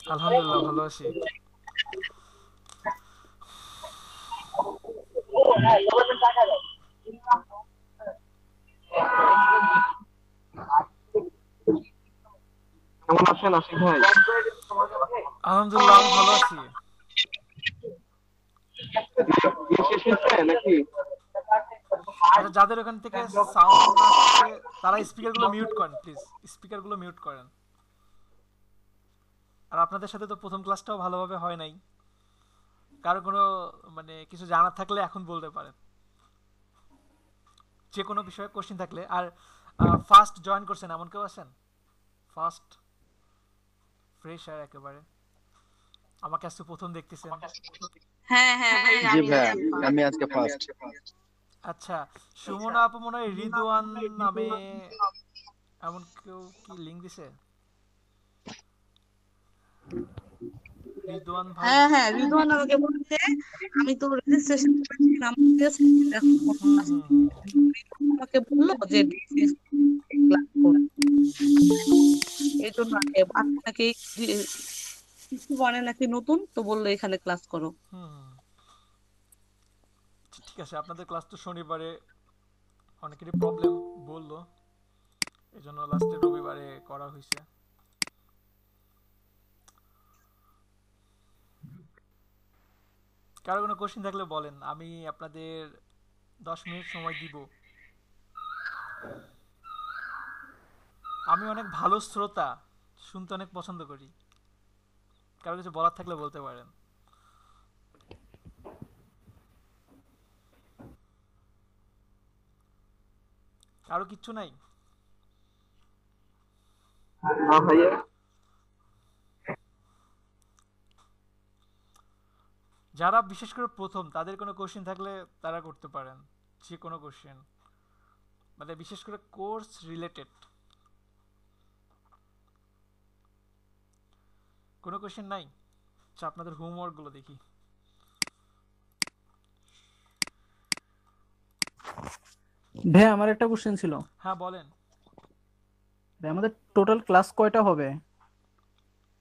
আলহামদুলিল্লাহ ভালো আছি। কেমন আছেন আশিক ভাই? আলহামদুলিল্লাহ আমি ভালো আছি। বিয়ে শেষ হয়েছে নাকি? আচ্ছা, যাদের ওখান থেকে সাউন্ড আসতেছে তারা স্পিকারগুলো মিউট করেন প্লিজ। স্পিকারগুলো মিউট করেন। আর আপনাদের সাথে তো প্রথম ক্লাসটাও ভালোভাবে হয় নাই। কারো কোনো মানে কিছু জানার থাকলে এখন বলতে পারেন, যে কোনো বিষয়ে কোশ্চেন থাকলে। আর ফার্স্ট জয়েন করছেন এমন কেউ আছেন? ফার্স্ট ফ্রেশার একেবারে, আমাকে আজকে প্রথম দেখতেছেন। হ্যাঁ হ্যাঁ ভাইয়া জি আমি ভাইয়া, আজকে আমি ফার্স্ট। আজকে ফার্স্ট। আচ্ছা, সুমনা আপু মনে হয় রিদওয়ান নামে এমন কেউ কি লিঙ্ক দিছে? রিদওয়ান ভাই। হ্যাঁ হ্যাঁ রিদওয়ান আমাকে বলছে, আমি তো রেজিস্ট্রেশন করেছিলাম, ঠিক আছে, এখন হুম হুম হুম। আমাকে বললো যে ক্লাস করবে, এই জন্য আজকে নাকি কিছু মানে নাকি নতুন তো বললো এখানে ক্লাস করো। হুম হুম। ঠিক আছে, আপনাদের ক্লাস তো শনিবারে, অনেকেরই প্রবলেম বললো, এই জন্য লাস্টে রবিবারে করা হয়েছে। কারো কোনো কোশ্চেন থাকলে বলেন, আমি আপনাদের 10 মিনিট সময় দিব। আমি অনেক ভালো শ্রোতা, শুনতে অনেক পছন্দ করি। কারো কিছু বলার থাকলে বলতে পারেন। কারো কিচ্ছু নাই? না ভাইয়া। যারা বিশেষ করে প্রথম, তাদের কোনো কোশ্চেন থাকলে তারা করতে পারেন, যে কোনো কোশ্চেন, মানে বিশেষ করে কোর্স রিলেটেড কোনো কোশ্চেন নাই? আচ্ছা, আপনাদের হোমওয়ার্কগুলো দেখি। ভাই আমার একটা কোশ্চেন ছিল। হ্যাঁ বলেন। ভাই আমাদের টোটাল ক্লাস কয়টা হবে,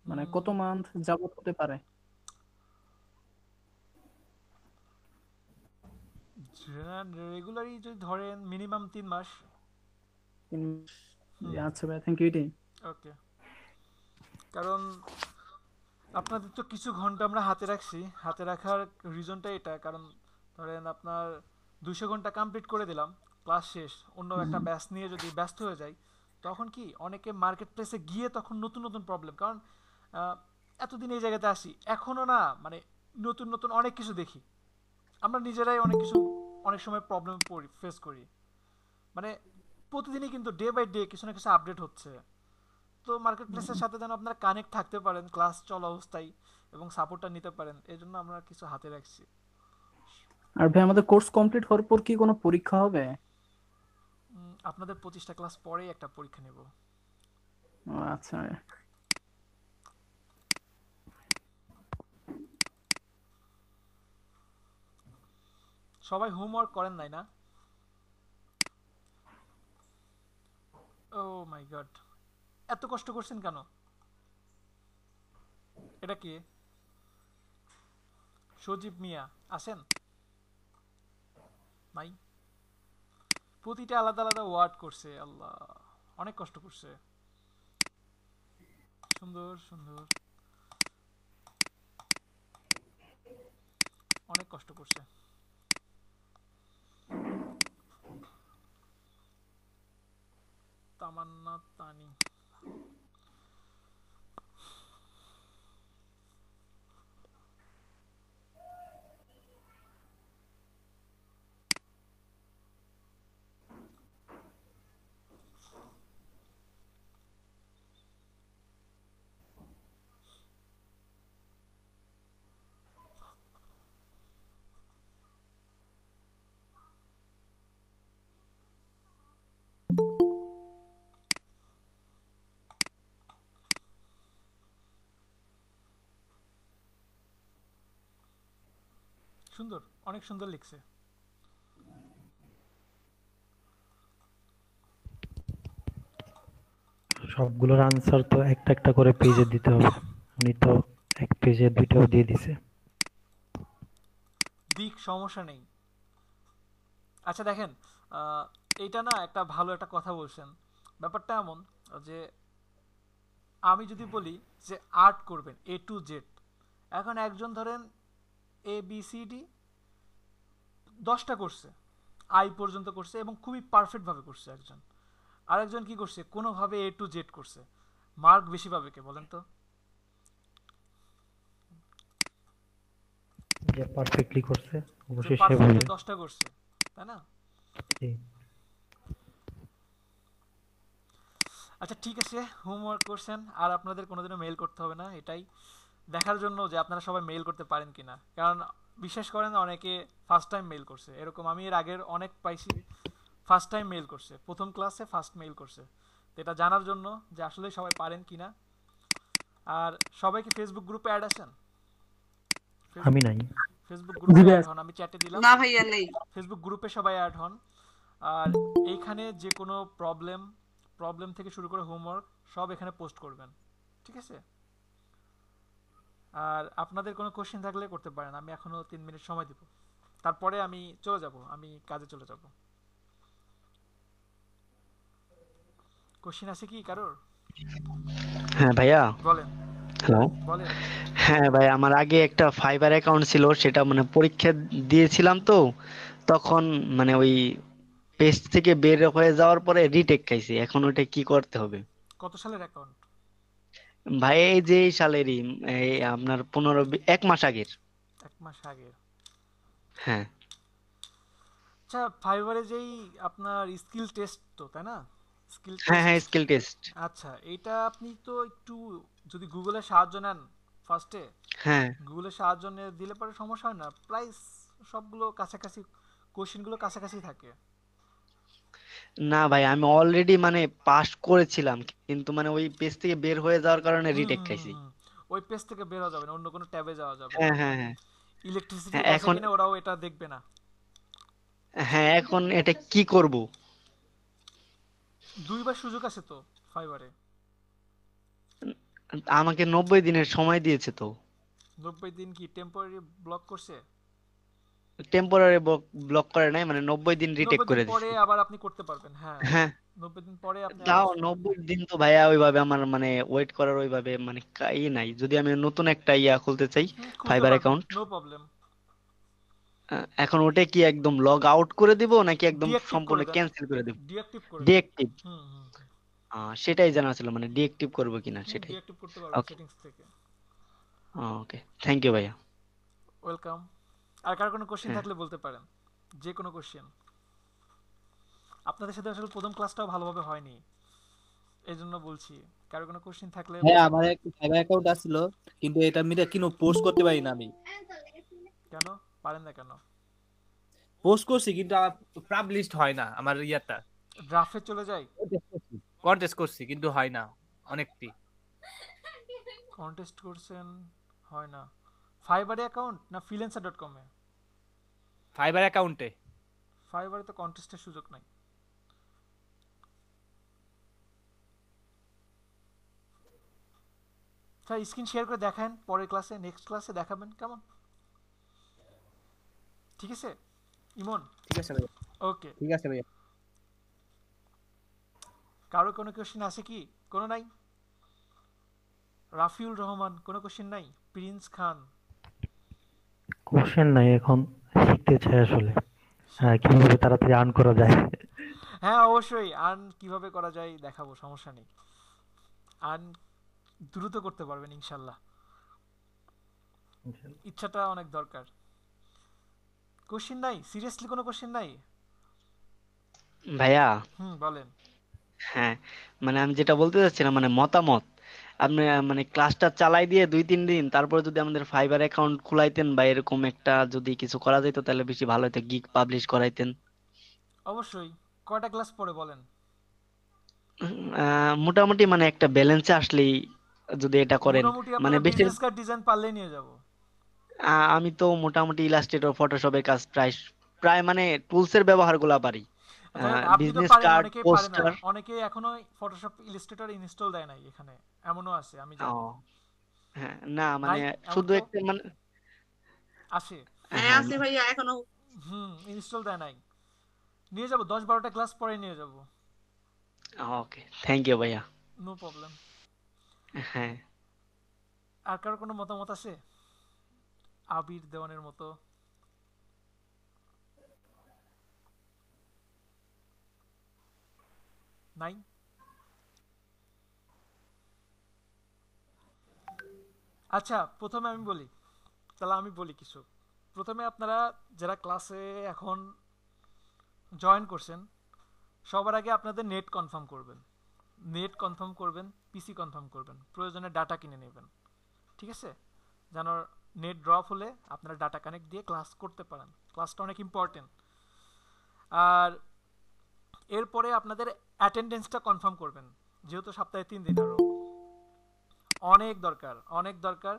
মানে কত উম, মান্থ যাবত হতে পারে? রেগুলারই যদি ধরেন মিনিমাম 3 মাস। হুম। আচ্ছা ভাই, থ্যাংক ইউ। এটাই। ওকে। কারণ আপনাদের তো কিছু ঘন্টা আমরা হাতে রাখছি, হাতে রাখার রিজনটা এটা, কারণ ধরেন আপনার 200 ঘন্টা কমপ্লিট করে দিলাম, ক্লাস শেষ, অন্য একটা ব্যাচ নিয়ে যদি ব্যস্ত হয়ে যায়, তখন কি অনেকে মার্কেট প্লেসে গিয়ে তখন নতুন নতুন প্রবলেম, কারণ আহ, এতদিন এই জায়গাতে আসি এখনও না, মানে নতুন নতুন অনেক কিছু দেখি, আমরা নিজেরাই অনেক কিছু অনেক সময় প্রবলেম পড়ি, ফেস করি, মানে প্রতিদিনই কিন্তু ডে বাই ডে কিছু না কিছু আপডেট হচ্ছে। তো মার্কেট প্লেসের সাথে যেন আপনারা কানেক্ট থাকতে পারেন ক্লাস চলা অবস্থায়, এবং সাপোর্টটা নিতে পারেন, এই জন্য আমরা কিছু হাতে রাখছি। আর ভাই আমাদের কোর্স কমপ্লিট হওয়ার পর কি কোনো পরীক্ষা হবে? আপনাদের 25টা ক্লাস পরেই একটা পরীক্ষা নেব। ও, আচ্ছা। সবাই হোমওয়ার্ক করেন নাই না? ও মাই গড, এত কষ্ট করছেন কেন? এটা কি? সজীব মিয়া আছেন? নাই? প্রতিটা আলাদা আলাদা ওয়ার্ড করছে, আল্লাহ, অনেক কষ্ট করছে। সুন্দর সুন্দর, অনেক কষ্ট করছে। তামান্না তানি। সুন্দর, অনেক সুন্দর লিখছে। সবগুলোর আনসার তো একটা একটা করে পেজে দিতে হবে, উনি তো এক পেজে দুইটাও দিয়ে দিছে। দিক, সমস্যা নেই। আচ্ছা দেখেন, আহ, এইটা না একটা ভালো একটা কথা বলছেন। ব্যাপারটা এমন যে আমি যদি বলি যে আর্ট করবেন A to Z, এখন একজন ধরেন ABCD 10টা করছে, আই পর্যন্ত করছে এবং খুবই পারফেক্ট ভাবে করছে একজন, আরেকজন কি করছে কোনোভাবে A to Z করছে, মার্ক বেশি পাবে কে বলেন তো? যে পারফেক্টলি করছে যে অবশ্যই সে পারফেক্টলি বলবে। 10টা করছে, তাই না? জি। আচ্ছা ঠিক আছে, হোমওয়ার্ক করছেন আর আপনাদের কোনোদিনও মেইল করতে হবে না, এটাই দেখার জন্য যে আপনারা সবাই মেইল করতে পারেন কিনা। কারণ বিশ্বাস করেন অনেকে ফার্স্ট টাইম মেইল করছে, এরকম আমি এর আগের অনেক পাইছি ফার্স্ট টাইম মেইল করছে, প্রথম ক্লাসে ফার্স্ট মেইল করছে। তো এটা জানার জন্য যে আসলে সবাই পারেন কিনা। আর সবাইকে ফেসবুক গ্রুপে অ্যাড আছেন? আমি ফেসবুক নাই। ফেসবুক গ্রুপে অ্যাড হন, আমি চ্যাটে দিলাম। না ভাইয়া নেই। ফেসবুক গ্রুপে সবাই অ্যাড হন। আর এইখানে যে কোনো প্রবলেম প্রবলেম থেকে শুরু করে হোমওয়ার্ক সব এখানে পোস্ট করবেন, ঠিক আছে? আর আপনাদের কোনো কোশ্চেন থাকলে করতে পারেন, আমি এখনো 3 মিনিট সময় দিব, তারপরে আমি চলে যাব, আমি কাজে চলে যাব। কোশ্চেন আছে কি কারোর? হ্যাঁ ভাইয়া। বলেন হ্যালো। বলেন। হ্যাঁ ভাই, আমার আগে একটা ফাইবার অ্যাকাউন্ট ছিল, সেটা মানে পরীক্ষা দিয়েছিলাম তো, তখন মানে ওই পেজ থেকে বের হয়ে যাওয়ার পরে রিটেক খাইছি। এখন ওটা কি করতে হবে? কত সালের অ্যাকাউন্ট? ভাই এই যে এই সালেরই, এই আপনার 1 মাস আগের। 1 মাস আগে? হ্যাঁ আচ্ছা ফাইবারে যেই আপনার স্কিল টেস্ট, তো তাই না? স্কিল হ্যাঁ টেস্ট। হ্যাঁ, স্কিল টেস্ট। আচ্ছা এইটা আপনি তো একটু যদি গুগলের সাহায্য নেন ফার্স্টে, হ্যাঁ। গুগলের সাহায্য নিয়ে দিলে পরে সমস্যা হয় না, প্রায় সবগুলো কাছাকাছি, কোশ্চেনগুলো কাছাকাছি থাকে। না ভাই, আমি অলরেডি মানে পাস করেছিলাম, কিন্তু মানে ওই পেজ থেকে বের হয়ে যাওয়ার কারণে হুম রিটেক হুম হুম খাইছি। হুম। ওই পেজ থেকে বের হওয়া যাবে না, অন্য কোনো ট্যাবে যাওয়া যাবে। হ্যাঁ হ্যাঁ হ্যাঁ। ইলেকট্রিসিটি হ্যাঁ আছে এখন, কিনা ওরাও এটা দেখবে না। হ্যাঁ এখন এটা কি করব? 2বার সুযোগ আছে তো ফাইবারে। আমাকে 90 দিনের সময় দিয়েছে তো। 90 দিন কি টেম্পোরারি ব্লক করছে? টেম্পোরারি ব্লক করে নাই, মানে 90 দিন রিটেক 90 দিন করে পরে দিচ্ছে। আবার আপনি করতে পারবেন, হ্যাঁ। হ্যাঁ। 90 দিন পরে আপনি আবার তাও 90 দিন তো ভাইয়া ওইভাবে আমার মানে ওয়েট করার ওইভাবে মানে নাই। যদি আমি নতুন একটা খুলতে চাই, খুলতে ফাইবার পারবেন, অ্যাকাউন্ট, নো প্রবলেম। এখন ওটা কি একদম লগ আউট করে দিব নাকি একদম ডিঅ্যাক্টিভ সম্পূর্ণ করে দেন, ক্যান্সেল করে দিব? ডিঅ্যাক্টিভ করে দেন। ডিএক্টিভ। হুম হুম হুম। সেটাই জানা ছিল, মানে ডিএক্টিভ করব কিনা সেটাই। ডিঅ্যাক্টিভ করতে পারবেন ওকে। সেটিংস থেকে। ওকে, থ্যাংক ইউ ভাইয়া। ওয়েলকাম। আর কার কোনো কোশ্চেন হ্যাঁ। থাকলে বলতে পারেন, যে কোনো কোশ্চেন। আপনাদের সাথে আসলে প্রথম ক্লাসটাও ভালোভাবে হয়নি, এই জন্য বলছি, কারো কোনো কোশ্চেন থাকলে হ্যাঁ, বলতে আমার পারেন। একটা ফাইবার অ্যাকাউন্ট আছিল, কিন্তু এটা আমি কিন্তু পোস্ট করতে পারি না। আমি কেন পারেন না কেন? পোস্ট করছি কিন্তু আমার পাবলিশড হয় না আমার ইয়াটা। ড্রাফটে চলে যায়? কন্টেস্ট করছি কিন্তু হয় না অনেকটি। কন্টেস্ট করছেন, হয় না? ফাইবারে অ্যাকাউন্ট না freelancer.com এ? ফাইবার অ্যাকাউন্টে। ফাইবারে তো কন্টেস্টের সুযোগ নাই। স্যার স্ক্রিন শেয়ার করে দেখান, পরের ক্লাসে নেক্সট ক্লাসে দেখাবেন, কেমন? ঠিক আছে ইমন? ঠিক আছে ভাই, ওকে। ঠিক আছে ভাই। কারো কোনো কোশ্চেন আছে কি? কোনো নাই? রাফিউল রহমান কোনো কোশ্চেন নাই? প্রিন্স খান? কোশ্চেন নাই, এখন শিখতে চাই আসলে। হ্যাঁ, কিভাবে তাড়াতাড়ি আর্ন করা যায়। হ্যাঁ অবশ্যই, আর্ন কিভাবে করা যায় দেখাবো, সমস্যা নেই। আর্ন দ্রুত করতে পারবেন ইনশাল্লাহ, ইচ্ছাটা অনেক দরকার। কোশ্চেন নাই? সিরিয়াসলি কোনো কোশ্চেন নাই? ভাইয়া। বলেন। হ্যাঁ, মানে আমি যেটা বলতে চাচ্ছিলাম মানে মতামত, আপনি মানে ক্লাসটা চালাই দিয়ে 2-3 দিন তারপরে যদি আমাদের ফাইবার অ্যাকাউন্ট খুলাইতেন বা এরকম একটা যদি কিছু করা যেত তাহলে বেশি ভালো হতো, গিগ পাবলিশ করাইতেন। অবশ্যই। কয়টা ক্লাস পরে বলেন? মোটামুটি মানে একটা ব্যালেন্সে আসলেই যদি এটা করেন, মোটামুটি মানে আপনারা বেশি। বিজনেস কার্ড ডিজাইন পারলে নিয়ে যাব। আমি তো মোটামুটি ইলাস্ট্রেটর, ফটোশপের কাজ প্রায় প্রায় মানে টুলসের ব্যবহারগুলা পারি। ধরেন আপনি তো বিজনেস পারেন, কার্ড, অনেকেই পারে না, পোস্টার। অনেকেই এখনো ফটোশপ ইলাস্ট্রেটর ইনস্টল দেয় নাই এখানে, এমনও আছে আমি ও জানি। হ্যাঁ না মানে নাই এমন শুধু কেউ একটা মানে আসে? হ্যাঁ হ্যাঁ আছে ভাইয়া এখনো। ইনস্টল দেয় নাই। নিয়ে যাবো, 10-12টা ক্লাস পরে নিয়ে যাবো। ওকে থ্যাংক ইউ ভাইয়া। No problem. হ্যাঁ আর কারো কোনো মতামত আছে? আবির দেওয়ানের মতো? নাই? আচ্ছা, প্রথমে আমি বলি, তাহলে আমি বলি কিছু। প্রথমে আপনারা যারা ক্লাসে এখন জয়েন করছেন, সবার আগে আপনাদের নেট কনফার্ম করবেন। নেট কনফার্ম করবেন, পিসি কনফার্ম করবেন, প্রয়োজনে ডাটা কিনে নেবেন। ঠিক আছে? যেন নেট ড্রপ হলে আপনারা ডাটা কানেক্ট দিয়ে ক্লাস করতে পারেন। ক্লাসটা অনেক ইম্পর্টেন্ট। আর এরপরে আপনাদের অ্যাটেন্ডেন্সটা কনফার্ম করবেন, যেহেতু সপ্তাহে 3 দিন আরও অনেক দরকার, অনেক দরকার।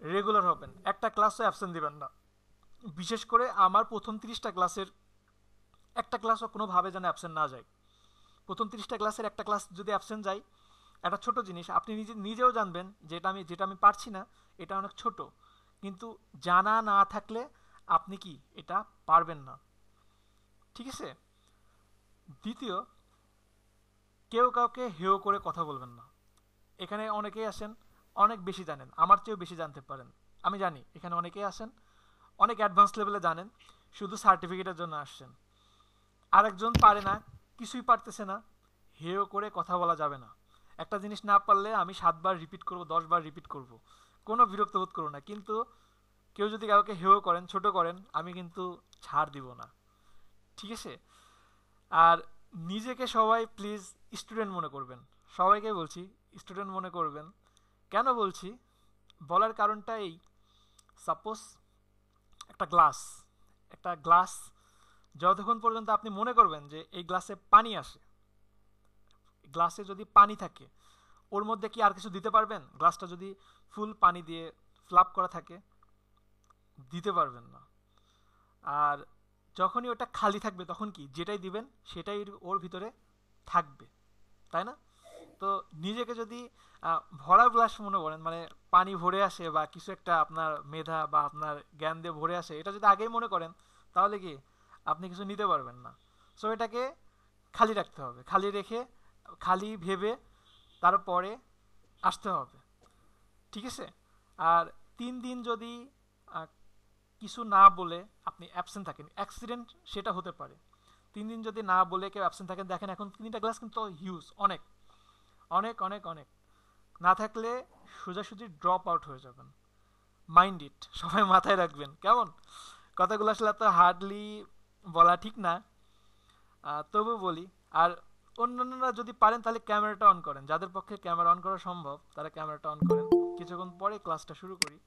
রেগুলার হবেন, একটা ক্লাসও অ্যাবসেন্ট দিবেন না। বিশেষ করে আমার প্রথম 30টা ক্লাসের একটা ক্লাসও কোনোভাবে যেন অ্যাবসেন্ট না যায়। প্রথম 30টা ক্লাসের একটা ক্লাস যদি অ্যাবসেন্ট যায়, একটা ছোট জিনিস আপনি নিজেও জানবেন যেটা আমি পারছি না, এটা অনেক ছোট, কিন্তু জানা না থাকলে আপনি কি এটা পারবেন না। ঠিক আছে? দ্বিতীয়, কেউ কাউকে হেয় করে কথা বলবেন না। এখানে অনেকেই আসেন অনেক বেশি জানেন, আমার চেয়েও বেশি জানতে পারেন, আমি জানি। এখানে অনেকেই আসেন অনেক অ্যাডভান্স লেভেলে জানেন, শুধু সার্টিফিকেটের জন্য আসছেন। আরেকজন পারে না, কিছুই পারতেছে না, হেয় করে কথা বলা যাবে না। একটা জিনিস না পারলে আমি 7 বার রিপিট করব, 10 বার রিপিট করব, কোনো বিরক্ত বোধ করো না। কিন্তু কেউ যদি কাউকে হেয় করেন, ছোট করেন, আমি কিন্তু ছাড় দিব না। ঠিক আছে? আর নিজেকে সবাই প্লিজ স্টুডেন্ট মনে করবেন। সবাইকে বলছি স্টুডেন্ট মনে করবেন। কেন বলছি? বলার কারণটা এই, সাপোজ একটা গ্লাস যতক্ষণ পর্যন্ত আপনি মনে করবেন যে এই গ্লাসে পানি আসে, গ্লাসে যদি পানি থাকে, ওর মধ্যে কি আর কিছু দিতে পারবেন? গ্লাসটা যদি ফুল পানি দিয়ে ফ্লাপ করা থাকে, দিতে পারবেন না। আর যখনই ওটা খালি থাকবে, তখন কি যেটাই দিবেন সেটাই ওর ভিতরে থাকবে, তাই না? তো নিজেকে যদি ভরা গ্লাস মনে করেন, মানে পানি ভরে আসে বা কিছু একটা আপনার মেধা বা আপনার জ্ঞান দিয়ে ভরে আসে, এটা যদি আগেই মনে করেন, তাহলে কি আপনি কিছু নিতে পারবেন না। সো এটাকে খালি রাখতে হবে, খালি রেখে, খালি ভেবে তারপরে আসতে হবে। ঠিক আছে? আর 3 দিন যদি আহ, কিছু না বলে আপনি অ্যাবসেন্ট থাকেন, অ্যাক্সিডেন্ট সেটা হতে পারে। 3 দিন যদি না বলে কেউ অ্যাবসেন্ট থাকেন, দেখেন এখন 3টা ক্লাস কিন্তু হিউজ, অনেক অনেক অনেক অনেক। না থাকলে সোজাসুজি ড্রপ আউট হয়ে যাবেন। মাইন্ড ইট, সবাই মাথায় রাখবেন কেমন? কথাগুলো আসলে এত হার্ডলি বলা ঠিক না, তবু বলি। আর অন্যান্যরা যদি পারেন তাহলে ক্যামেরাটা অন করেন, যাদের পক্ষে ক্যামেরা অন করা সম্ভব তারা ক্যামেরাটা অন করেন। কিছুক্ষণ পরে ক্লাসটা শুরু করি।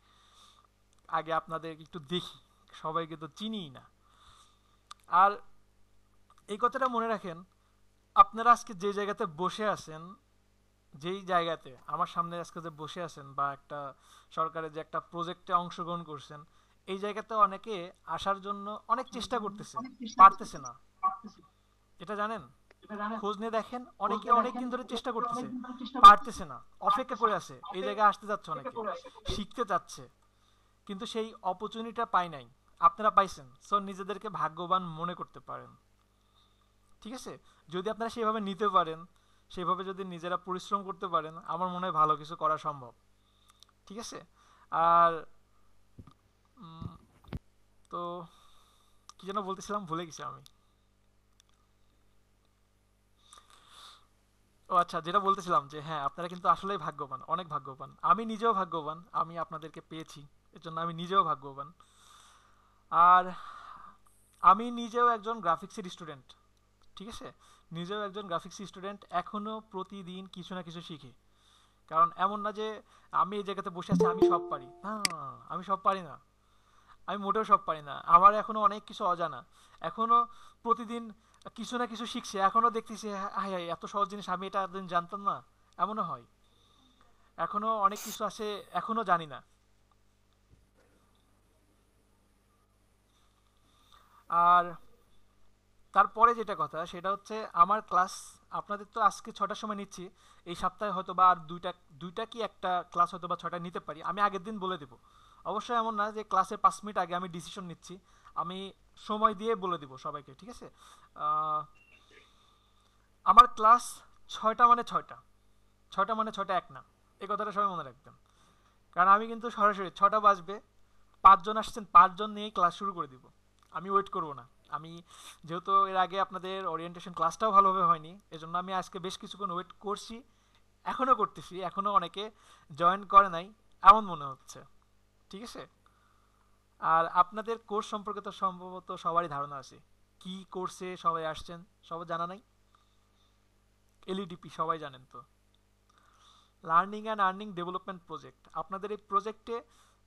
আগে আপনাদের একটু দেখি, সবাইকে তো চিনিই না। আর এই কথাটা মনে রাখেন, আপনারা আজকে যে জায়গাতে বসে আছেন, যেই জায়গাতে আমার সামনে আজকে যে বসে আছেন, বা একটা সরকারের যে একটা প্রজেক্টে অংশগ্রহণ করছেন, এই জায়গাতে অনেকে আসার জন্য অনেক চেষ্টা করতেছে, পারতেছে না। এটা জানেন? খোঁজ নিয়ে দেখেন, অনেকে অনেক দিন ধরে চেষ্টা করতেছে, পারতেছে না, অপেক্ষা করে আছে, এই জায়গায় আসতে যাচ্ছে, অনেকে শিখতে চাচ্ছে, কিন্তু সেই অপরচুনিটিটা পায় নাই। আপনারা পাইছেন, সো নিজেদেরকে ভাগ্যবান মনে করতে পারেন। ঠিক আছে? যদি আপনারা সেভাবে নিতে পারেন, সেভাবে যদি নিজেরা পরিশ্রম করতে পারেন, আমার মনে হয় ভালো কিছু করা সম্ভব। ঠিক আছে? আর উম, তো কি যেন বলতেছিলাম, ভুলে গেছি আমি। ও আচ্ছা, যেটা বলতেছিলাম যে হ্যাঁ, আপনারা কিন্তু আসলেই ভাগ্যবান, অনেক ভাগ্যবান। আমি নিজেও ভাগ্যবান, আমি আপনাদেরকে পেয়েছি, এর জন্য আমি নিজেও ভাগ্যবান। আর আমি নিজেও একজন গ্রাফিক্সের স্টুডেন্ট। ঠিক আছে? নিজেও একজন গ্রাফিক্স স্টুডেন্ট, এখনো প্রতিদিন কিছু না কিছু শিখি। কারণ এমন না যে আমি এই জায়গাতে বসে আছি আমি সব পারি, না, আমি সব পারি না, আমি মোটেও সব পারি না। আমার এখনো অনেক কিছু অজানা, এখনো প্রতিদিন কিছু না কিছু শিখছি, এখনো দেখতেছি হাই হাই এত সহজ জিনিস আমি এটা এতদিন জানতাম না, এমনও হয়। এখনো অনেক কিছু আছে, এখনো জানি না। আর তারপরে যেটা কথা সেটা হচ্ছে আমার ক্লাস আপনাদের তো আজকে 6টার সময় নিচ্ছি, এই সপ্তাহে হয়তো বা আর দুইটা কি একটা ক্লাস হয়তো বা 6টায় নিতে পারি, আমি আগের দিন বলে দেবো। অবশ্যই এমন না যে ক্লাসের 5 মিনিট আগে আমি ডিসিশন নিচ্ছি, আমি সময় দিয়ে বলে দিব সবাইকে, ঠিক আছে? আহ, আমার ক্লাস 6টা মানে 6টা, 6টা মানে 6টা এক না, এই কথাটা সবাই মনে রাখবেন। কারণ আমি কিন্তু সরাসরি 6টা বাজবে, 5জন আসছেন, 5জন নিয়েই ক্লাস শুরু করে দিব, আমি ওয়েট করব না। আমি যেহেতু এর আগে আপনাদের ওরিয়েন্টেশন ক্লাসটাও ভালোভাবে হয়নি, এজন্য আমি আজকে বেশ কিছুক্ষণ ওয়েট করছি, এখনও করতেছি, এখনও অনেকে জয়েন করে নাই এমন মনে হচ্ছে, ঠিক আছে? আর আপনাদের কোর্স সম্পর্কে তো সম্ভবত সবারই ধারণা আছে, কি কোর্সে সবাই আসছেন সবার জানা নাই? এলইডিপি সবাই জানেন তো, learning and earning development project. আপনাদের এই প্রজেক্টে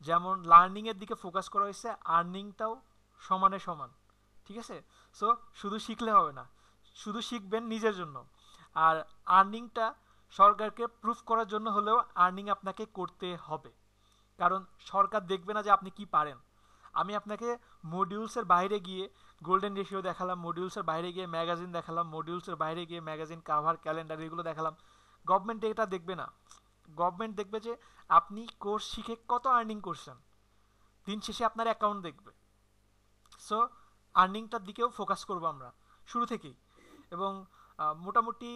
যেমন লার্নিংয়ের দিকে ফোকাস করা হয়েছে, আর্নিংটাও সমানে সমান, ঠিক আছে? সো শুধু শিখলে হবে না, শুধু শিখবেন নিজের জন্য, আর আর্নিংটা সরকারকে প্রুফ করার জন্য হলেও আর্নিং আপনাকে করতে হবে। কারণ সরকার দেখবে না যে আপনি কি পারেন। আমি আপনাকে মডিউলসের বাইরে গিয়ে গোল্ডেন রেশিও দেখালাম, মডিউলসের বাইরে গিয়ে ম্যাগাজিন দেখালাম, মডিউলসের বাইরে গিয়ে ম্যাগাজিন কাভার ক্যালেন্ডার এগুলো দেখালাম, গভর্নমেন্ট এটা দেখবে না। গভর্নমেন্ট দেখবে যে আপনি কোর্স শিখে কত আর্নিং করছেন, দিন শেষে আপনার অ্যাকাউন্ট দেখবে। সো আর্নিংটার দিকেও ফোকাস করবো আমরা শুরু থেকেই। এবং মোটামুটি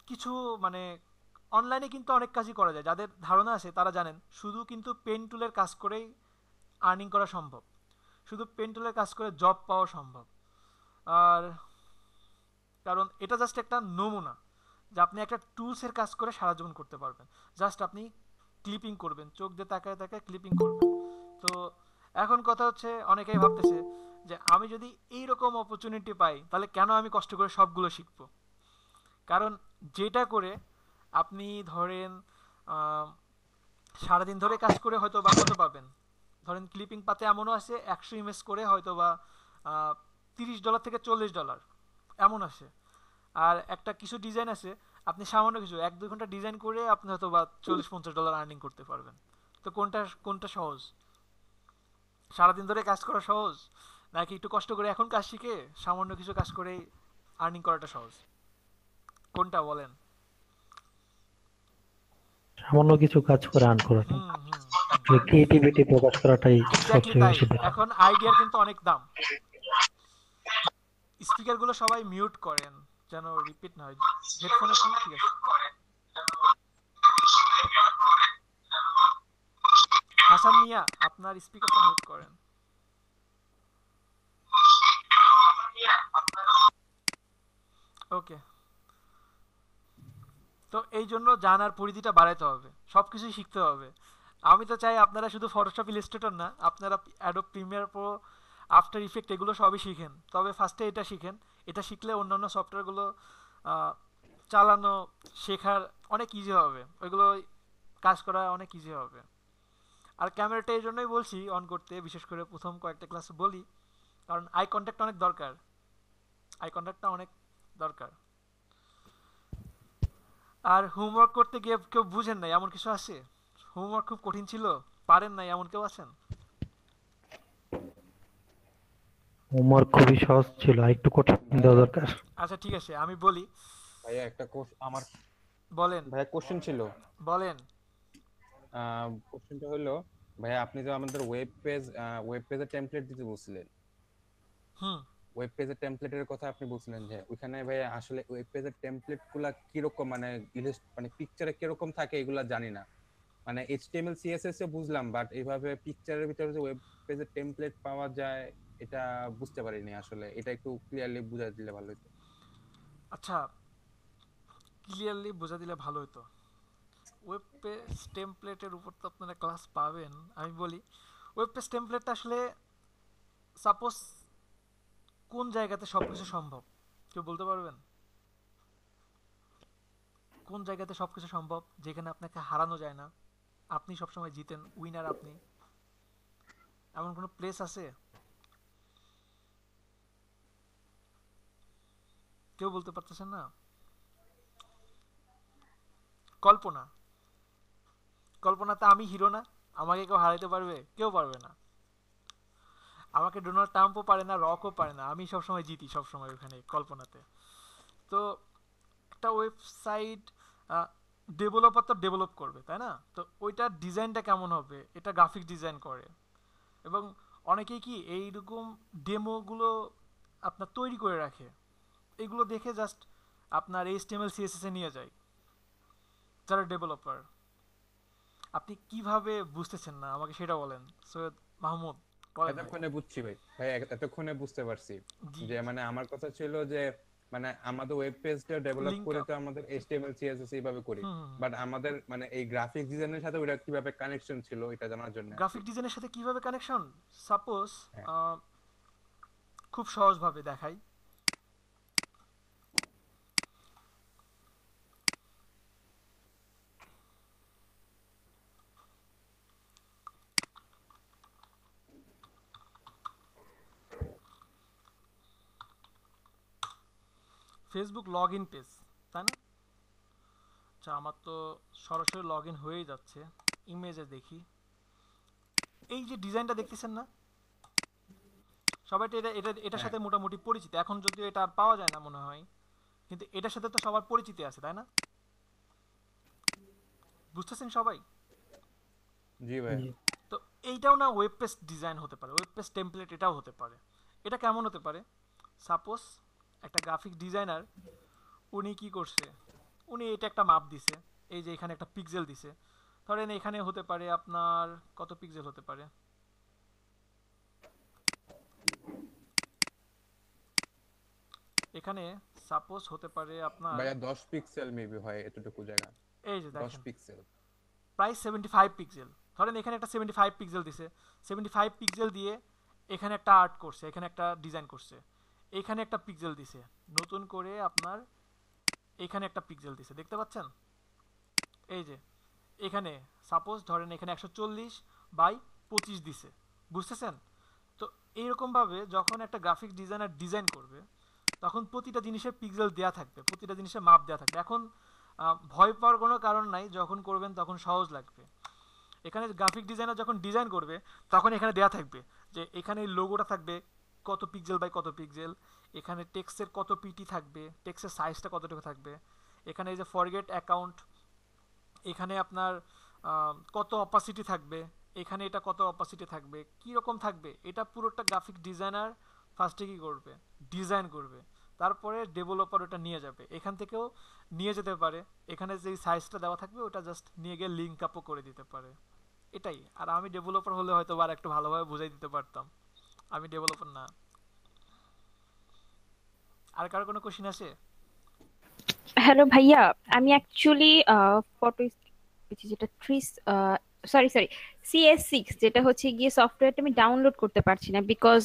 কিছু মানে অনলাইনে কিন্তু অনেক কাজই করা যায়, যাদের ধারণা আছে তারা জানেন, শুধু কিন্তু পেন টুলের কাজ করেই আর্নিং করা সম্ভব, শুধু পেন টুলের কাজ করে জব পাওয়া সম্ভব। আর কারণ এটা জাস্ট একটা নমুনা যে আপনি একটা টুলসের কাজ করে সারা জীবন করতে পারবেন, জাস্ট আপনি ক্লিপিং করবেন, চোখ দিয়ে তাকায় তাকায় ক্লিপিং করবেন। তো এখন কথা হচ্ছে, অনেকেই ভাবতেছে যে আমি যদি এইরকম অপরচুনিটি পাই তাহলে কেন আমি কষ্ট করে সবগুলো শিখবো। কারণ যেটা করে আপনি ধরেন সারাদিন ধরে কাজ করে হয়তো বা কত পাবেন, ধরেন ক্লিপিং পাতে এমনও আছে 100 ইমেজ করে হয়তো বা $30 থেকে $40 এমন আসে। আর একটা কিছু ডিজাইন আছে, আপনি সামান্য কিছু 1-2 ঘন্টা ডিজাইন করে আপনি হয়তো বা $40-50 আর্নিং করতে পারবেন। তো কোনটা কোনটা সহজ? সারাদিন ধরে কাজ করা সহজ, নাকি একটু কষ্ট করে এখন কাজ শিখে সামান্য কিছু কাজ করে আর্নিং করাটা সহজ? কোনটা বলেন? সামান্য কিছু কাজ করে আর্ন করাটা, হুম হুম হুম, ক্রিয়েটিভিটি প্রকাশ করাটাই এক্স্যাক্টলি সবচেয়ে তাই। বেশি ভালো। এখন আইডিয়ার কিন্তু অনেক দাম। স্পিকারগুলো সবাই মিউট করেন যেন রিপিট না হয়। হেডফোনে শুনুন, ঠিক আছে? হাসান মিয়া, আপনার স্পিকারটা মিউট করেন। ওকে। তো এই জন্য জানার পরিধিটা বাড়াইতে হবে, সবকিছুই শিখতে হবে। আমি তো চাই আপনারা শুধু ফটোশপ ইলাস্ট্রেটর না, আপনারা Adobe Premiere Pro, after effect এগুলো সবই শিখেন। তবে ফার্স্টে এটা শিখেন, এটা শিখলে অন্যান্য সফটওয়্যারগুলো চালানো শেখার অনেক ইজি হবে, ওইগুলো কাজ করা অনেক ইজি হবে। আর ক্যামেরাটা এই জন্যই বলছি অন করতে, বিশেষ করে প্রথম কয়েকটা ক্লাসে বলি, কারণ আই কন্ট্যাক্ট অনেক দরকার, আই কন্ট্যাক্টটা অনেক দরকার। আর হোমওয়ার্ক করতে গিয়ে কেউ বুঝেন নাই এমন কিছু আছে? হোমওয়ার্ক খুব কঠিন ছিল, পারেন নাই এমন কেউ আছেন? হোমওয়ার্ক খুবই সহজ ছিল, আর একটু কঠিন দেওয়া দরকার। আচ্ছা ঠিক আছে, আমি বলি। ভাইয়া একটা আমার বলেন ভাইয়া কোশ্চেন ছিল। বলেন। কোশ্চেনটা হলো, ভাইয়া আপনি তো আমাদের ওয়েব পেজের টেমপ্লেট দিতে বলছিলেন। হুম। ওয়েব পেজের টেমপ্লেটের কথা আপনি বলছিলেন যে ওইখানে ভাইয়া আসলে ওয়েব পেজের টেমপ্লেট গুলা কিরকম, মানে মানে পিকচারে কিরকম থাকে এগুলা জানি না। মানে এইচটিএমএল সিএসএস এ বুঝলাম, বাট এইভাবে পিকচারের ভিতরে যে ওয়েব পেজের টেমপ্লেট পাওয়া যায় এটা বুঝতে পারিনি আসলে। এটা একটু ক্লিয়ারলি বুঝাই দিলে ভালো হতো। আচ্ছা, ক্লিয়ারলি বোঝা দিলে ভালো হতো। ওয়েব পেজ টেমপ্লেটের উপর তো আপনারা ক্লাস পাবেন, আমি বলি। ওয়েব পেজ টেমপ্লেটটা আসলে সাপোজ কোন জায়গাতে সবকিছু সম্ভব কেউ বলতে পারবেন? কোন জায়গাতে সবকিছু সম্ভব যেখানে আপনাকে হারানো যায় না, আপনি সবসময় জিতেন, উইনার আপনি, এমন কোনো প্লেস আছে? কেউ বলতে পারতেছেন না? কল্পনা, কল্পনাতে আমি হিরো না, আমাকে কেউ হারাইতে পারবে? কেউ পারবে না। আমাকে ডোনাল্ড ট্রাম্পও পারে না, রকও পারে না, আমি সবসময় জিতি সবসময় ওখানে কল্পনাতে। তো একটা ওয়েবসাইট ডেভেলপার তো ডেভেলপ করবে তাই না, তো ওইটার ডিজাইনটা কেমন হবে এটা গ্রাফিক ডিজাইন করে। এবং অনেকেই কি এইরকম ডেমোগুলো আপনার তৈরি করে রাখে, এগুলো দেখে জাস্ট আপনার HTML CSS এ নিয়ে যায় যারা ডেভেলপার। আপনি কিভাবে বুঝতেছেন না আমাকে সেটা বলেন সৈয়দ মাহমুদ, বলেন ভাই। এতক্ষণে বুঝছি ভাই ভাই এতক্ষণে বুঝতে পারছি জি যে মানে আমার কথা ছিল যে মানে আমাদের ওয়েব পেজটা ডেভেলপ লিঙ্ক করে আপ। তো আমাদের HTML CSS এইভাবে করি, হুম হুম। বাট আমাদের মানে এই গ্রাফিক ডিজাইনের সাথে ওটা কিভাবে কানেকশন ছিল এটা জানার জন্য আর কি। গ্রাফিক ডিজাইনের সাথে কিভাবে কানেকশন, সাপোজ হ্যাঁ খুব সহজভাবে দেখাই। ফেসবুক লগ ইন পেজ তাই না? আচ্ছা আমার তো সরাসরি লগ ইন হয়েই যাচ্ছে। ইমেজে দেখি, এই যে ডিজাইনটা দেখতেছেন না, সবাই তো এটার হ্যাঁ সাথে মোটামুটি পরিচিত, এখন যদিও এটা আর পাওয়া যায় না মনে হয়, কিন্তু এটার সাথে তো সবার পরিচিতি আছে তাই না? বুঝতেছেন সবাই? জি ভাই জি। তো এইটাও না ওয়েব পেজ ডিজাইন হতে পারে, ওয়েব পেজ টেমপ্লেট এটাও হতে পারে। এটা কেমন হতে পারে, সাপোজ একটা গ্রাফিক ডিজাইনার উনি কি করছে, উনি এটা একটা মাপ দিছে, এই যে এখানে একটা পিক্সেল দিছে, ধরেন এখানে হতে পারে আপনার কত পিক্সেল হতে পারে, এখানে সাপোজ হতে পারে আপনার ভাইয়া 10 পিক্সেল মেবি হয় এতটুকু জায়গা, এই যে 10 দেখেন পিক্সেল। প্রায় 75 পিক্সেল, ধরেন এখানে একটা 75 পিক্সেল দিছে, 75 পিক্সেল দিয়ে এখানে একটা আর্ট করছে, এখানে একটা ডিজাইন করছে, এখানে একটা পিক্সেল দিছে, নতুন করে আপনার এখানে একটা পিক্সেল দিছে, দেখতে পাচ্ছেন? এই যে এখানে সাপোজ ধরেন এখানে 140/25 দিছে, বুঝতেছেন? তো এইরকমভাবে যখন একটা গ্রাফিক ডিজাইনার ডিজাইন করবে তখন প্রতিটা জিনিসের পিক্সেল দেয়া থাকবে, প্রতিটা জিনিসের মাপ দেয়া থাকবে। এখন ভয় পাওয়ার কোনো কারণ নাই, যখন করবেন তখন সহজ লাগবে। এখানে গ্রাফিক ডিজাইনার যখন ডিজাইন করবে তখন এখানে দেয়া থাকবে যে এখানে লোগোটা থাকবে কত পিক্সেল বাই কত পিক্সেল, এখানে টেক্সটের কত পিটি থাকবে, টেক্সটের সাইজটা কতটুকু থাকবে, এখানে এই যে ফরগেট অ্যাকাউন্ট, এখানে আপনার কত অপাসিটি থাকবে, এখানে এটা কত অপাসিটি থাকবে, কি রকম থাকবে, এটা পুরোটা গ্রাফিক ডিজাইনার ফার্স্টে কি করবে, ডিজাইন করবে, তারপরে ডেভেলপার ওটা নিয়ে যাবে, এখান থেকেও নিয়ে যেতে পারে, এখানে যে সাইজটা দেওয়া থাকবে ওটা জাস্ট নিয়ে গিয়ে লিঙ্ক আপও করে দিতে পারে, এটাই। আর আমি ডেভেলপার হলে হয়তো আর একটু ভালোভাবে বুঝাই দিতে পারতাম, আমি ডেভেলপার না। আর কারো কোনো কোশ্চেন আছে? হ্যালো ভাইয়া, আমি অ্যাকচুয়ালি ফটো যেটা সরি CS6 যেটা হচ্ছে গিয়ে সফটওয়্যারটা আমি ডাউনলোড করতে পারছি না, বিকজ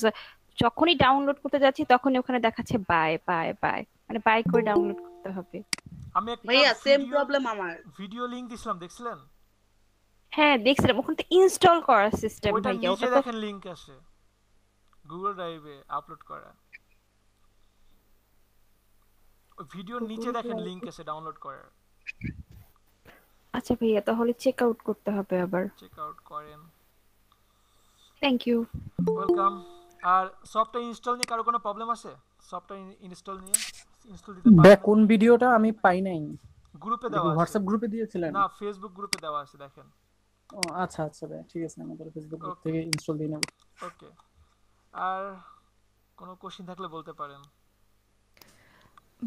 যখনই ডাউনলোড করতে যাচ্ছি তখনই ওখানে দেখাচ্ছে বাই বাই বাই, মানে বাই করে ডাউনলোড করতে হবে। আমি একটা ভাইয়া সেম ভিডিও প্রবলেম আমার। ভিডিও লিংক দিছিলাম, দেখছিলেন? হ্যাঁ দেখছিলাম, ওখানে তো ইনস্টল করার সিস্টেম ওইটা ভাইয়া, নিচে ওটা তো দেখেন লিংক আছে গুগল ড্রাইভে আপলোড করা, ওই ভিডিওর নিচে Google দেখেন Drive লিংক এ। আছে ডাউনলোড করার, আচ্ছা ভাইয়া, তাহলে চেক আউট করতে হবে আবার। চেক আউট করেন। Thank you. ওয়েলকাম। আর সফটওয়্যার ইনস্টল নিয়ে কারো কোনো প্রবলেম আছে? সফটওয়্যার ইনস্টল নিয়ে, ইনস্টল দিতে ব্যাক পারেন? কোন ভিডিওটা আমি পাই নাই, গ্রুপে এটা কি দেওয়া আছে, হোয়াটসঅ্যাপ গ্রুপে দিয়েছিলেন? না ফেসবুক গ্রুপে দেওয়া আছে, দেখেন। ও আচ্ছা আচ্ছা ভাই, ঠিক আছে, আমি তাহলে ফেসবুক গ্রুপ ওকে থেকে ইনস্টল দিয়ে নেব। ওকে। আর কোনো কোশ্চেন থাকলে বলতে পারেন।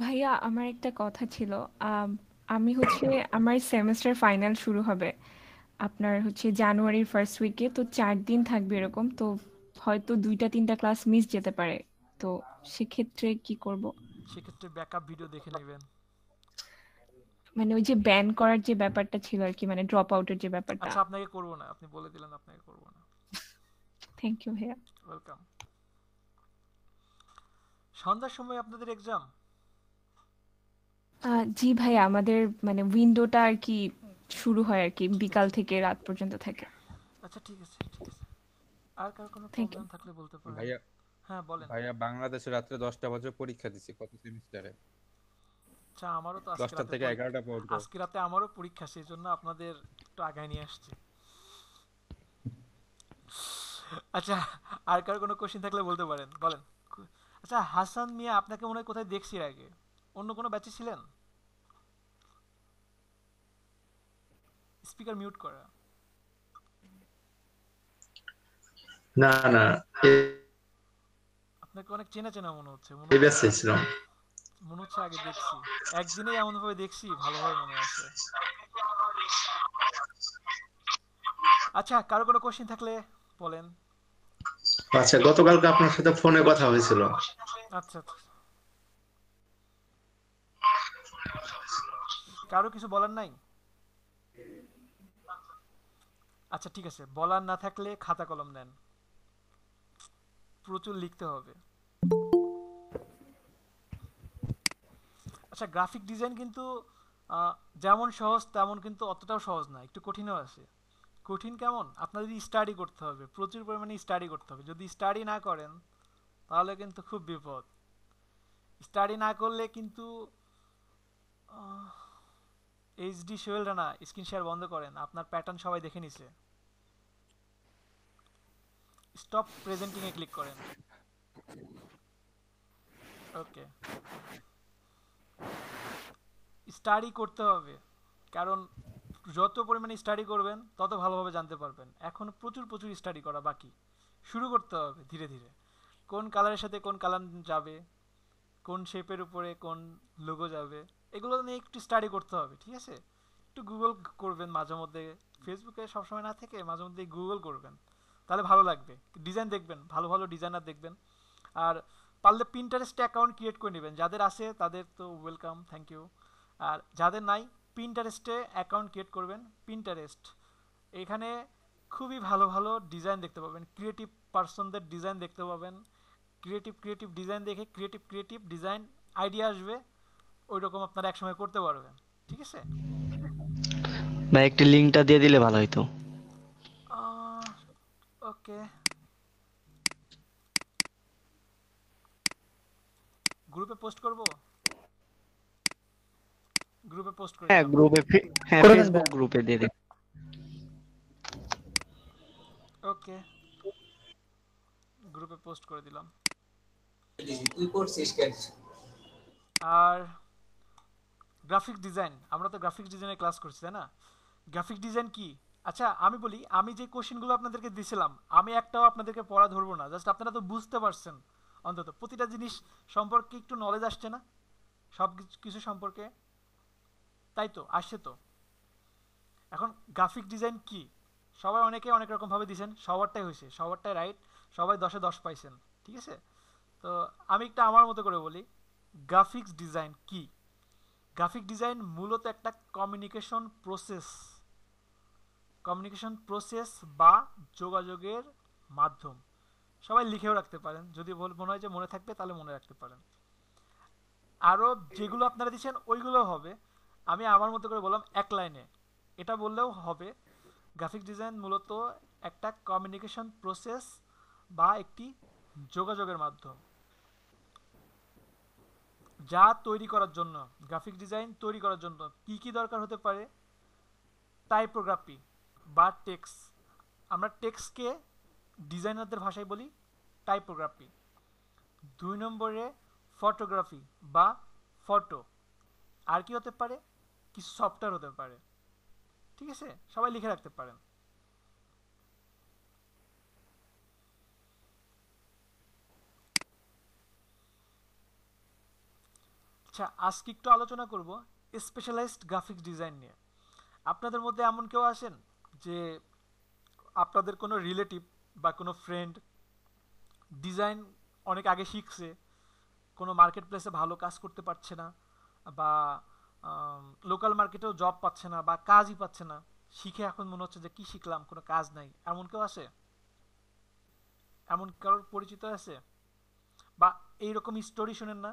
ভাইয়া আমার একটা কথা ছিল। আম, আমি হচ্ছে আমার সেমেস্টার ফাইনাল শুরু হবে আপনার হচ্ছে জানুয়ারির ফার্স্ট উইকে, তো 4 দিন থাকবে এরকম, তো হয়তো 2-3টা ক্লাস মিস যেতে পারে, তো সেক্ষেত্রে কি করব? সেক্ষেত্রে ব্যাকআপ ভিডিও দেখে নেবেন। মানে ওই যে ব্যান করার যে ব্যাপারটা ছিল আর কি, মানে ড্রপ আউটের যে ব্যাপারটা। আচ্ছা আপনাকে করবো না, আপনি বলে দিলেন আপনাকে করবো না। থ্যাংক ইউ ভাইয়া। ওয়েলকাম। সন্ধ্যার সময় আপনাদের এক্সাম? জি ভাইয়া, আমাদের মানে উইন্ডোটা আর কি শুরু হয় আর কি, বিকাল থেকে রাত পর্যন্ত থাকে। আচ্ছা ঠিক আছে ঠিক আছে। আর কার কোনো থ্যাংক ইউ। প্রবলেম থাকলে বলতে পারেন। ভাইয়া হ্যাঁ বলেন। ভাইয়া বাংলাদেশে রাত্রে 10টা বাজে পরীক্ষা দিছি কত সেমিস্টারে, আচ্ছা আমারও তো আজকে 10টা রাতে থেকে 11টা পর্যন্ত। আজকে রাতে আমারও পরীক্ষা, সেই জন্য আপনাদের একটু আগায় নিয়ে আসছি। আচ্ছা আর কারো কোনো কোশ্চেন থাকলে বলতে পারেন, বলেন। আচ্ছা হাসান মিয়া, আপনাকে মনে হয় কোথায় দেখছি এর আগে, অন্য কোনো ব্যাচে ছিলেন? স্পিকার মিউট করা। না না, আপনাকে অনেক চেনা চেনা মনে হচ্ছে, এই ব্যাচে ছিলাম। মনে হচ্ছে আগে দেখছি, একদিনেই এমন ভাবে দেখছি, ভালোভাবে মনে আছে। আচ্ছা কারো কোনো কোশ্চেন থাকলে বলেন। আচ্ছা, গতকালকে আপনার সাথে ফোনে কথা হয়েছিল। আচ্ছা আচ্ছা, কারো কিছু বলার নাই? আচ্ছা ঠিক আছে, বলার না থাকলে খাতা কলম নেন, প্রচুর লিখতে হবে। আচ্ছা গ্রাফিক ডিজাইন কিন্তু যেমন সহজ তেমন কিন্তু অতটাও সহজ না, একটু কঠিনও আছে। কঠিন কেমন? আপনাদের স্টাডি করতে হবে, প্রচুর পরিমাণে স্টাডি করতে হবে। যদি স্টাডি না করেন তাহলে কিন্তু খুব বিপদ। স্টাডি না করলে কিন্তু HD Sohel Rana screen share বন্ধ করেন, আপনার প্যাটার্ন সবাই দেখে নিছে। স্টপ প্রেজেন্টিং এ ক্লিক করেন। ওকে, স্টাডি করতে হবে, কারণ যত পরিমাণে স্টাডি করবেন তত ভালোভাবে জানতে পারবেন। এখন প্রচুর প্রচুর স্টাডি করা বাকি, শুরু করতে হবে ধীরে ধীরে। কোন কালারের সাথে কোন কালার যাবে, কোন শেপের উপরে কোন লোগো যাবে, এগুলো নিয়ে একটু স্টাডি করতে হবে, ঠিক আছে? একটু গুগল করবেন মাঝে মধ্যে, ফেসবুকে সবসময় না থেকে মাঝে মধ্যে গুগল করবেন, তাহলে ভালো লাগবে। ডিজাইন দেখবেন, ভালো ভালো ডিজাইনার দেখবেন। আর পারলে পিন্টারেস্টে অ্যাকাউন্ট ক্রিয়েট করে নেবেন, যাদের আছে তাদের তো ওয়েলকাম, থ্যাংক ইউ। আর যাদের নাই, পিন্টারেস্টে অ্যাকাউন্ট ক্রিয়েট করবেন। পিন্টারেস্ট, এখানে খুবই ভালো ভালো ডিজাইন দেখতে পাবেন, ক্রিয়েটিভ পার্সনদের ডিজাইন দেখতে পাবেন। ক্রিয়েটিভ ডিজাইন দেখে ক্রিয়েটিভ ডিজাইন আইডিয়া আসবে, ওই রকম আপনারা একসময় করতে পারবেন, ঠিক আছে? ভাই একটু লিংকটা দিয়ে দিলে ভালো হতো। ওকে, গ্রুপে পোস্ট করব, গ্রুপে পোস্ট করে হ্যাঁ দিলাম। গ্রুপে, হ্যাঁ করে দেন ফেসবুক ভাই। গ্রুপে দিয়ে দিন। ওকে, গ্রুপে পোস্ট করে দিলাম। আর গ্রাফিক ডিজাইন, আমরা তো গ্রাফিক ডিজাইনের ক্লাস করছি তাই না? গ্রাফিক ডিজাইন কি? আচ্ছা আমি বলি, আমি যে কোশ্চেনগুলো আপনাদেরকে দিছিলাম, আমি একটাও আপনাদেরকে পড়া ধরবো না, জাস্ট আপনারা তো বুঝতে পারছেন অন্তত, প্রতিটা জিনিস সম্পর্কে একটু নলেজ আসছে না, সব কিছু সম্পর্কে, তাই তো আসছে তো। এখন গ্রাফিক ডিজাইন কি, সবাই অনেকে অনেক রকম ভাবে দিয়েছেন, সবারটাই হয়েছে, সবারটাই রাইট, সবাই 10-এ 10 পাইছেন, ঠিক আছে? তো আমি একটা আমার মতো করে বলি, গ্রাফিক্স ডিজাইন কি? গ্রাফিক ডিজাইন মূলত একটা কমিউনিকেশন প্রসেস বা যোগাযোগের মাধ্যম। সবাই লিখেও রাখতে পারেন, যদি মনে হয় যে মনে থাকবে তাহলে মনে রাখতে পারেন। আরও যেগুলো আপনারা দিচ্ছেন ওইগুলো হবে, আমি আমার মতো করে বললাম এক লাইনে, এটা বললেও হবে। গ্রাফিক ডিজাইন মূলত একটা কমিউনিকেশন প্রসেস বা একটি যোগাযোগের মাধ্যম, যা তৈরি করার জন্য, গ্রাফিক ডিজাইন তৈরি করার জন্য কি কি দরকার হতে পারে? টাইপোগ্রাফি বা টেক্সট, আমরা টেক্সটকে ডিজাইনারদের ভাষায় বলি টাইপোগ্রাফি। 2 নম্বরে ফটোগ্রাফি বা ফটো। আর কি হতে পারে? কিছু সফটওয়্যার হতে পারে, ঠিক আছে? সবাই লিখে রাখতে পারেন। আচ্ছা আজকে একটু আলোচনা করব স্পেশালাইজড গ্রাফিক্স ডিজাইন নিয়ে। আপনাদের মধ্যে এমন কেউ আছেন যে আপনাদের কোনো রিলেটিভ বা কোনো ফ্রেন্ড ডিজাইন অনেক আগে শিখছে, কোনো মার্কেট প্লেসে ভালো কাজ করতে পারছে না, বা লোকাল মার্কেটেও জব পাচ্ছে না বা কাজই পাচ্ছে না, শিখে এখন মনে হচ্ছে যে কি শিখলাম, কোনো কাজ নাই, এমন কেউ আছে? এমন কারোর পরিচিত আছে? বা এইরকম স্টোরি শোনেন না,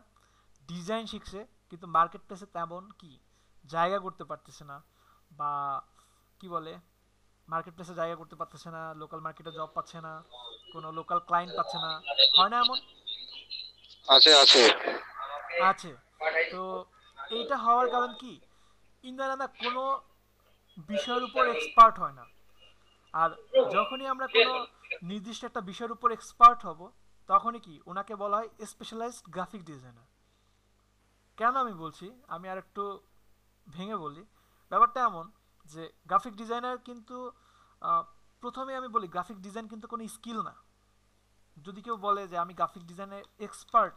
ডিজাইন শিখছে কিন্তু মার্কেট প্লেসে তেমন কি জায়গা করতে পারতেছে না, বা কি বলে মার্কেট প্লেসে জায়গা করতে পারতেছে না, লোকাল মার্কেটে জব পাচ্ছে না, কোনো লোকাল ক্লায়েন্ট পাচ্ছে না, হয় না এমন? আছে আছে আছে। তো এইটা হওয়ার কারণ কি? ইন্দ্রানা না কোনো বিষয়ের উপর এক্সপার্ট হয় না। আর যখনই আমরা কোনো নির্দিষ্ট একটা বিষয়ের উপর এক্সপার্ট হব, তখনই কি ওনাকে বলা হয় স্পেশালাইজড গ্রাফিক ডিজাইনার। কেন আমি বলছি, আমি আর একটু ভেঙে বলি। ব্যাপারটা এমন যে গ্রাফিক ডিজাইনার কিন্তু প্রথমে আমি বলি গ্রাফিক ডিজাইন কিন্তু কোনো স্কিল না। যদি কেউ বলে যে আমি গ্রাফিক ডিজাইনে এক্সপার্ট,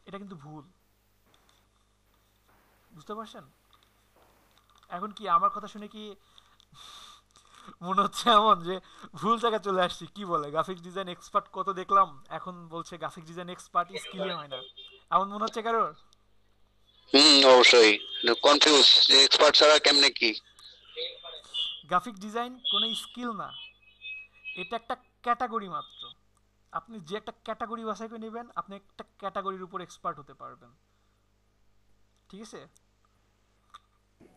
এটা কিন্তু ভুল। বুঝতে পারছেন? এখন কি আমার কথা শুনে কি মনে হচ্ছে এমন যে ভুল জায়গায় চলে আসছি? কি বলে গ্রাফিক ডিজাইন এক্সপার্ট কত দেখলাম, এখন বলছে গ্রাফিক ডিজাইন এক্সপার্ট স্কিলই হয় না, এমন মনে হচ্ছে কারোর? অবশ্যই কনফিউজ যে এক্সপার্ট ছাড়া কেমনে কি। গ্রাফিক ডিজাইন কোনো স্কিল না, এটা একটা ক্যাটাগরি মাত্র। আপনি যে একটা ক্যাটাগরি বাছাই করে নেবেন, আপনি একটা ক্যাটাগরির উপর এক্সপার্ট হতে পারবেন। ঠিক আছে,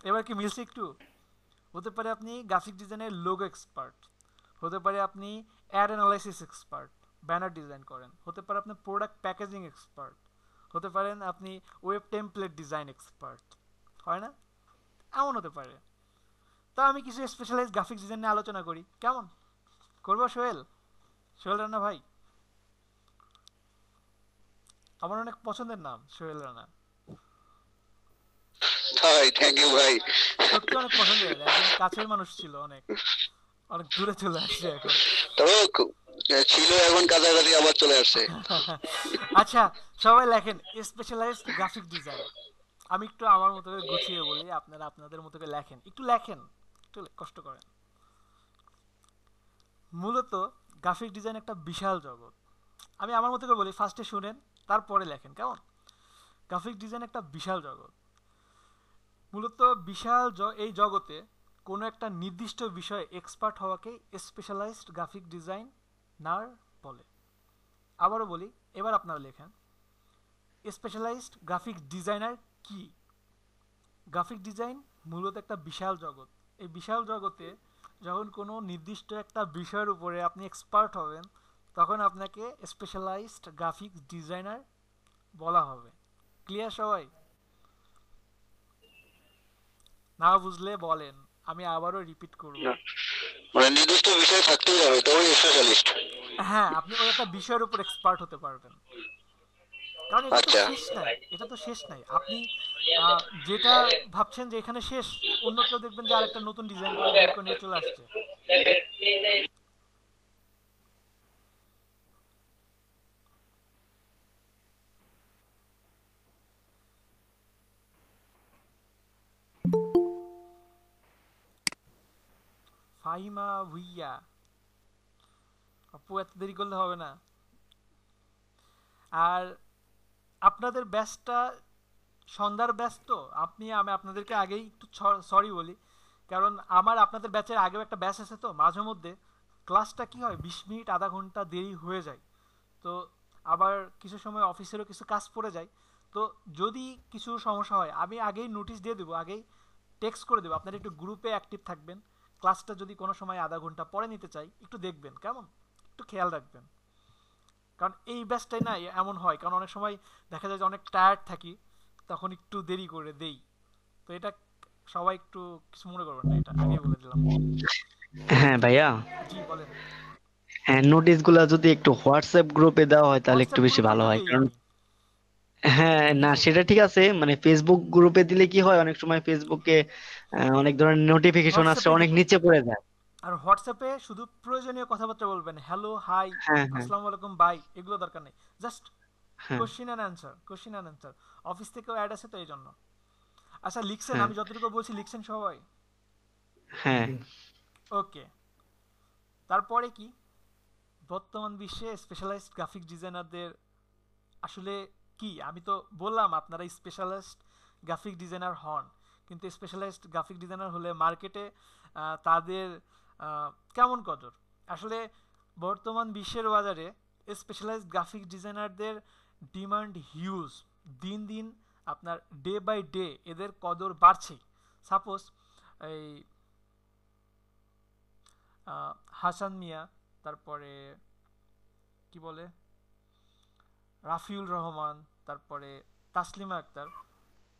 এবার কি মিলছে একটু? হতে পারে আপনি গ্রাফিক ডিজাইনের লোগো এক্সপার্ট, হতে পারে আপনি ad analysis expert, banner design করেন, হতে পারে আপনি প্রোডাক্ট প্যাকেজিং এক্সপার্ট, হতে পারেন আপনি ওয়েব টেমপ্লেট ডিজাইন এক্সপার্ট, হয় না? এমন হতে পারে। তা আমি কিছু স্পেশালাইজড গ্রাফিক ডিজাইন নিয়ে আলোচনা করি, কেমন? করবো সোহেল? সোহেল রানা ভাই আমার অনেক পছন্দের নাম, সোহেল রানা। ভাই থ্যাংক ইউ ভাই। সত্যি অনেক পছন্দের, একজন কাছের মানুষ ছিল, অনেক অনেক দূরে চলে আসছে এখন। তবে ছিল, এখন কাছাকাছি আবার চলে আসছে। আচ্ছা সবাই লেখেন স্পেশালাইজড গ্রাফিক ডিজাইন। আমি একটু আমার মতো করে গুছিয়ে বলি, আপনারা আপনাদের মতো করে লেখেন, একটু লেখেন, একটু কষ্ট করেন। মূলত গ্রাফিক ডিজাইন একটা বিশাল জগৎ। আমি আমার মতো করে বলি, ফার্স্টে শুনেন তারপরে লেখেন, কেমন? গ্রাফিক ডিজাইন একটা বিশাল জগৎ। মূলত বিশাল এই জগতে কোনো একটা নির্দিষ্ট বিষয়ে এক্সপার্ট হওয়াকে স্পেশালাইজড গ্রাফিক ডিজাইনার বলে। আবারও বলি, এবার আপনারা লেখেন স্পেশালাইজড গ্রাফিক ডিজাইনার কি? গ্রাফিক ডিজাইন মূলত একটা বিশাল জগৎ। এই বিশাল জগতে যখন কোনো নির্দিষ্ট একটা বিষয়ের উপরে আপনি এক্সপার্ট হবেন, তখন আপনাকে স্পেশালাইজড গ্রাফিক ডিজাইনার বলা হবে। ক্লিয়ার সবাই? না বুঝলে বলেন, আমি আবারও রিপিট করব। মানে নির্দিষ্ট বিষয় থাকতেই হবে, তবে স্পেশালিস্ট। হ্যাঁ, আপনি ওই একটা বিষয়ের উপর এক্সপার্ট হতে পারবেন। কারণ এটা তো শেষ নাই, এটা তো শেষ নাই। আপনি যেটা ভাবছেন যে এখানে শেষ, অন্য কেউ দেখবেন যে আরেকটা নতুন ডিজাইন করে বের করে নিয়ে চলে আসছে। ফাহিমা ভুইয়া, আপু এত দেরি করলে হবে না। আর আপনাদের ব্যাচটা সন্ধ্যার ব্যাচ তো, আমি আপনাদেরকে আগেই একটু সরি বলি, কারণ আমার আপনাদের ব্যাচের আগেও একটা ব্যাচ আছে, তো মাঝে মধ্যে ক্লাসটা কি হয় 20 মিনিট আধা ঘন্টা দেরি হয়ে যায়। তো আবার কিছু সময় অফিসেরও কিছু কাজ পড়ে যায়। তো যদি কিছু সমস্যা হয় আমি আগেই নোটিশ দিয়ে দেবো, আগেই টেক্সট করে দেবো, আপনারা একটু গ্রুপে অ্যাক্টিভ থাকবেন। ক্লাসটা যদি কোনো সময় আধা ঘন্টা পরে নিতে চাই, একটু দেখবেন, কেমন? একটু খেয়াল রাখবেন। কারণ এই ব্যাচটাই না এমন হয়, কারণ অনেক সময় দেখা যায় যে অনেক টায়ার্ড থাকি, তখন একটু দেরি করে দেই। তো এটা সবাই একটু কিছু মনে করবেন না, এটা আগে বলে দিলাম। হ্যাঁ ভাইয়া, জি বলেন। হ্যাঁ নোটিশ গুলা যদি একটু হোয়াটসঅ্যাপ গ্রুপে দেওয়া হয় তাহলে একটু হোয়াটসঅ্যাপ বেশি গ্রুপে ভালো তো হয়, দেই কারণ আমি। হ্যাঁ না সেটা ঠিক আছে, মানে ফেসবুক গ্রুপে দিলে কি হয়, অনেক সময় ফেসবুকে অনেক ধরনের নোটিফিকেশন আসছে, হোয়াটসঅ্যাপে অনেক দেখুন, নিচে পড়ে যায়। আর হোয়াটসঅ্যাপে শুধু প্রয়োজনীয় কথাবার্তা বলবেন, হ্যালো, হাই, হ্যাঁ হ্যাঁ আসসালামু আলাইকুম, বাই, এগুলো দরকার নেই। জাস্ট হ্যাঁ question and answer, question and answer. Office থেকেও অ্যাড আছে তো এই জন্য। আচ্ছা লিখছেন, হ্যাঁ আমি যতটুকু বলছি লিখছেন সবাই? হ্যাঁ ওকে। তারপরে কি, বর্তমান বিশ্বে স্পেশালাইজড গ্রাফিক ডিজাইনারদের আসলে কি? আমি তো বললাম আপনারা স্পেশালিস্ট গ্রাফিক ডিজাইনার হন, কিন্তু স্পেশালাইজড গ্রাফিক ডিজাইনার হলে মার্কেটে তাদের কেমন কদর? আসলে বর্তমান বিশ্বের বাজারে স্পেশালাইজড গ্রাফিক ডিজাইনারদের ডিমান্ড হিউজ। দিন দিন আপনার ডে বাই ডে এদের কদর বাড়ছেই। সাপোজ এই হাসান মিয়া, তারপরে কি বলে রাফিউল রহমান, তারপরে তাসলিমা আক্তার,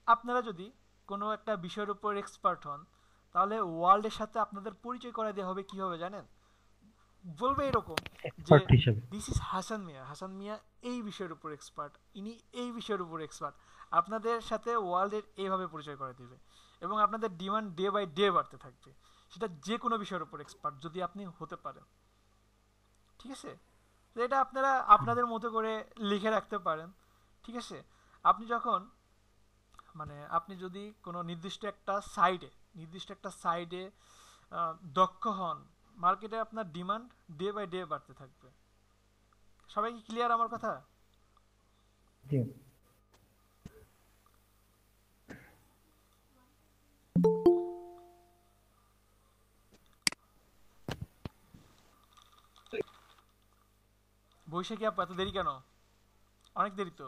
আপনারা যদি কোনো একটা বিষয়ের উপর এক্সপার্ট হন, তাহলে ওয়ার্ল্ডের সাথে আপনাদের পরিচয় করে দেওয়া হবে কীভাবে জানেন? বলবে এরকম যে এক্সপার্ট হিসেবে। দিস ইজ হাসান মিয়া, হাসান মিয়া এই বিষয়ের উপর এক্সপার্ট, ইনি এই বিষয়ের উপর এক্সপার্ট। আপনাদের সাথে ওয়ার্ল্ডের এইভাবে পরিচয় করে দিবে এবং আপনাদের ডিমান্ড ডে বাই ডে বাড়তে থাকবে, সেটা যে কোনো বিষয়ের উপর এক্সপার্ট যদি আপনি হতে পারেন। ঠিক আছে, তো এটা আপনারা আপনাদের মতো করে লিখে রাখতে পারেন। ঠিক আছে, আপনি যখন মানে আপনি যদি কোনো নির্দিষ্ট একটা সাইডে দক্ষ হন, মার্কেটে আপনার ডিমান্ড ডে বাই ডে বাড়তে থাকবে। সবাই কি ক্লিয়ার আমার কথা? জি। বৈশাখী আপু এত দেরি কেন? অনেক দেরি তো।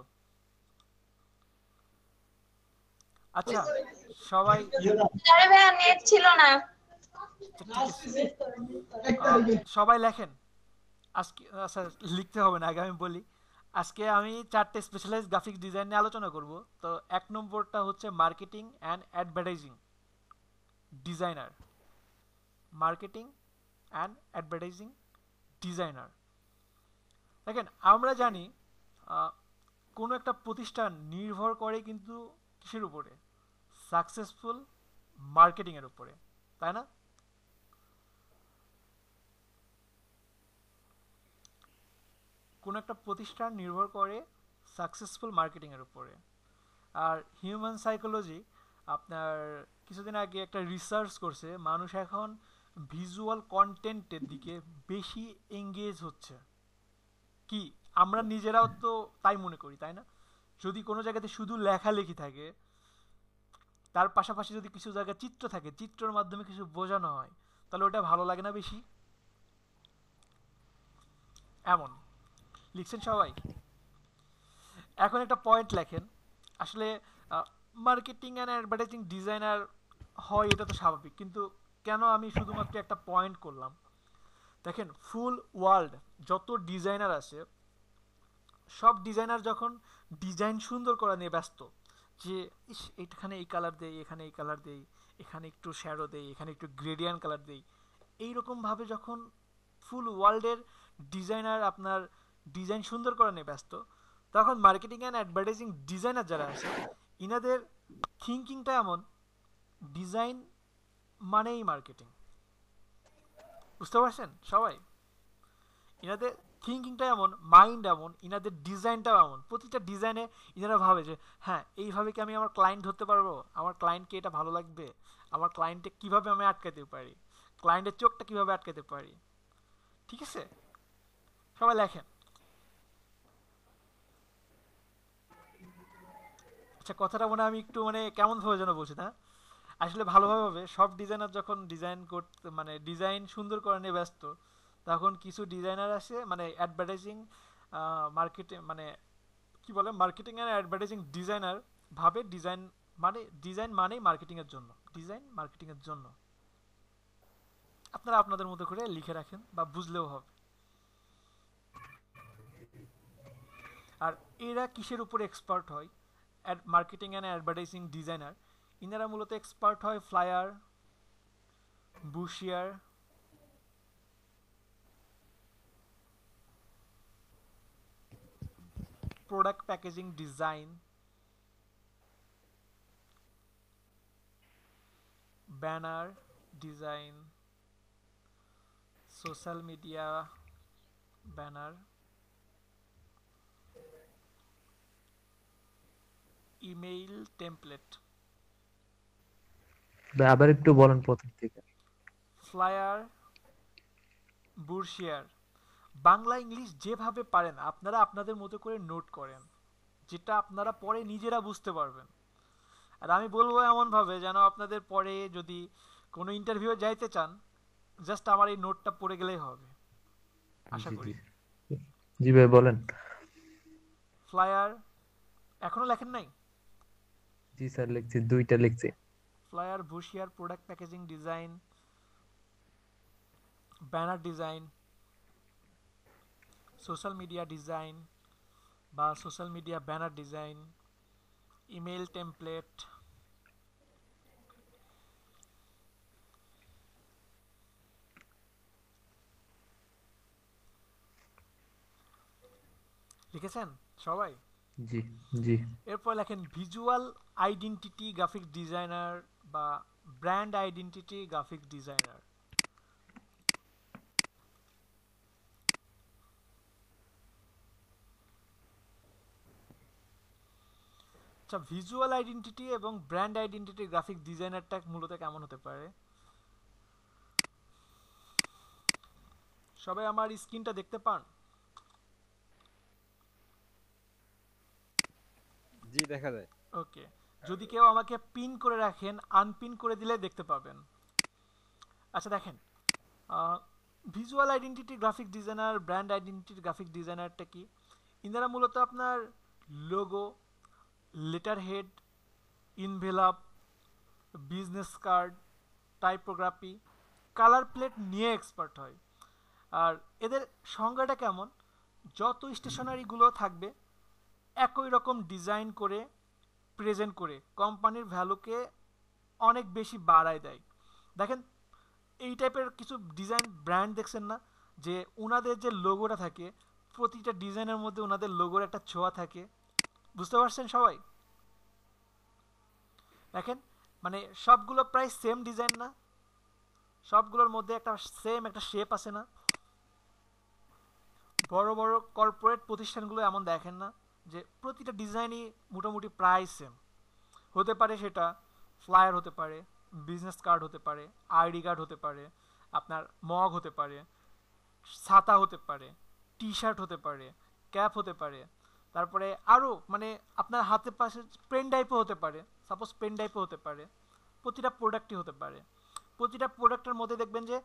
আচ্ছা সবাই আরে ভাইয়া নেট ছিল না। সবাই লেখেন আজকে। আচ্ছা লিখতে হবে না, আগে আমি বলি। আজকে আমি 4টে স্পেশালাইজ গ্রাফিক ডিজাইন নিয়ে আলোচনা করব। তো 1 নম্বরটা হচ্ছে marketing and advertising designer. Marketing and advertising designer. দেখেন আমরা জানি কোনো একটা প্রতিষ্ঠান নির্ভর করে কিন্তু কিসের উপরে? সাকসেসফুল মার্কেটিংয়ের উপরে, তাই না? কোনো একটা প্রতিষ্ঠান নির্ভর করে সাকসেসফুল মার্কেটিংয়ের উপরে। আর হিউম্যান সাইকোলজি আপনার কিছুদিন আগে একটা রিসার্চ করছে, মানুষ এখন ভিজুয়াল কন্টেন্টের দিকে বেশি এঙ্গেজ হচ্ছে। কি আমরা নিজেরাও তো তাই মনে করি, তাই না? যদি কোনো জায়গাতে শুধু লেখালেখি থাকে, তার পাশাপাশি যদি কিছু জায়গায় চিত্র থাকে, চিত্রের মাধ্যমে কিছু বোঝানো হয়, তাহলে ওটা ভালো লাগে না বেশি? এমন লিখছেন সবাই। এখন একটা পয়েন্ট লেখেন, আসলে মার্কেটিং অ্যান্ড অ্যাডভার্টাইজিং ডিজাইনার হয় এটা তো স্বাভাবিক, কিন্তু কেন আমি শুধুমাত্র একটা পয়েন্ট করলাম? দেখেন ফুল ওয়ার্ল্ড যত ডিজাইনার আছে, সব ডিজাইনার যখন ডিজাইন সুন্দর করা নিয়ে ব্যস্ত, যে ইস এখানে এই কালার দেই, এখানে এই কালার দেই, এখানে একটু শ্যাডো দেই, এখানে একটু গ্রেডিয়ান্ট কালার দেই, এইরকমভাবে যখন ফুল ওয়ার্ল্ডের ডিজাইনার আপনার ডিজাইন সুন্দর করা নিয়ে ব্যস্ত, তখন মার্কেটিং অ্যান্ড অ্যাডভার্টাইজিং ডিজাইনার যারা আছে, ইনাদের থিঙ্কিংটা এমন, ডিজাইন মানেই মার্কেটিং। বুঝতে পারছেন সবাই? ইনাদের থিঙ্কিংটা এমন, মাইন্ড এমন, ইনাদের ডিজাইনটাও এমন। প্রতিটা ডিজাইনে ইনারা ভাবে যে হ্যাঁ এইভাবে কি আমি আমার ক্লায়েন্ট ধরতে পারবো, আমার ক্লায়েন্টকে এটা ভালো লাগবে, আমার ক্লায়েন্টকে কীভাবে আমি আটকাতে পারি, ক্লায়েন্টের চোখটা কীভাবে আটকাতে পারি। ঠিক আছে, সবাই লেখেন। আচ্ছা কথাটা মনে আমি একটু মানে কেমন ভাবে যেন বলছি না, আসলে ভালোভাবে হবে। সব ডিজাইনার যখন ডিজাইন করতে মানে ডিজাইন সুন্দর করা নিয়ে ব্যস্ত, তখন কিছু ডিজাইনার আসে মানে অ্যাডভার্টাইজিং মার্কেটিং মানে কি বলে মার্কেটিং অ্যান্ড অ্যাডভার্টাইজিং ডিজাইনার ভাবে ডিজাইন মানেই মার্কেটিংয়ের জন্য, ডিজাইন মার্কেটিংয়ের জন্য। আপনারা আপনাদের মতো করে লিখে রাখেন বা বুঝলেও হবে। আর এরা কিসের উপর এক্সপার্ট হয়? মার্কেটিং অ্যান্ড অ্যাডভার্টাইজিং ডিজাইনার ইনারা মূলত এক্সপার্ট হয় flyer, brochure, product packaging design, banner design, social media banner, email template. আবার একটু বলেন প্রথম থেকে। ফ্লায়ার, বুশিয়ার। বাংলা ইংলিশ যেভাবে পারেন আপনারা আপনাদের মতো করে নোট করেন, যেটা আপনারা পরে নিজেরা বুঝতে পারবেন। আর আমি বলবো এমনভাবে যেন আপনাদের পরে যদি কোনো ইন্টারভিউ যাইতে চান, জাস্ট আমার এই নোটটা পড়ে গেলেই হবে, আশা করি। জি ভাই বলেন। ফ্লায়ার এখনো লেখেন নাই? জি স্যার লিখছি, 2টা লিখছি। Flyer, brochure, product packaging design, banner design, social media design বা social media banner design, email template, লিখেছেন সবাই? জি জি। এরপর লেখেন ভিজুয়াল আইডেন্টিটি গ্রাফিক ডিজাইনার বা ব্র্যান্ড আইডেন্টিটি গ্রাফিক ডিজাইনার। আচ্ছা, ভিজুয়াল আইডেন্টিটি এবং ব্র্যান্ড আইডেন্টিটি গ্রাফিক ডিজাইনারটা মূলত কেমন হতে পারে? সবাই আমার স্ক্রিনটা দেখতে পান? জি দেখা যায়। ওকে, যদি কেউ আমাকে পিন করে রাখেন, আনপিন করে দিলে দেখতে পাবেন। আচ্ছা দেখেন, visual identity graphic designer, brand identity graphic ডিজাইনারটা কি? ইনারা মূলত আপনার logo, letterhead, envelope, business card, typography, colour plate নিয়ে এক্সপার্ট হয়। আর এদের সংজ্ঞাটা কেমন? যত স্টেশনারিগুলো থাকবে একই রকম ডিজাইন করে প্রেজেন্ট করে কোম্পানির ভ্যালুকে অনেক বেশি বাড়ায় দেয়। দেখেন এই টাইপের কিছু ডিজাইন ব্র্যান্ড দেখছেন না, যে ওনাদের যে লোগোটা থাকে প্রতিটা ডিজাইনের মধ্যে ওনাদের লোগোর একটা ছোঁয়া থাকে। বুঝতে পারছেন সবাই? দেখেন মানে সবগুলো প্রায় সেম ডিজাইন না, সবগুলোর মধ্যে একটা সেম একটা শেপ আছে না? বড় বড় কর্পোরেট প্রতিষ্ঠানগুলো এমন দেখেন না যে প্রতিটা ডিজাইনই মোটামুটি প্রায় সেম হতে পারে। সেটা ফ্লায়ার হতে পারে, বিজনেস কার্ড হতে পারে, আইডি কার্ড হতে পারে, আপনার মগ হতে পারে, ছাতা হতে পারে, টি শার্ট হতে পারে, ক্যাপ হতে পারে, তারপরে আরও মানে আপনার হাতে পাশে পেন ড্রাইভও হতে পারে, সাপোজ পেন ড্রাইভও হতে পারে। প্রতিটা প্রোডাক্টই হতে পারে। প্রতিটা প্রোডাক্টের মধ্যে দেখবেন যে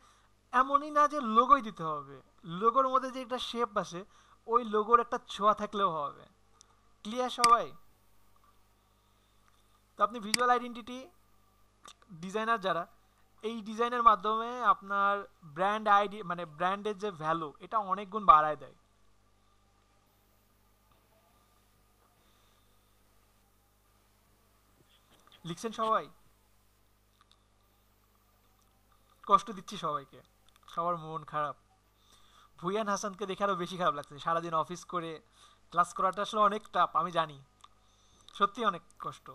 এমনই না যে লোগোই দিতে হবে, লোগোর মধ্যে যে একটা শেপ আছে ওই লোগোর একটা ছোঁয়া থাকলেও হবে। ক্লিয়ার সবাই? তো আপনি ভিজুয়াল আইডেন্টিটি ডিজাইনার যারা, এই ডিজাইনের মাধ্যমে আপনার ব্র্যান্ড আইডি মানে ব্র্যান্ডের যে ভ্যালু এটা অনেক গুণ বাড়ায় দেয়। লিখছেন সবাই? কষ্ট দিচ্ছি সবাইকে, সবার মন খারাপ। ভুইয়ান হাসানকে দেখে আরো বেশি খারাপ লাগছে। সারাদিন অফিস করে ক্লাস করাটা আসলে অনেক টাফ, আমি জানি, সত্যি অনেক কষ্ট।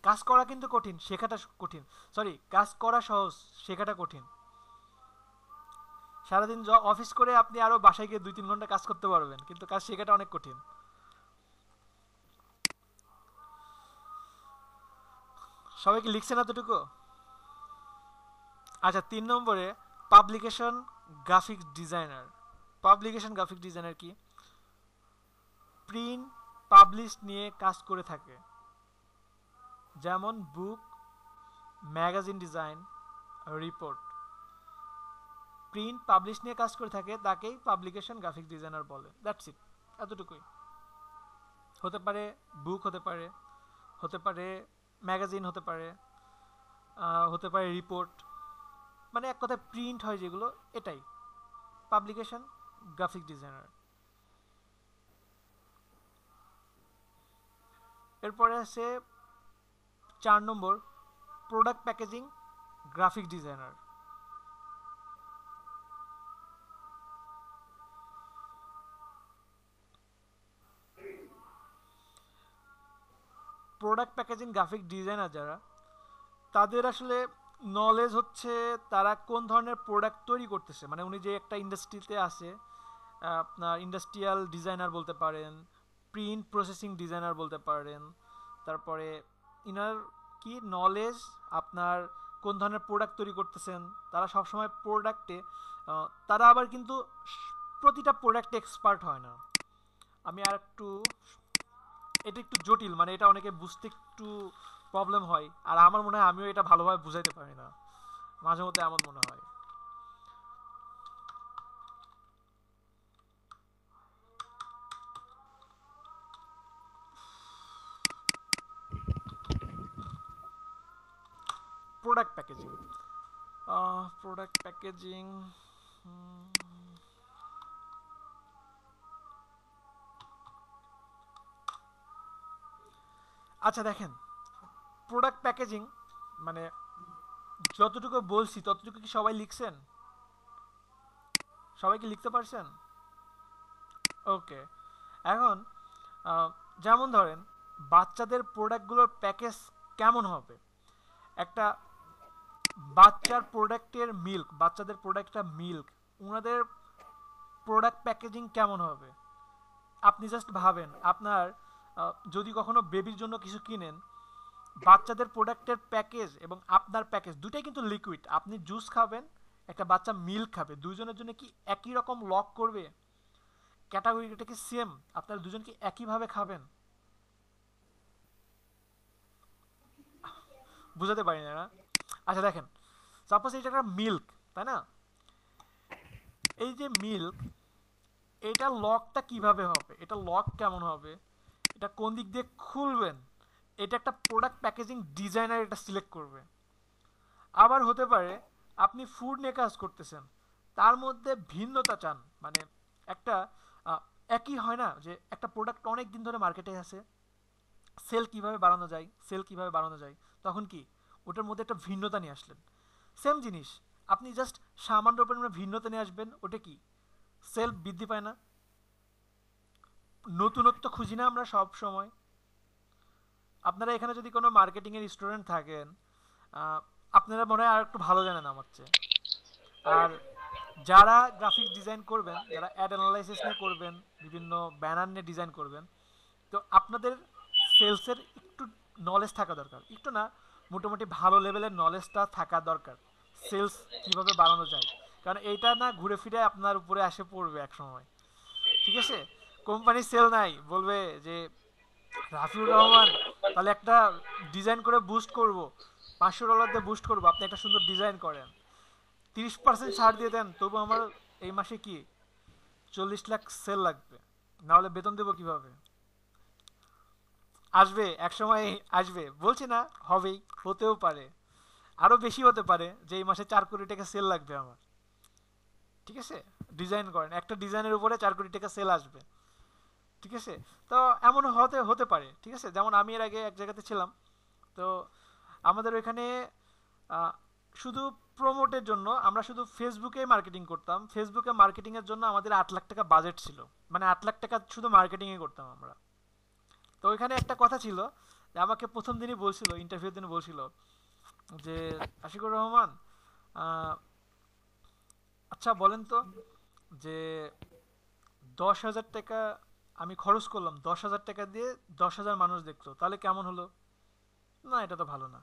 কাজ করা কিন্তু কঠিন, শেখাটা কঠিন। সরি, কাজ করা সহজ, শেখাটা কঠিন। সারাদিন অফিস করে আপনি আরো বাসায় গিয়ে 2-3 ঘন্টা কাজ করতে পারবেন, কিন্তু কাজ শেখাটা অনেক কঠিন। সবাই কি লিখছেন এতটুকু? আচ্ছা, 3 নম্বরে publication graphic designer. Publication graphic designer কি? প্রিন্ট পাবলিশ নিয়ে কাজ করে থাকে, যেমন book, magazine design, report. Print publish নিয়ে কাজ করে থাকে, তাকেই পাবলিকেশন গ্রাফিক ডিজাইনার বলে। দ্যাটস ইট, এতটুকুই। হতে পারে বুক, হতে পারে ম্যাগাজিন, হতে পারে রিপোর্ট, মানে এক কথায় প্রিন্ট হয় যেগুলো, এটাই পাবলিকেশন গ্রাফিক ডিজাইনার। এরপরে আছে 4 নম্বর product packaging graphic designer. Product packaging graphic designer যারা, তাদের আসলে নলেজ হচ্ছে তারা কোন ধরনের প্রোডাক্ট তৈরি করতেছে। মানে উনি যে একটা ইন্ডাস্ট্রিতে আছে, আপনার ইন্ডাস্ট্রিয়াল ডিজাইনার বলতে পারেন, প্রিন্ট প্রসেসিং ডিজাইনার বলতে পারেন। তারপরে ইনার কি নলেজ আপনার কোন ধরনের প্রোডাক্ট তৈরি করতেছেন। তারা সবসময় প্রোডাক্টে, তারা আবার কিন্তু প্রতিটা প্রোডাক্টে এক্সপার্ট হয় না। আমি আর একটু, এটা একটু জটিল, মানে এটা অনেকে বুঝতে একটু প্রবলেম হয়, আর আমার মনে হয় আমিও এটা ভালোভাবে বুঝাইতে পারি না, মাঝে মধ্যে এমন মনে হয়। প্রোডাক্ট প্যাকেজিং, আচ্ছা দেখেন, প্রোডাক্ট প্যাকেজিং মানে যতটুকু বলছি ততটুকু কি সবাই লিখছেন? সবাই কি লিখতে পারছেন? ওকে, এখন যেমন ধরেন বাচ্চাদের প্রোডাক্টগুলোর প্যাকেজ কেমন হবে, একটা বাচ্চার প্রোডাক্টের মিল্ক, বাচ্চাদের প্রোডাক্টটা মিল্ক, ওনাদের প্রোডাক্ট প্যাকেজিং কেমন হবে আপনি জাস্ট ভাবেন। আপনার যদি কখনো বেবির জন্য কিছু কিনেন, বাচ্চাদের প্রোডাক্টের প্যাকেজ এবং আপনার প্যাকেজ দুটাই কিন্তু লিকুইড। আপনি জুস খাবেন, একটা বাচ্চা মিল্ক খাবে, দুইজনের জন্য কি একই রকম লক করবে? ক্যাটাগরিটা কি সেম? আপনারা দুজন কি একইভাবে খাবেন? বুঝাতে পারি না? আচ্ছা দেখেন, সাপোজ এটা একটা মিল্ক, তাই না? এই যে মিল্ক, এটা লকটা কিভাবে হবে, এটা লক কেমন হবে, এটা কোন দিক দিয়ে খুলবেন, এটা একটা প্রোডাক্ট প্যাকেজিং ডিজাইনার এটা সিলেক্ট করবে। আবার হতে পারে আপনি ফুড নিয়ে কাজ করতেছেন, তার মধ্যে ভিন্নতা চান, মানে একটা একই হয় না যে একটা প্রোডাক্ট অনেক দিন ধরে মার্কেটে আছে, সেল কিভাবে বাড়ানো যায়, সেল কিভাবে বাড়ানো যায়, তখন কি ওটার মধ্যে একটা ভিন্নতা নিয়ে আসলেন। সেম জিনিস আপনি জাস্ট সামান্য পরিমাণে ভিন্নতা নিয়ে আসবেন, ওটা কি সেল বৃদ্ধি পায় না? নতুনত্ব খুঁজি না আমরা সব সময়। আপনারা এখানে যদি কোনো মার্কেটিংয়ের স্টুডেন্ট থাকেন, আপনারা মনে হয় আর একটু ভালো জানেন আমার চেয়ে। আর যারা গ্রাফিক ডিজাইন করবেন, যারা অ্যাড অ্যানালাইসিস নিয়ে করবেন, বিভিন্ন ব্যানার নিয়ে ডিজাইন করবেন, তো আপনাদের সেলসের একটু নলেজ থাকা দরকার, একটু না মোটামুটি ভালো লেভেলের নলেজটা থাকা দরকার, সেলস কিভাবে বাড়ানো যায়। কারণ এইটা না ঘুরে ফিরে আপনার উপরে আসে পড়বে এক সময়, ঠিক আছে? কোম্পানি সেল নাই, বলবে যে রাফিউর রহমান তাহলে একটা ডিজাইন করে বুস্ট করব, $500 দিয়ে বুস্ট করবো, আপনি একটা সুন্দর ডিজাইন করেন, 30% ছাড় দিয়ে দেন, তবু আমার এই মাসে কি 40 লাখ সেল লাগবে, না হলে বেতন দেবো কিভাবে? আসবে এক সময়, আসবে, বলছি না হবেই, হতেও পারে, আরো বেশি হতে পারে যে এই মাসে 4 কোটি টাকা সেল লাগবে আমার, ঠিক আছে? ডিজাইন করেন, একটা ডিজাইনের উপরে 4 কোটি টাকা সেল আসবে, ঠিক আছে? তো এমন হতে পারে, ঠিক আছে? যেমন আমি এর আগে এক জায়গাতে ছিলাম, তো আমাদের ওইখানে শুধু প্রমোটের জন্য আমরা শুধু ফেসবুকে মার্কেটিং করতাম। ফেসবুকে মার্কেটিংয়ের জন্য আমাদের 8 লাখ টাকা বাজেট ছিল, মানে 8 লাখ টাকা শুধু মার্কেটিংয়ে করতাম আমরা। তো ওইখানে একটা কথা ছিল যে আমাকে প্রথম দিনই বলছিল, ইন্টারভিউর দিন বলছিল যে আশিকুর রহমান, আচ্ছা বলেন তো যে 10,000 টাকা আমি খরচ করলাম, 10,000 টাকা দিয়ে 10,000 মানুষ দেখলো, তাহলে কেমন হলো? না, এটা তো ভালো না।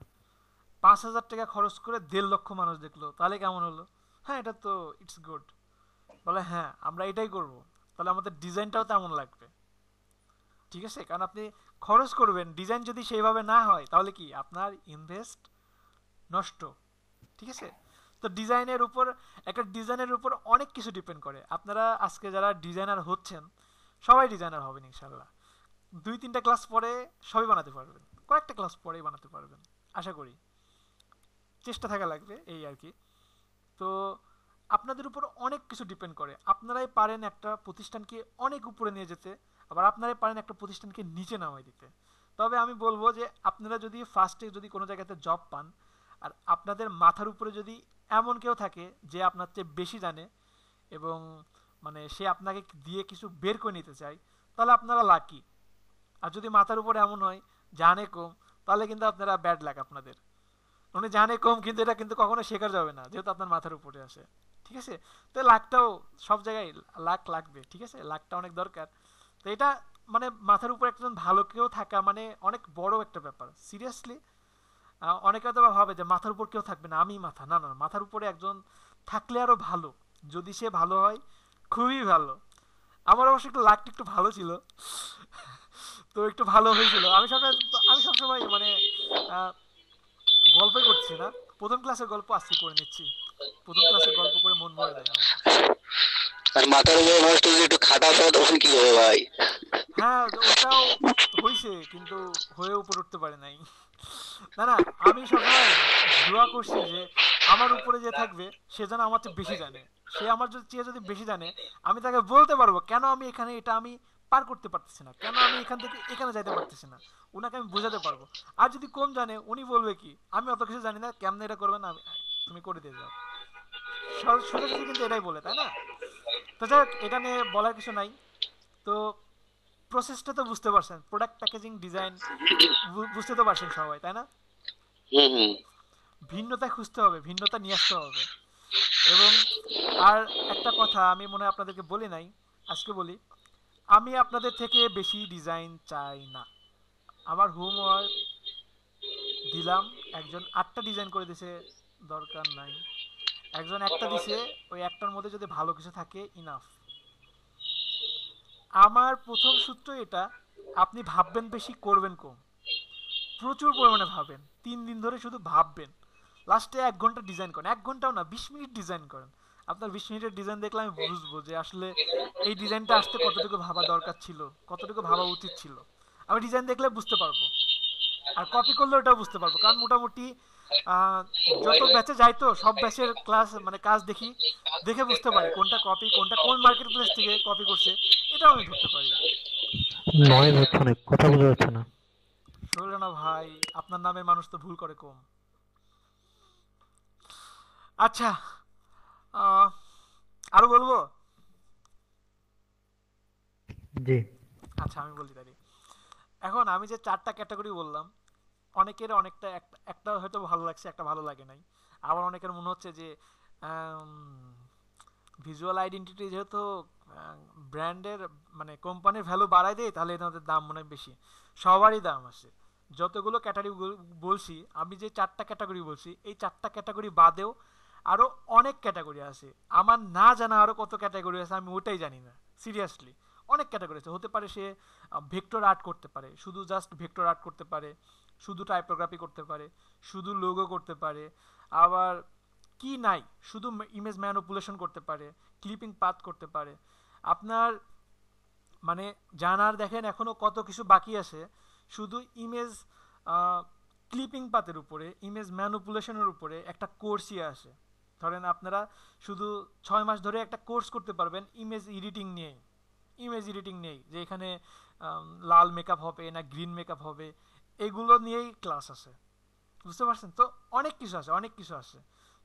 5,000 টাকা খরচ করে 1.5 লক্ষ মানুষ দেখলো, তাহলে কেমন হলো? হ্যাঁ, এটা তো ইটস গুড। বলে হ্যাঁ, আমরা এটাই করব, তাহলে আমাদের ডিজাইনটাও তেমন লাগবে, ঠিক আছে? কারণ আপনি খরচ করবেন, ডিজাইন যদি সেইভাবে না হয় তাহলে কি আপনার ইনভেস্ট নষ্ট, ঠিক আছে? তো ডিজাইনের উপর, একটা ডিজাইনের উপর অনেক কিছু ডিপেন্ড করে। আপনারা আজকে যারা ডিজাইনার হচ্ছেন, সবাই ডিজাইনার হবেন ইনশাল্লাহ। 2-3টা ক্লাস পরে সবই বানাতে পারবেন, কয়েকটা ক্লাস পরেই বানাতে পারবেন আশা করি, চেষ্টা থাকা লাগবে এই আর কি। তো আপনাদের উপর অনেক কিছু ডিপেন্ড করে, আপনারাই পারেন একটা প্রতিষ্ঠানকে অনেক উপরে নিয়ে যেতে, আবার আপনারাই পারেন একটা প্রতিষ্ঠানকে নিচে নামাই দিতে। তবে আমি বলবো যে আপনারা যদি ফার্স্টে যদি কোনো জায়গাতে জব পান, আর আপনাদের মাথার উপরে যদি এমন কেউ থাকে যে আপনার চেয়ে বেশি জানে এবং মানে সে আপনাকে দিয়ে কিছু বের করে নিতে চায়, তাহলে আপনারা লাকি। আর যদি মাথার উপরে এমন হয় জানে কম, তাহলে কিন্তু আপনারা ব্যাড লাক আপনাদের। উনি জানে কম, কিন্তু এটা কিন্তু কখনো শেখা যাবে না, যেহেতু আপনার মাথার উপরে আসে, ঠিক আছে? তো লাকটাও সব জায়গায় লাক লাগবে, ঠিক আছে? লাকটা অনেক দরকার। তো এটা মানে মাথার উপরে একজন ভালো কেউ থাকা মানে অনেক বড় একটা ব্যাপার, সিরিয়াসলি। অনেকে হয়তো ভাবে যে মাথার উপর কেউ থাকবে না, আমি মাথা, না না, মাথার উপরে একজন থাকলে আরো ভালো, যদি সে ভালো হয় খুবই ভালো। আমার অবশ্য একটু লাকটা একটু ভালো ছিল, তো একটু ভালো হয়েছিল। আমি সবসময় মানে গল্পই করছি না, প্রথম ক্লাসের গল্প আজকে করে নিচ্ছি, প্রথম ক্লাসের গল্প করে মন ভরে দেয় আমার। আর মাথার উপরে মানুষটা যদি একটু খাটাস হয় তখন কি হবে ভাই? হ্যাঁ, ওটাও হয়েছে, কিন্তু হয়ে উপরে উঠতে পারে নাই। না না, আমি সবসময় দোয়া করছি যে আমার উপরে যে থাকবে সে যেন আমার চেয়ে বেশি জানে, সে আমার চেয়ে যদি বেশি জানে আমি তাকে বলতে পারবো কেন আমি এখানে এটা আমি পার করতে পারতেছি না, কেন আমি এখান থেকে এখানে যাইতে পারতেছি না, ওনাকে আমি বোঝাতে পারবো। আর যদি কম জানে উনি বলবে কি আমি অত কিছু জানি না, কেমনে এটা করবে না, তুমি করে দিয়ে যাও, সোজাসুজি কিন্তু এটাই বলে, তাই না? তো যাই হোক, এটা নিয়ে বলার কিছু নাই। তো প্রসেসটা তো বুঝতে পারছেন, প্রোডাক্ট প্যাকেজিং ডিজাইন বুঝতে তো পারছেন সবাই, তাই না? হুম। ভিন্নতা খুঁজতে হবে, ভিন্নতা নিয়ে আসতে হবে। এবং আর একটা কথা আমি মনে হয় আপনাদেরকে বলি নাই, আজকে বলি, আমি আপনাদের থেকে বেশি ডিজাইন চাই না। আমার হোমওয়ার্ক দিলাম, একজন 8টা ডিজাইন করে দিছে, দরকার নাই। একজন একটা দিছে, ওই একটার মধ্যে যদি ভালো কিছু থাকে ইনাফ। আমার প্রথম সূত্র এটা, আপনি ভাববেন বেশি, করবেন কম। প্রচুর পরিমাণে ভাবেন, 3 দিন ধরে শুধু ভাববেন, লাস্টে 1 ঘন্টা ডিজাইন করেন, 1 ঘন্টাও না, 20 মিনিট ডিজাইন করেন। আপনার 20 মিনিটের ডিজাইন দেখলে আমি বুঝবো যে আসলে এই ডিজাইনটা আসতে কতটুকু ভাবা দরকার ছিল, কতটুকু ভাবা উচিত ছিল। আমি ডিজাইন দেখলে বুঝতে পারবো, আর কপি করলে ওটাও বুঝতে পারবো, কারণ মোটামুটি যত ব্যাচে যাই তো সব ব্যাচের ক্লাস মানে কাজ দেখি, দেখে বুঝতে পারি কোনটা কপি, কোনটা কোন মার্কেট প্লেস থেকে কপি করছে, এটাও আমি ধরতে পারি। নয়েজ হচ্ছে অনেক, কথা বোঝা যাচ্ছে না। শুনলে না ভাই, আপনার নামের মানুষ তো ভুল করে কম। আচ্ছা, আরো বলবো? জি। আচ্ছা আমি বলি তাহলে। এখন আমি যে 4টা ক্যাটাগরি বললাম, অনেকের অনেকটা একটা হয়তো ভালো লাগছে, একটা ভালো লাগে নাই। আবার অনেকের মনে হচ্ছে যে ভিজুয়াল আইডেন্টিটি যেহেতু ব্র্যান্ডের মানে কোম্পানির ভ্যালু বাড়ায় দেয়, তাহলে এদের দাম মনে হয় বেশি। সবারই দাম আছে। যতগুলো ক্যাটাগরি বলছি, আমি যে 4টা ক্যাটাগরি বলছি, এই 4টা ক্যাটাগরি বাদেও আরো অনেক ক্যাটাগরি আছে। আমার না জানা আরো কত ক্যাটাগরি আছে আমি ওটাই জানি না, সিরিয়াসলি। অনেক ক্যাটাগরি আছে। হতে পারে সে ভেক্টর আর্ট করতে পারে, শুধু জাস্ট ভেক্টর আর্ট করতে পারে, শুধু টাইপোগ্রাফি করতে পারে, শুধু লোগো করতে পারে, আবার কি নাই শুধু ইমেজ ম্যানিপুলেশন করতে পারে, ক্লিপিং পাথ করতে পারে। আপনার মানে জানার দেখেন এখনো কত কিছু বাকি আছে, শুধু ইমেজ ক্লিপিং পাথের উপরে, ইমেজ ম্যানিপুলেশনের উপরে একটা কোর্সই আসে। ধরেন আপনারা শুধু 6 মাস ধরে একটা কোর্স করতে পারবেন ইমেজ এডিটিং নিয়ে, যে এখানে লাল মেকআপ হবে না গ্রিন মেকআপ হবে, এগুলো নিয়েই ক্লাস আছে। বুঝতে পারছেন তো? অনেক কিছু আছে, অনেক কিছু আছে।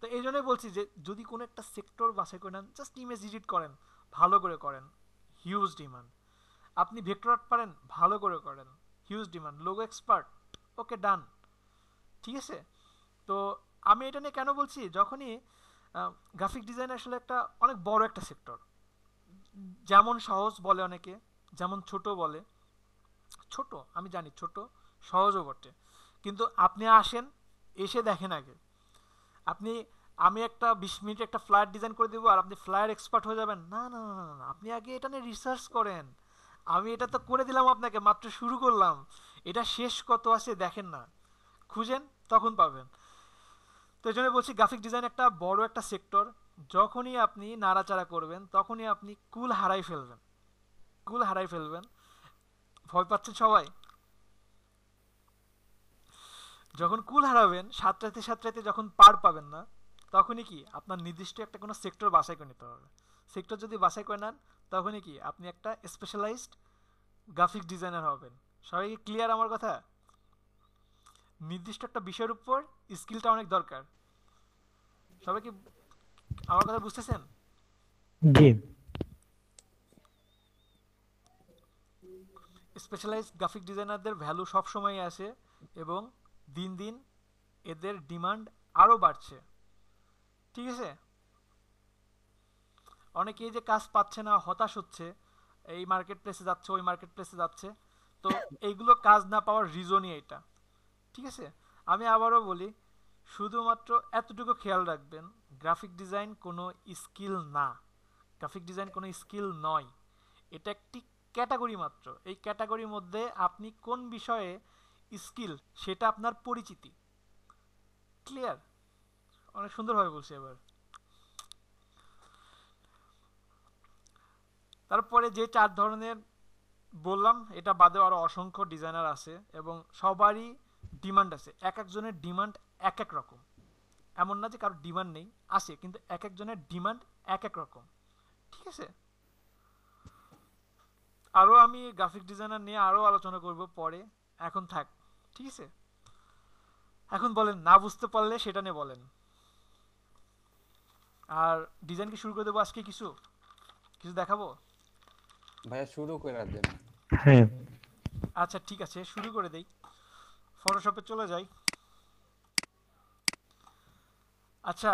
তো এই জন্যই বলছি যে যদি কোনো একটা সেক্টর বাছাই করে নেন, জাস্ট ইমেজ এডিট করেন, ভালো করে করেন, হিউজ ডিমান্ড। আপনি ভেক্টর আর্ট পারেন, ভালো করে করেন, হিউজ ডিমান্ড। লোগো এক্সপার্ট, ওকে ডান, ঠিক আছে। তো আমি এটা নিয়ে কেন বলছি, যখনই গ্রাফিক ডিজাইন আসলে একটা অনেক বড় একটা সেক্টর, যেমন সহজ বলে অনেকে, যেমন ছোট বলে। ছোট আমি জানি, ছোট সহজও বটে, কিন্তু আপনি আসেন, এসে দেখেন আগে। আমি একটা 20 মিনিট একটা ফ্লায়ার ডিজাইন করে দেবো আর আপনি ফ্লায়ার এক্সপার্ট হয়ে যাবেন? না না না না, আপনি আগে এটা নিয়ে রিসার্চ করেন। আমি এটা তো করে দিলাম আপনাকে, মাত্র শুরু করলাম, এটা শেষ কত আছে দেখেন না, খুঁজেন, তখন পাবেন। তো এই জন্য বলছি গ্রাফিক ডিজাইন একটা বড় একটা সেক্টর। যখনই আপনি নাড়াচাড়া করবেন, তখনই আপনি কুল হারাই ফেলবেন। ভয় পাচ্ছেন সবাই? যখন কুল হারাবেন, সাঁতরাতে যখন পার পাবেন না, তখনই কি আপনার নির্দিষ্ট একটা কোনো সেক্টর বাছাই করে নিতে হবে। সেক্টর যদি বাছাই করে নেন, তখনই কি আপনি একটা স্পেশালাইজড গ্রাফিক ডিজাইনার হবেন। সবাই ক্লিয়ার আমার কথা? নির্দিষ্ট একটা বিষয়ের উপর স্কিলটা অনেক দরকার। সবাই কি আমার কথা বুঝতেছেন? জি। স্পেশালাইজড গ্রাফিক ডিজাইনারদের ভ্যালু সব সময় আছে, এবং দিন দিন এদের ডিমান্ড আরো বাড়ছে, ঠিক আছে। অনেকেই যে কাজ পাচ্ছে না, হতাশ হচ্ছে, এই মার্কেট প্লেসে যাচ্ছে, ওই মার্কেট প্লেসে যাচ্ছে, তো এইগুলো কাজ না পাওয়ার রিজনই এটা, ঠিক আছে। আমি আবারও বলি, শুধুমাত্র এতটুকু খেয়াল রাখবেন, গ্রাফিক ডিজাইন কোনো স্কিল না, গ্রাফিক ডিজাইন কোনো স্কিল নয়, এটা একটি ক্যাটাগরি মাত্র। এই ক্যাটাগরির মধ্যে আপনি কোন বিষয়ে স্কিল সেটা আপনার পরিচিতি। ক্লিয়ার? অনেক সুন্দরভাবে বলছি এবার। তারপরে যে 4 ধরনের বললাম, এটা বাদেও আরো অসংখ্য ডিজাইনার আছে, এবং সবারই ডিমান্ড আছে। এক একজনের ডিমান্ড এক এক রকম, এমন না যে কারো ডিমান্ড নেই, আছে, কিন্তু এক একজনের ডিমান্ড এক এক রকম, ঠিক আছে। আরো আমি গ্রাফিক ডিজাইনার নিয়ে আরো আলোচনা করব পরে, এখন থাক, ঠিক আছে। এখন বলেন, না বুঝতে পারলে সেটা নিয়ে বলেন। আর ডিজাইন কি শুরু করে দেবো আজকে? কিছু দেখাবো? ভাইয়া শুরু করে দেন। হ্যাঁ আচ্ছা ঠিক আছে, শুরু করে দেই। ফটোশপে চলে যাই। আচ্ছা,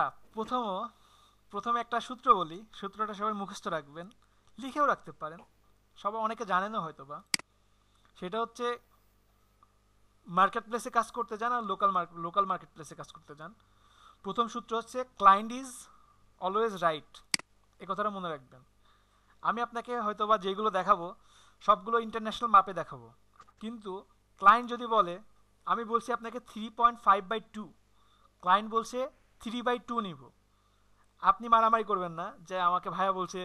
প্রথমে একটা সূত্র বলি, সূত্রটা সবাই মুখস্থ রাখবেন, লিখেও রাখতে পারেন, সবাই অনেকে জানেনও হয়তো বা। সেটা হচ্ছে মার্কেট প্লেসে কাজ করতে যান আর লোকাল মার্কেট প্লেসে কাজ করতে যান। প্রথম সূত্র হচ্ছে ক্লায়েন্ট ইজ অলওয়েজ রাইট, এই কথাটা মনে রাখবেন। আমি আপনাকে হয়তো বা যেগুলো দেখাবো সবগুলো ইন্টারন্যাশনাল মাপে দেখাবো, কিন্তু ক্লায়েন্ট যদি বলে, আমি বলছি আপনাকে 3.5/2, ক্লায়েন্ট বলছে 3/2 নিব, আপনি মারামারি করবেন না যে আমাকে ভাইয়া বলছে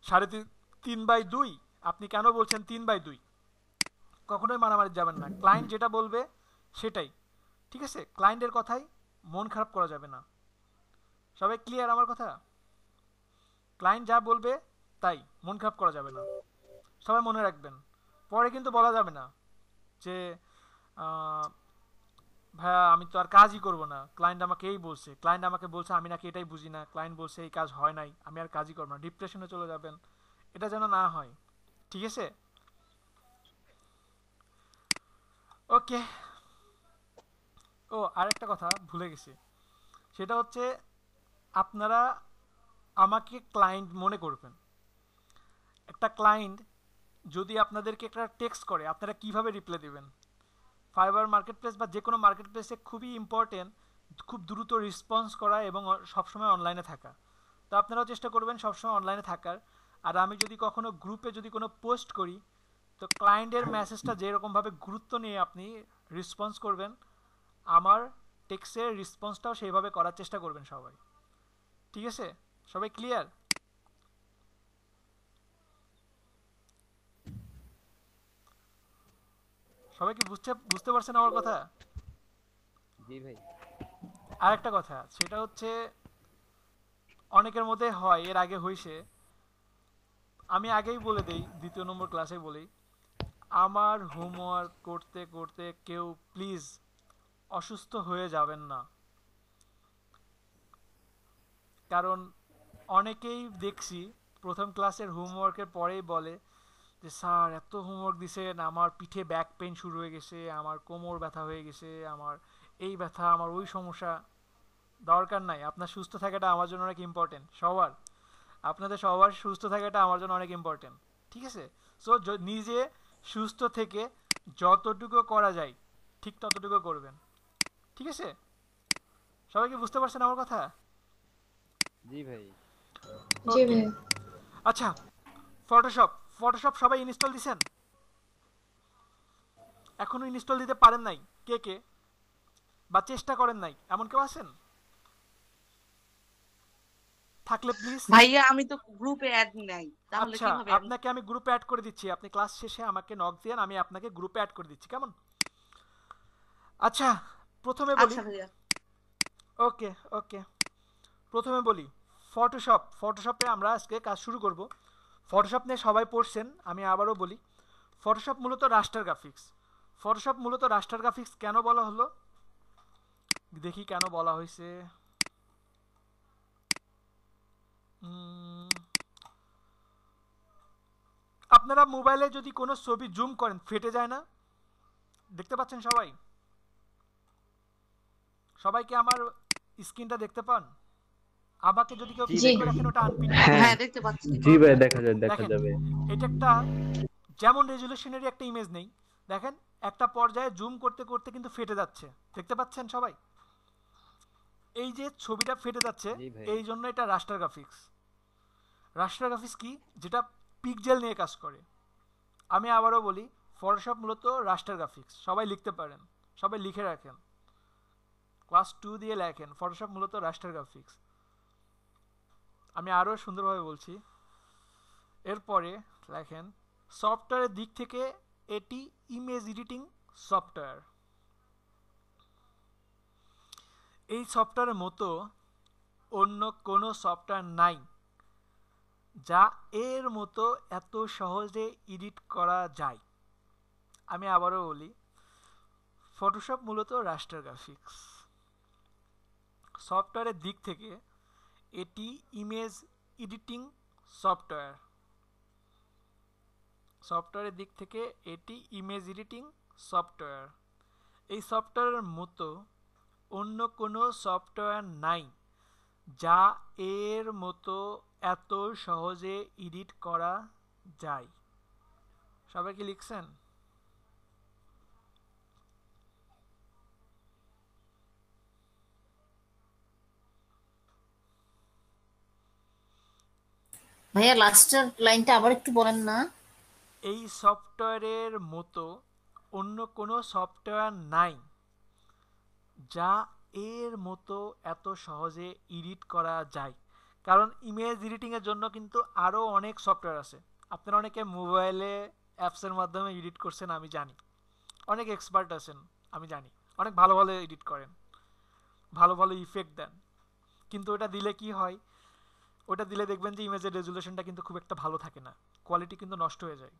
3.5/2, আপনি কেন বলছেন 3/2, কখনোই মারামারি যাবেন না। ক্লায়েন্ট যেটা বলবে সেটাই, ঠিক আছে? ক্লায়েন্টের কথাই মন খারাপ করা যাবে না। সবাই ক্লিয়ার আমার কথা? ক্লায়েন্ট যা বলবে তাই, মন খারাপ করা যাবে না, সবাই মনে রাখবেন। পরে কিন্তু বলা যাবে না যে ভাইয়া আমি তো আর কাজই করব না, ক্লায়েন্ট আমাকে এই বলছে, ক্লায়েন্ট আমাকে বলছে আমি নাকি এটাই বুঝি না, ক্লায়েন্ট বলছে এই কাজ হয় নাই, আমি আর কাজই করব না, ডিপ্রেশনে চলে যাবেন। এটা যেন না হয়, ঠিক আছে? ওকে। ও আরেকটা কথা ভুলে গেছি, সেটা হচ্ছে আপনারা আমাকে ক্লায়েন্ট মনে করবেন। একটা ক্লায়েন্ট যদি আপনাদেরকে একটা টেক্সট করে, আপনারা কিভাবে রিপ্লাই দিবেন? ফাইবার মার্কেট প্লেস বা যে কোনো মার্কেট প্লেসে খুবই ইম্পর্টেন্ট খুব দ্রুত রেসপন্স করা এবং সবসময় অনলাইনে থাকা। তো আপনারাও চেষ্টা করবেন সবসময় অনলাইনে থাকার। আর আমি যদি কখনো গ্রুপে যদি কোনো পোস্ট করি, তো ক্লায়েন্টের মেসেজটা যেরকমভাবে গুরুত্ব নিয়ে আপনি রেসপন্স করবেন, আমার টেক্সটের রেসপন্সটাও সেইভাবে করার চেষ্টা করবেন সবাই, ঠিক আছে? সবাই ক্লিয়ার? সবাই কি বুঝতে পারছেন আমার কথা? জি ভাই। আরেকটা কথা, সেটা হচ্ছে অনেকের মধ্যে হয়, এর আগে হয়েছে, আমি আগেই বলে দেই, 2 নম্বর ক্লাসে বলি, আমার হোমওয়ার্ক করতে করতে কেউ প্লিজ অসুস্থ হয়ে যাবেন না। কারণ অনেকেই দেখছি প্রথম ক্লাসের হোমওয়ার্কের পরেই বলে যে স্যার এত হোমওয়ার্ক দিছেন, আমার পিঠে ব্যাক পেইন শুরু হয়ে গেছে, আমার কোমর ব্যথা হয়ে গেছে, আমার এই ব্যথা, আমার ওই সমস্যা। দরকার নাই, আপনার সুস্থ থাকাটা আমার জন্য অনেক ইম্পর্টেন্ট, সবার, আপনাদের সবার সুস্থ থাকাটা আমার জন্য অনেক ইম্পর্টেন্ট, ঠিক আছে? সো নিজে সুস্থ থেকে যতটুকু করা যায় ঠিক ততটুকু করবেন, ঠিক আছে? সবাই কি বুঝতে পারছেন আমার কথা? জি ভাই। জি ওকে। ভাই। আচ্ছা, ফটোশপ সবাই ইনস্টল দিছেন? এখনো ইনস্টল দিতে পারেন নাই কে কে, বা চেষ্টা করেন নাই, এমন কেউ আছেন? থাকলে প্লিজ। ভাইয়া আমি তো গ্রুপে অ্যাড নাই, তাহলে আচ্ছা, কিভাবে আপনাকে আমি গ্রুপে অ্যাড করে দিচ্ছি, আপনি ক্লাস শেষে আমাকে নক দিয়েন, আমি আপনাকে গ্রুপে অ্যাড করে দিচ্ছি, কেমন? আচ্ছা, প্রথমে বলি। আচ্ছা ভাইয়া। ওকে ওকে, প্রথমে বলি ফটোশপে আমরা আজকে কাজ শুরু করব। ফটোশপ নিয়ে সবাই পড়ছেন, আমি আবারও বলি, ফটোশপ মূলত রাস্টার গ্রাফিক্স। কেন বলা হলো, দেখি কেন বলা হয়েছে। আপনারা মোবাইলে যদি কোনো ছবি জুম করেন ফেটে যায় না? দেখতে পাচ্ছেন সবাই? সবাইকে আমার স্ক্রিনটা দেখতে পান? আমাকে যদি কেউ ক্লিক করে রাখেন ওটা আনপিন। হ্যাঁ দেখতে পাচ্ছি। জি ভাই, দেখা দেখেন, যাবে। এটা একটা যেমন রেজুলেশনেরই একটা ইমেজ নেই, দেখেন একটা পর্যায়ে জুম করতে করতে কিন্তু ফেটে যাচ্ছে, দেখতে পাচ্ছেন সবাই? এই যে ছবিটা ফেটে যাচ্ছে, এই জন্য এটা রাস্টার গ্রাফিক্স। রাস্টার গ্রাফিক্স কি? যেটা পিক্সেল নিয়ে কাজ করে। আমি আবারও বলি, ফটোশপ মূলত রাস্টার গ্রাফিক্স, সবাই লিখতে পারেন, সবাই লিখে রাখেন, ক্লাস 2 দিয়ে লেখেন, ফটোশপ মূলত রাস্টার গ্রাফিক্স। আমি আরও সুন্দরভাবে বলছি, এরপরে লেখেন সফটওয়্যারের দিক থেকে এটি ইমেজ এডিটিং সফটওয়্যার। এই সফটওয়্যারের মতো অন্য কোনো সফটওয়্যার নাই যা এর মতো এত সহজে এডিট করা যায়। আমি আবারও বলি, ফটোশপ মূলত রাস্টার গ্রাফিক্স। সফটওয়্যারের দিক থেকে এটি ইমেজ এডিটিং সফটওয়্যার। সফটওয়্যারের দিক থেকে এটি ইমেজ এডিটিং সফটওয়্যার। এই সফটওয়্যারের মতো অন্য কোনো সফটওয়্যার নাই যা এর মতো এত সহজে এডিট করা যায়। সবাই কি লিখছেন? ভাইয়া লাস্টের লাইনটা আবার একটু বলেন না। এই সফটওয়্যারের মতো অন্য কোনো সফটওয়্যার নাই যা এর মতো এত সহজে এডিট করা যায়। কারণ ইমেজ এডিটিংয়ের জন্য কিন্তু আরও অনেক সফটওয়্যার আছে। আপনারা অনেকে মোবাইলে অ্যাপসের মাধ্যমে এডিট করছেন, আমি জানি। অনেক এক্সপার্ট আছেন, আমি জানি। অনেক ভালো ভালো এডিট করেন, ভালো ভালো ইফেক্ট দেন। কিন্তু ওটা দিলে কি হয়, ওটা দিলে দেখবেন যে ইমেজের রেজুলেশনটা কিন্তু খুব একটা ভালো থাকে না, কোয়ালিটি কিন্তু নষ্ট হয়ে যায়।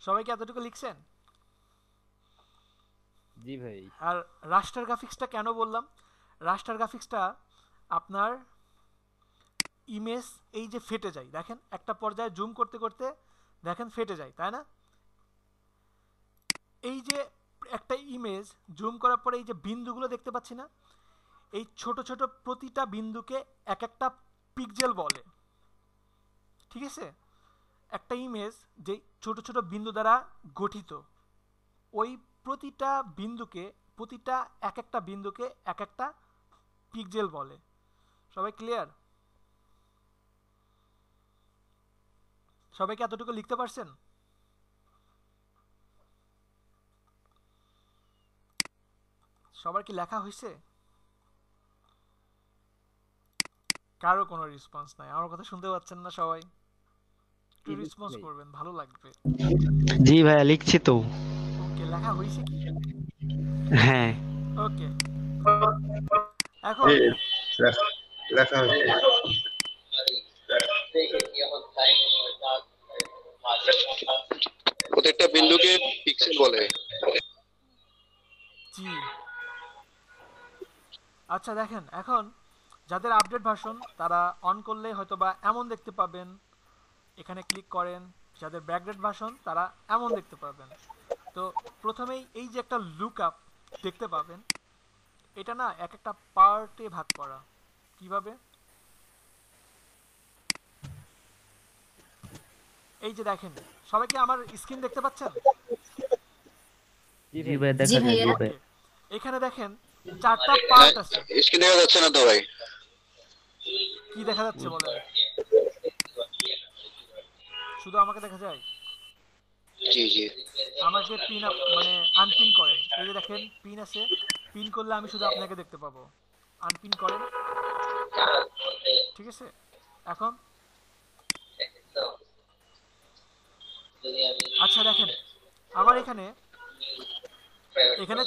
সবাই কি এতটুকু লিখছেন? জি ভাই। আর রাস্টার গ্রাফিক্সটা কেন বললাম? রাস্টার গ্রাফিক্সটা আপনার ইমেজ এই যে ফেটে যায়, দেখেন একটা পর্যায়ে জুম করতে করতে দেখেন ফেটে যায়, তাই না? এই যে একটা ইমেজ জুম করার পরে এই যে বিন্দুগুলো দেখতে পাচ্ছি না, এই ছোট ছোট প্রতিটা বিন্দুকে এক একটা পিক্সেল বলে। ঠিক আছে? একটা ইমেজ যে ছোট ছোট বিন্দু দ্বারা গঠিত, ওই প্রতিটা বিন্দুকে, প্রতিটা এক একটা বিন্দুকে এক একটা পিক্সেল বলে। সবাই ক্লিয়ার? সবাইকে এতটুকু লিখতে পারছেন? সবার কি লেখা হয়েছে? কারো কোনো রেসপন্স নাই। আমার কথা শুনতে পাচ্ছেন না সবাই? একটু রেসপন্স করবেন, ভালো লাগবে। জি ভাইয়া লিখছি তো। ওকে, লেখা হয়েছে কি? হ্যাঁ। ওকে, এখন লেখা হয়েছে। প্রত্যেকটা বিন্দুকে পিক্সেল বলে। জি। আচ্ছা দেখেন, এখন যাদের আপডেট ভার্সন তারা অন করলে হয়তো বা এমন দেখতে পাবেন, এখানে ক্লিক করেন। যাদের ব্যাকডেট ভার্সন তারা এমন দেখতে পাবেন। তো প্রথমেই এই যে একটা লুক আপ দেখতে পাবেন, এটা না এক একটা পার্টে ভাগ করা। কিভাবে? এই যে দেখেন, সবাই কি আমার স্ক্রিন দেখতে পাচ্ছেন? জি ভাই দেখা যায়। জি ভাই। এখানে দেখেন চারটা পার্ট আছে। স্ক্রিন দেখা যাচ্ছে না তো ভাই? কি দেখা যাচ্ছে বলেন? শুধু আমাকে দেখা যায়? জি জি। আমাকে পিন আপ মানে আনপিন করেন। এই যে দেখেন পিন আছে, পিন করলে আমি শুধু আপনাকে দেখতে পাবো। আনপিন করেন। ঠিক আছে? এখন আচ্ছা দেখেন, আমার এখানে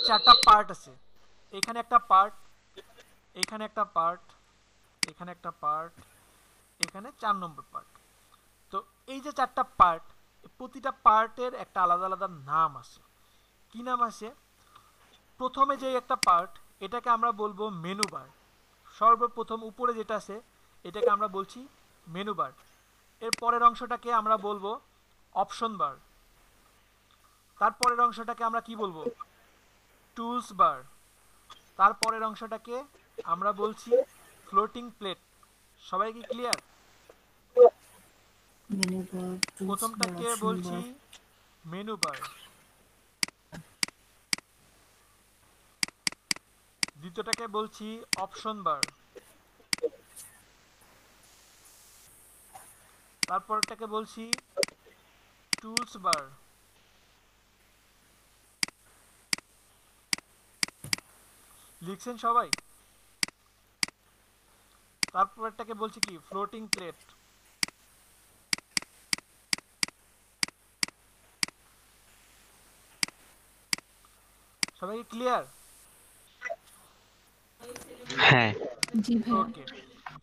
চারটা পার্ট আছে। এখানে একটা পার্ট, এখানে একটা পার্ট, এখানে একটা পার্ট, এখানে 4 নম্বর পার্ট। তো এই যে চারটা পার্ট, প্রতিটা পার্টের একটা আলাদা আলাদা নাম আছে। কি নাম আছে? প্রথমে যে একটা পার্ট, এটাকে আমরা বলবো মেনু বার। সর্বপ্রথম উপরে যেটা আছে এটাকে আমরা বলছি মেনু বার। এর পরের অংশটাকে আমরা বলবো অপশন বার। তারপরের অংশটাকে আমরা কি বলবো? টুলস বার। তারপরের অংশটাকে আমরা বলছি ফ্লোটিং প্লেট। সবাই কি ক্লিয়ার? প্রথমটাকে বলছি মেনু বার, দ্বিতীয়টাকে বলছি অপশন বার, তারপরটাকে বলছি টুলস বার, লিখছেন সবাই? তারপরটাকে বলছি কি ফ্লোটিং প্লেট। সবাই কি ক্লিয়ার? হ্যাঁ। জি ভাই। ওকে,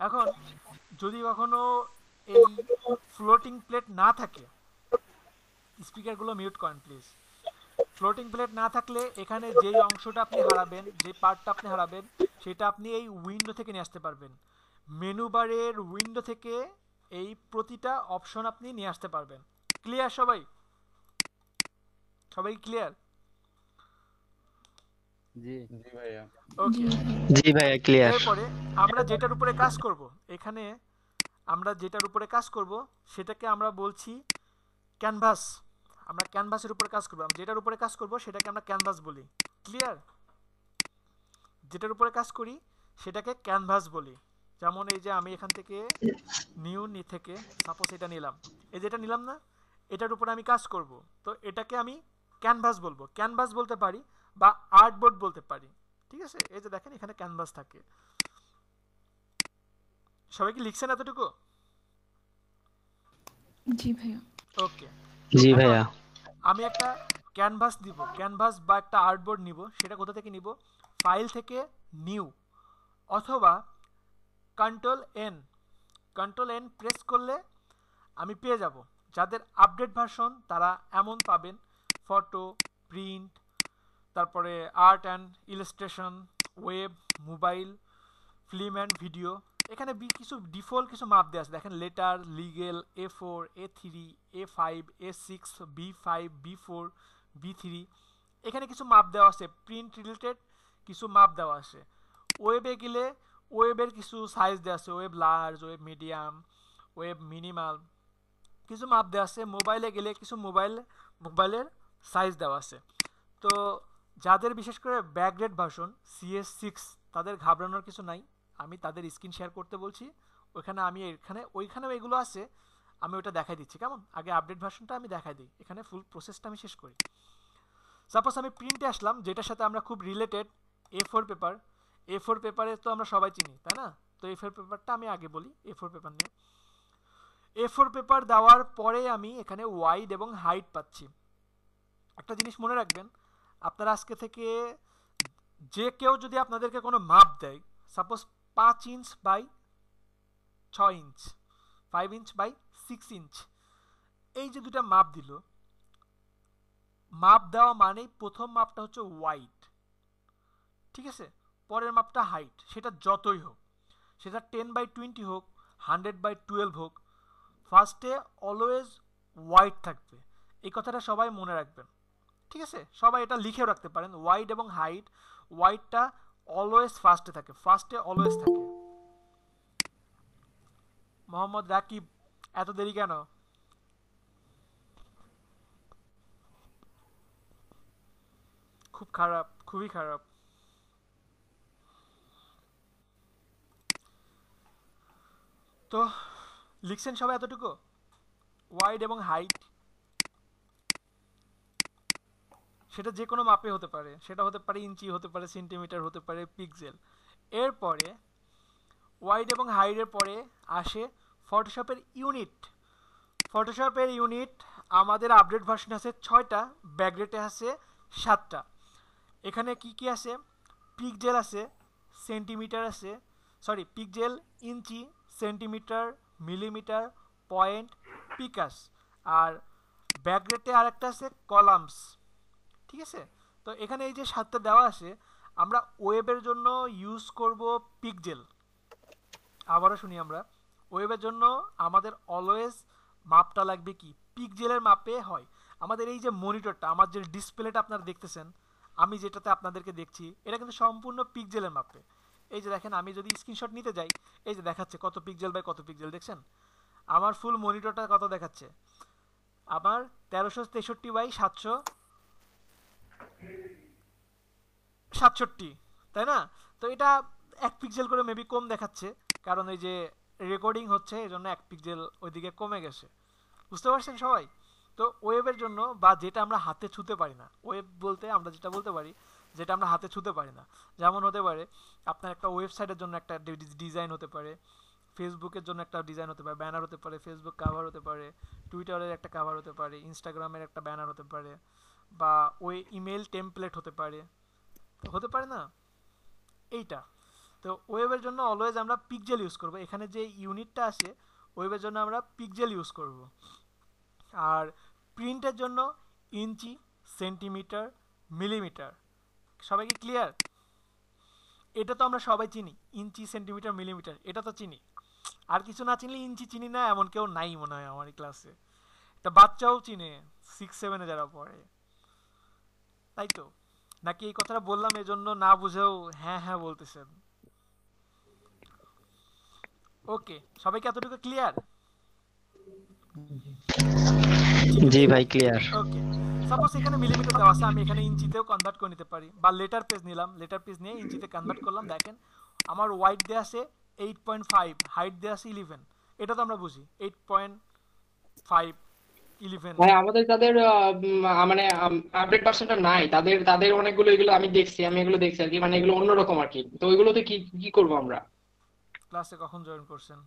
এখন যদি কখনো এই ফ্লোটিং প্লেট না থাকে, স্পিকারগুলো মিউট করেন প্লিজ। ফ্লোটিং প্লেট না থাকলে এখানে যেই অংশটা আপনি হারাবেন, যে পার্টটা আপনি হারাবেন, সেটা আপনি এই উইন্ডো থেকে নিয়ে আসতে পারবেন। মেনু বারের উইন্ডো থেকে এই প্রতিটা অপশন আপনি নিয়ে আসতে পারবেন। ক্লিয়ার সবাই? সবাই ক্লিয়ার? জি জি ভাইয়া। ওকে, জি ভাইয়া ক্লিয়ার। এরপরে আমরা যেটার উপরে কাজ করব, এখানে আমরা যেটার উপরে কাজ করব সেটাকে আমরা বলছি ক্যানভাস। আমরা ক্যানভাসের উপরে কাজ করব, যেটার উপরে কাজ করব সেটাকে আমরা ক্যানভাস বলি। ক্লিয়ার? যেটার উপরে কাজ করি সেটাকে ক্যানভাস বলি। যেমন এই যে আমি এখান থেকে নিউ থেকে সাপোজ এটা নিলাম, এই যেটা নিলাম না, এটার উপরে আমি কাজ করব, তো এটাকে আমি ক্যানভাস বলবো। ক্যানভাস বলতে পারি বা আর্টবোর্ড বলতে পারি। ঠিক আছে, এই যে দেখেন এখানে ক্যানভাস থাকে। সবাই কি লিখছেন এতটুকু? জি ভাইয়া। ওকে, জি ভাইয়া। আমি একটা ক্যানভাস দিব, ক্যানভাস বা একটা আর্টবোর্ড নিব। সেটা কোথা থেকে নিব? ফাইল থেকে নিউ, অথবা কন্ট্রোল এন প্রেস করলে আমি পেয়ে যাব। যাদের আপডেট ভার্সন তারা এমন পাবেন, ফটো, প্রিন্ট, তারপরে art and illustration, web, mobile, film and video. এখানে কিছু ডিফল্ট কিছু মাপ দেওয়া আছে, দেখেন letter, legal, A4, A3, A5, A6, B5, B4, B3। এখানে কিছু মাপ দেওয়া আছে, প্রিন্ট রিলেটেড কিছু মাপ দেওয়া আছে। ওয়েবে গেলে ওয়েবের কিছু সাইজ দেওয়া আছে, web large, web medium, web minimal, কিছু মাপ দেওয়া আছে। মোবাইলে গেলে কিছু মোবাইলের সাইজ দেওয়া আছে। তো যাদের বিশেষ করে ব্যাকগ্রেড ভার্সন CS6 তাদের ঘাবড়ানোর কিছু নাই, আমি তাদের স্ক্রিন শেয়ার করতে বলছি। ওইখানেও এগুলো আছে, আমি ওটা দেখাই দিচ্ছি। কেমন? আগে আপডেট ভার্সনটা আমি দেখাই দিই, এখানে ফুল প্রসেসটা আমি শেষ করি। সাপোজ আমি প্রিন্টে আসলাম, যেটার সাথে আমরা খুব রিলেটেড, A4 পেপার। A4 পেপারে তো আমরা সবাই চিনি, তাই না? তো A4 পেপারটা আমি আগে বলি। A4 পেপার নিয়ে A4 পেপার দেওয়ার পরে আমি এখানে ওয়াইড এবং হাইট পাচ্ছি। একটা জিনিস মনে রাখবেন, আপনারা আজকে থেকে যে কেউ যদি আপনাদেরকে কোনো মাপ দেয়, suppose 5 inch by 6 inch, 5 inch by 6 inch, এই যে দুটা মাপ দিল, মাপ দেওয়া মানেই প্রথম মাপটা হচ্ছে ওয়াইড, ঠিক আছে? পরের মাপটা হাইট, সেটা যতই হোক, সেটা 10/20 হোক, 100/12 হোক, ফার্স্টে অলওয়েজ ওয়াইড থাকবে। এই কথাটা সবাই মনে রাখবেন, ঠিক আছে? সবাই এটা লিখেও রাখতে পারেন, ওয়াইড এবং হাইট। ওয়াইডটা অলওয়েজ ফার্স্টে থাকে, ফার্স্টে অলওয়েজ থাকে। মোহাম্মদ রাকিব, এত দেরি কেন? খুব খারাপ, খুবই খারাপ। তো লিখছেন সবাই এতটুকু? ওয়াইড এবং হাইট সেটা যে কোনো মাপে হতে পারে, সেটা হতে পারে ইঞ্চি, হতে পারে সেন্টিমিটার, হতে পারে পিক্সেল। এরপরে ওয়াইড এবং হাইটের পরে আসে ফটোশপের ইউনিট। ফটোশপের ইউনিট আমাদের আপডেট ভার্সন আছে 6টা, ব্যাকগ্রেডে আছে 7টা। এখানে কি কি আছে? পিক্সেল আছে, সেন্টিমিটার আছে, সরি পিক্সেল, ইঞ্চি, সেন্টিমিটার, মিলিমিটার, পয়েন্ট, পিকাস, আর ব্যাকগ্রেডে আরেকটা আছে কলামস, ঠিক আছে? তো এখানে এই যে 7টা দেওয়া আছে, আমরা ওয়েবের জন্য ইউজ করব পিক্সেল। আবারও শুনি, আমরা ওয়েবের জন্য আমাদের অলওয়েজ মাপটা লাগবে কি? পিক্সেলের মাপে হয়। আমাদের এই যে মনিটরটা, আমার যে ডিসপ্লেটা আপনারা দেখতেছেন, আমি যেটাতে আপনাদেরকে দেখছি, এটা কিন্তু সম্পূর্ণ পিক্সেলের মাপে। এই যে দেখেন, আমি যদি স্ক্রিনশট নিতে যাই, এই যে দেখাচ্ছে কত পিক্সেল বাই কত পিক্সেল, দেখছেন? আমার ফুল মনিটরটা কত দেখাচ্ছে? আমার 1363/767, তাই না? তো এটা 1 পিক্সেল করে মেবি কম দেখাচ্ছে, কারণ ওই যে রেকর্ডিং হচ্ছে, এই জন্য 1 পিক্সেল ওইদিকে কমে গেছে। বুঝতে পারছেন সবাই? তো ওয়েবের জন্য, বা যেটা আমরা হাতে ছুতে পারি না, ওয়েব বলতে আমরা যেটা বলতে পারি যেটা আমরা হাতে ছুতে পারি না, যেমন হতে পারে আপনার একটা ওয়েবসাইটের জন্য একটা ডিজাইন হতে পারে, ফেসবুকের জন্য একটা ডিজাইন হতে পারে, ব্যানার হতে পারে, ফেসবুক কাভার হতে পারে, টুইটারের একটা কাভার হতে পারে, ইনস্টাগ্রামের একটা ব্যানার হতে পারে, বা ওই ইমেল টেমপ্লেট হতে পারে, না? এইটা তো ওয়েবের জন্য অলওয়েজ আমরা পিক্সেল ইউজ করব। এখানে যে ইউনিটটা আছে, ওয়েবের জন্য আমরা পিক্সেল ইউজ করব। আর প্রিন্টের জন্য ইঞ্চি, সেন্টিমিটার, মিলিমিটার। সবাই কি ক্লিয়ার? এটা তো আমরা সবাই চিনি, ইঞ্চি সেন্টিমিটার মিলিমিটার এটা তো চিনি। আর কিছু না চিনলে ইঞ্চি চিনি না এমন কেউ নাই মনে হয় আমার ক্লাসে। এটা বাচ্চাও চিনে 6-7 যারা পড়ে, তাই তো? নাকি এই কথাটা বললাম এজন্য না বুঝেও হ্যাঁ হ্যাঁ বলতেছেন? ওকে, সবাইকে এতটুকু ক্লিয়ার? জি ভাই ক্লিয়ার। ওকে, সাপোজ এখানে মিলিমিটার দেওয়া আছে, আমি এখানে ইঞ্চিতেও কনভার্ট করে নিতে পারি, বা লেটার পেজ নিলাম, লেটার পেজ নিয়ে ইঞ্চিতে কনভার্ট করলাম। দেখেন আমার ওয়াইড দেওয়া আছে 8.5, হাইট দেওয়া আছে 11। এটা তো আমরা বুঝি 8.5 11। ভাই আমাদের তাদের মানে আপডেট ভার্সনটা নাই, তাদের তাদের অনেকগুলো, এগুলো আমি দেখছি, আমি এগুলো দেখছি আর কি, মানে এগুলো অন্যরকম আর কি। তো ওইগুলোতে কি কি করবো আমরা? ক্লাসে কখন জয়েন করছেন?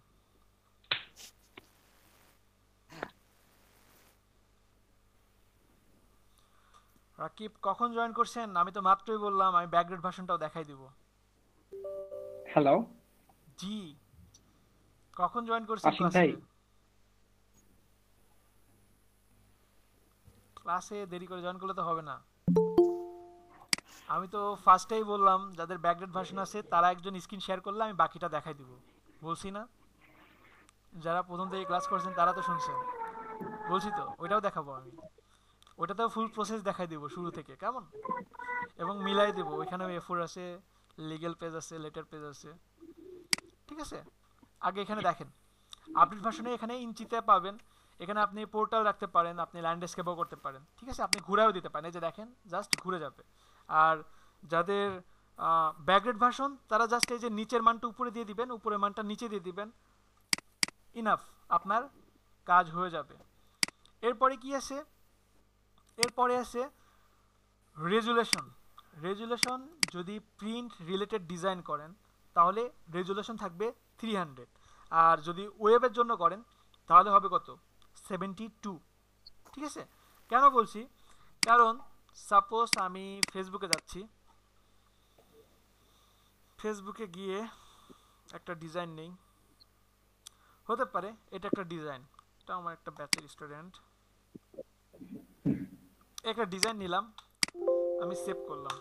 রাকিব কখন জয়েন করছেন? আমি তো মাত্রই বললাম আমি ব্যাকগ্রেড ভার্সনটাও দেখাই দিব। হ্যালো জি, কখন জয়েন করছেন আশিক ক্লাসে? ভাই। ক্লাসে দেরি করে জয়েন করলে তো হবে না। আমি তো ফার্স্টেই বললাম যাদের ব্যাকগ্রেড ভার্সন আছে তারা একজন স্ক্রিন শেয়ার করলে আমি বাকিটা দেখাই দিব, বলছি না? যারা প্রথম থেকে ক্লাস করছেন তারা তো শুনছেন, বলছি তো ওইটাও দেখাবো আমি, ওইটাতেও ফুল প্রসেস দেখাই দিব শুরু থেকে, কেমন? এবং মিলাই দেব, ওইখানেও A4 আছে, লিগ্যাল পেজ আছে, লেটার পেজ আছে, ঠিক আছে? আগে এখানে দেখেন আপডেট ভার্সনে এখানে ইঞ্চিতে পাবেন, এখানে আপনি পোর্টাল রাখতে পারেন, আপনি ল্যান্ডস্কেপও করতে পারেন, ঠিক আছে? আপনি ঘুরেও দিতে পারেন, এই যে দেখেন জাস্ট ঘুরে যাবে। আর যাদের ব্যাকগ্রেড ভার্সন তারা জাস্ট এই যে নিচের মানটা উপরে দিয়ে দিবেন, উপরের মানটা নিচে দিয়ে দিবেন, ইনাফ, আপনার কাজ হয়ে যাবে। এরপরে কি আছে? এরপরে আছে রেজুলেশন। রেজুলেশন যদি প্রিন্ট রিলেটেড ডিজাইন করেন তাহলে রেজুলেশন থাকবে 300, আর যদি ওয়েবের জন্য করেন তাহলে হবে কত? 72, ঠিক আছে? কেন বলছি? কারণ সাপোজ আমি ফেসবুকে যাচ্ছি, ফেসবুকে গিয়ে একটা ডিজাইন নেই, হতে পারে এটা একটা ডিজাইন, এটা আমার একটা ব্যাচের স্টুডেন্ট, একটা ডিজাইন নিলাম, আমি সেভ করলাম।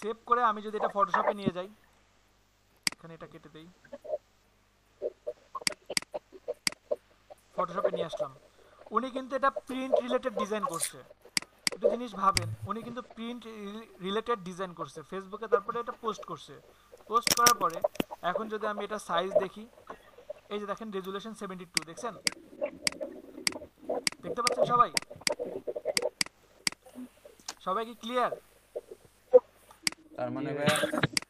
সেভ করে আমি যদি এটা ফটোশপে নিয়ে যাই, এখানে এটা কেটে দেই, ফটোশপে নিয়ে আসলাম, উনি কিন্তু এটা প্রিন্ট রিলেটেড ডিজাইন করছে। একটা জিনিস ভাবেন, উনি কিন্তু প্রিন্ট রিলেটেড ডিজাইন করছে ফেসবুকে, তারপরে এটা পোস্ট করছে। পোস্ট করার পরে এখন যদি আমি এটা সাইজ দেখি, এই যে দেখেন রেজুলেশন 72, দেখছেন? দেখতে পাচ্ছেন সবাই? সবাই কি ক্লিয়ার? তার মানে ভাইয়া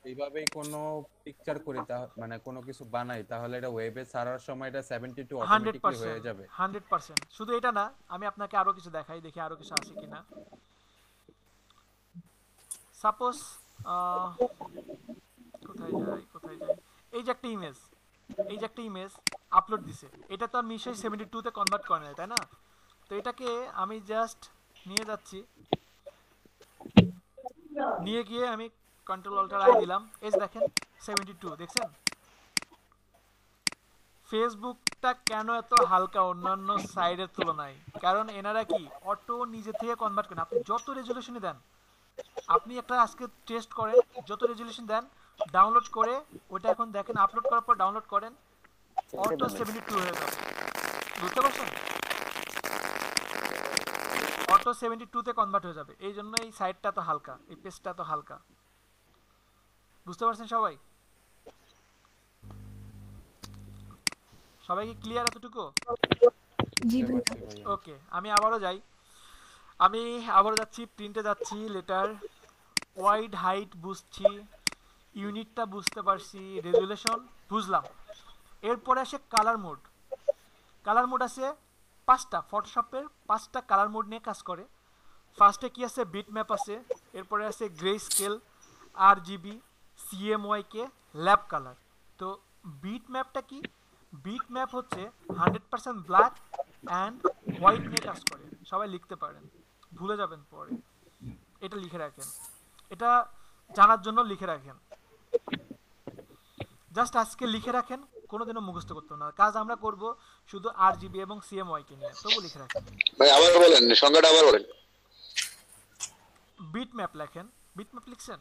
এইভাবেই কোনো পিকচার করি, মানে কোনো কিছু বানাই, তাহলে এটা ওয়েবে ছাড়ার সময় এটা 72 অটোমেটিক্যালি হয়ে যাবে? 100%। শুধু এটা না, আমি আপনাকে আরো কিছু দেখাই, দেখি আরো কিছু আছে কিনা। সাপোজ কোথায় যাই, এই যে একটা ইমেজ, এই যে একটা ইমেজ আপলোড দিছে, এটা তো আর নিশ্চয়ই 72 তে কনভার্ট করে না, তাই না? তো এটাকে আমি জাস্ট নিয়ে যাচ্ছি, নিয়ে গিয়ে আমি কন্ট্রোল অল্টার আই দিলাম, এই যে দেখেন 72, দেখছেন? ফেসবুকটা কেন এত হালকা অন্যান্য সাইডের তুলনায়? কারণ এনারা কি অটো নিজে থেকে কনভার্ট করেন। আপনি যত রেজুলেশনে দেন, আপনি একটা আজকে টেস্ট করেন, যত রেজুলেশন দেন, ডাউনলোড করে ওটা এখন দেখেন, আপলোড করার পর ডাউনলোড করেন, অটো 72 হয়ে যাবে। বুঝতে পারছেন? অটো 72 তে কনভার্ট হয়ে যাবে। এই জন্য এই সাইটটা তো হালকা, এই পেজটা তো হালকা। বুঝতে পারছেন সবাই? সবাই কি ক্লিয়ার এতটুকু? জি ভাই। ওকে, আমি আবারও যাই, আমি আবারও যাচ্ছি, প্রিন্টে যাচ্ছি, লেটার ওয়াইড হাইট বুঝছি, ইউনিটটা বুঝতে পারছি, রেজুলেশন বুঝলাম। এরপরে আসে কালার মোড। কালার মোড আছে 5টা, ফটোশপের 5টা কালার মোড নিয়ে কাজ করে। ফার্স্টে কি আছে? বিট ম্যাপ আছে, এরপরে আছে grey scale, RGB, CMYK, lab colour. তো বিট ম্যাপটা কি? বিট ম্যাপ হচ্ছে 100% ব্ল্যাক অ্যান্ড হোয়াইট নিয়ে কাজ করে। সবাই লিখতে পারেন, ভুলে যাবেন পরে, এটা লিখে রাখেন, এটা জানার জন্য লিখে রাখেন, জাস্ট আজকে লিখে রাখেন, কোনোদিনও মুখস্থ করতে না। কাজ আমরা করব শুধু RGB এবং CMYK নিয়ে, তবু লিখে রাখেন। ভাই আবার বলেন, সংখ্যাটা আবার বলেন। বিট ম্যাপ লেখেন, বিট ম্যাপ লিখছেন?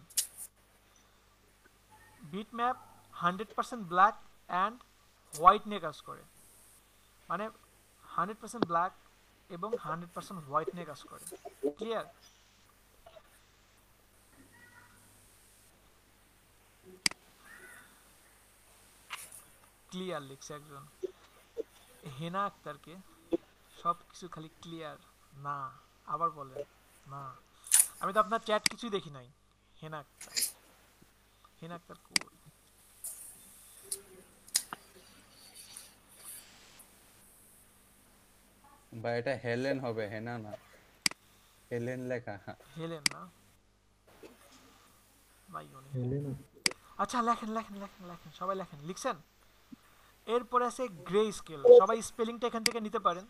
বিটম্যাপ 100% ব্ল্যাক অ্যান্ড হোয়াইট নিয়ে কাজ করে, মানে 100% ব্ল্যাক এবং 100% হোয়াইট নিয়ে কাজ করে। ক্লিয়ার? ক্লিয়ার লিখছে একজন, হেনা আক্তারকে সব কিছু খালি ক্লিয়ার না, আবার বলেন না, আমি তো আপনার চ্যাট কিছুই দেখি নাই। হেনা আক্তার, হেনা আক্তার কই? বা এটা হেলেন হবে, হেনা না, হেলেন লেখা। হেলেন না ভাই উনি। হেলেনা। আচ্ছা লেখেন লেখেন লেখেন লেখেন, সবাই লেখেন। লিখছেন? এরপরে আছে গ্রে স্কেল, সবাই স্পেলিংটা এখান থেকে নিতে পারেন।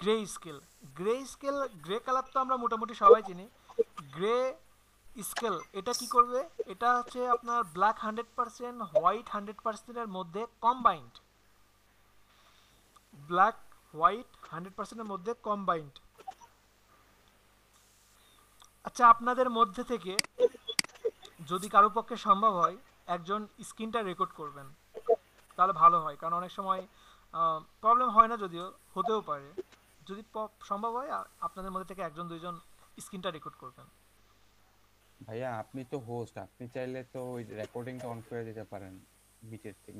Grey scale, grey scale, grey colour তো আমরা মোটামুটি সবাই চিনি। গ্রে স্কেল এটা কি করবে? এটা হচ্ছে আপনার ব্ল্যাক 100% হোয়াইট 100%-এর মধ্যে কম্বাইন্ড। ব্ল্যাক হোয়াইট 100%-এর মধ্যে কম্বাইন্ড। আচ্ছা আপনাদের মধ্যে থেকে যদি কারো পক্ষে সম্ভব হয় একজন স্ক্রিনটা রেকর্ড করবেন তাহলে ভালো হয়, কারণ অনেক সময় প্রবলেম হয় না, যদিও হতেও পারে। যদি সম্ভব হয় আপনাদের মধ্যে থেকে একজন দুইজন স্ক্রিনটা রেকর্ড করবেন। ভাইয়া আপনি তো হোস্ট, আপনি চাইলে তো ওই রেকর্ডিংটা অন করে দিতে পারেন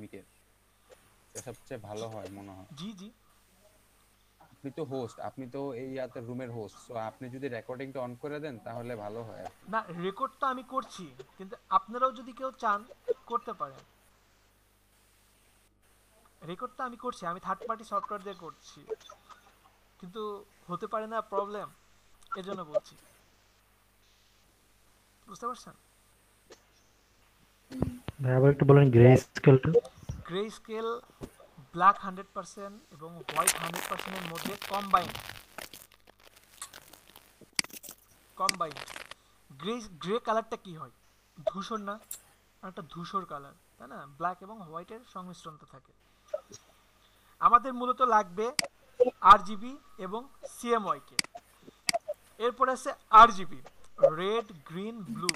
মিটের, এটা সবচেয়ে ভালো হয় মনে হয়। জি জি, আপনি তো হোস্ট, আপনি তো এই ইয়াতে রুমের হোস্ট, সো আপনি যদি রেকর্ডিংটা অন করে দেন তাহলে ভালো হয়। না রেকর্ড তো আমি করছি, কিন্তু আপনারাও যদি কেউ চান করতে পারেন। রেকর্ড তো আমি করছি, আমি থার্ড পার্টি সফটওয়্যার দিয়ে করছি, কিন্তু হতে পারে না প্রবলেম, এজন্য বলছি। বুঝতে পারছেন? ভাই আবার একটু বলেন গ্রে স্কেলটা। গ্রে স্কেল ব্ল্যাক 100% এবং হোয়াইট 100%-এর মধ্যে কম্বাইন্ড। কম্বাইন্ড গ্রে, গ্রে কালারটা কি হয়? ধূসর না? একটা ধূসর কালার, তাই না? ব্ল্যাক এবং হোয়াইটের সংমিশ্রণটা থাকে। আমাদের মূলত লাগবে আরজিবি এবং সিএমওয়াই কে। এরপর আছে RGB, red green blue.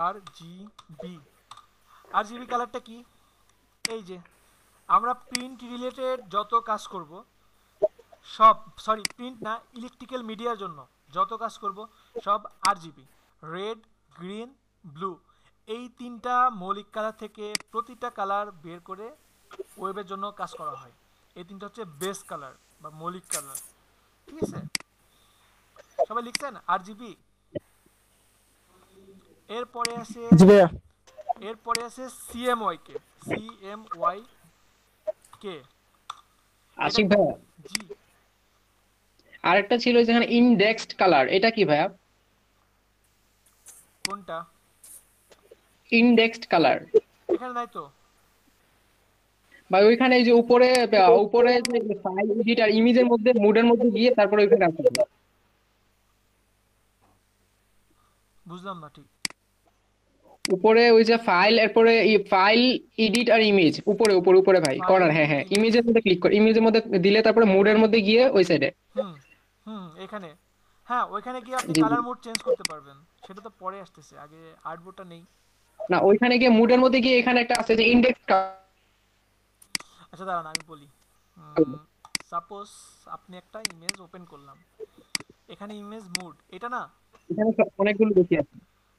RGB, RGB কালারটা কি? এই যে আমরা প্রিন্ট রিলেটেড যত কাজ করব সব, সরি প্রিন্ট না, ইলেকট্রিক্যাল মিডিয়ার জন্য যত কাজ করব সব আরজিবি, রেড গ্রিন ব্লু, এই তিনটা মৌলিক কালার থেকে প্রতিটা কালার বের করে ওয়েবের জন্য কাজ করা হয়। এই তিনটা হচ্ছে বেস কালার বা মৌলিক কালার। ঠিক আছে, সবাই লিখছেন আরজিবি? এরপরে আছে, জি ভাইয়া। এরপরে আছে সিএমওয়াই কে। সিএমওয়াই কে আশিক ভাইয়া, জি, আরেকটা ছিল যেখানে ইনডেক্সড কালার, এটা কি ভাইয়া? কোনটা? ইনডেক্সড কালার এখানে নাই তো। বা ওইখানে এই যে উপরে উপরে যে ফাইল এডিট আর ইমেজের মধ্যে মুডের মধ্যে গিয়ে তারপরে ওইখানে আসতে হবে। বুঝলাম না ঠিক। উপরে ওই যে ফাইল, এরপরে ফাইল এডিট আর ইমেজ, উপরে উপরে উপরে ভাই কর্নার, হ্যাঁ হ্যাঁ, ইমেজের মধ্যে ক্লিক করে ইমেজের মধ্যে দিলে তারপরে মুডের মধ্যে গিয়ে ওই সাইডে। হুম হুম, এখানে হ্যাঁ, ওইখানে গিয়ে আপনি জি জি। কালার মোড চেঞ্জ করতে পারবেন, সেটা তো পরে আসতেছে, আগে আর্টবোর্ডটা নেই। না ওইখানে গিয়ে মুডের মধ্যে গিয়ে এখানে একটা আছে যে ইনডেক্স। আচ্ছা দাঁড়ান আমি বলি। সাপোজ আপনি একটা ইমেজ ওপেন করলাম, এখানে ইমেজ মুড এটা না, এখানে অনেকগুলো বেশি আছে।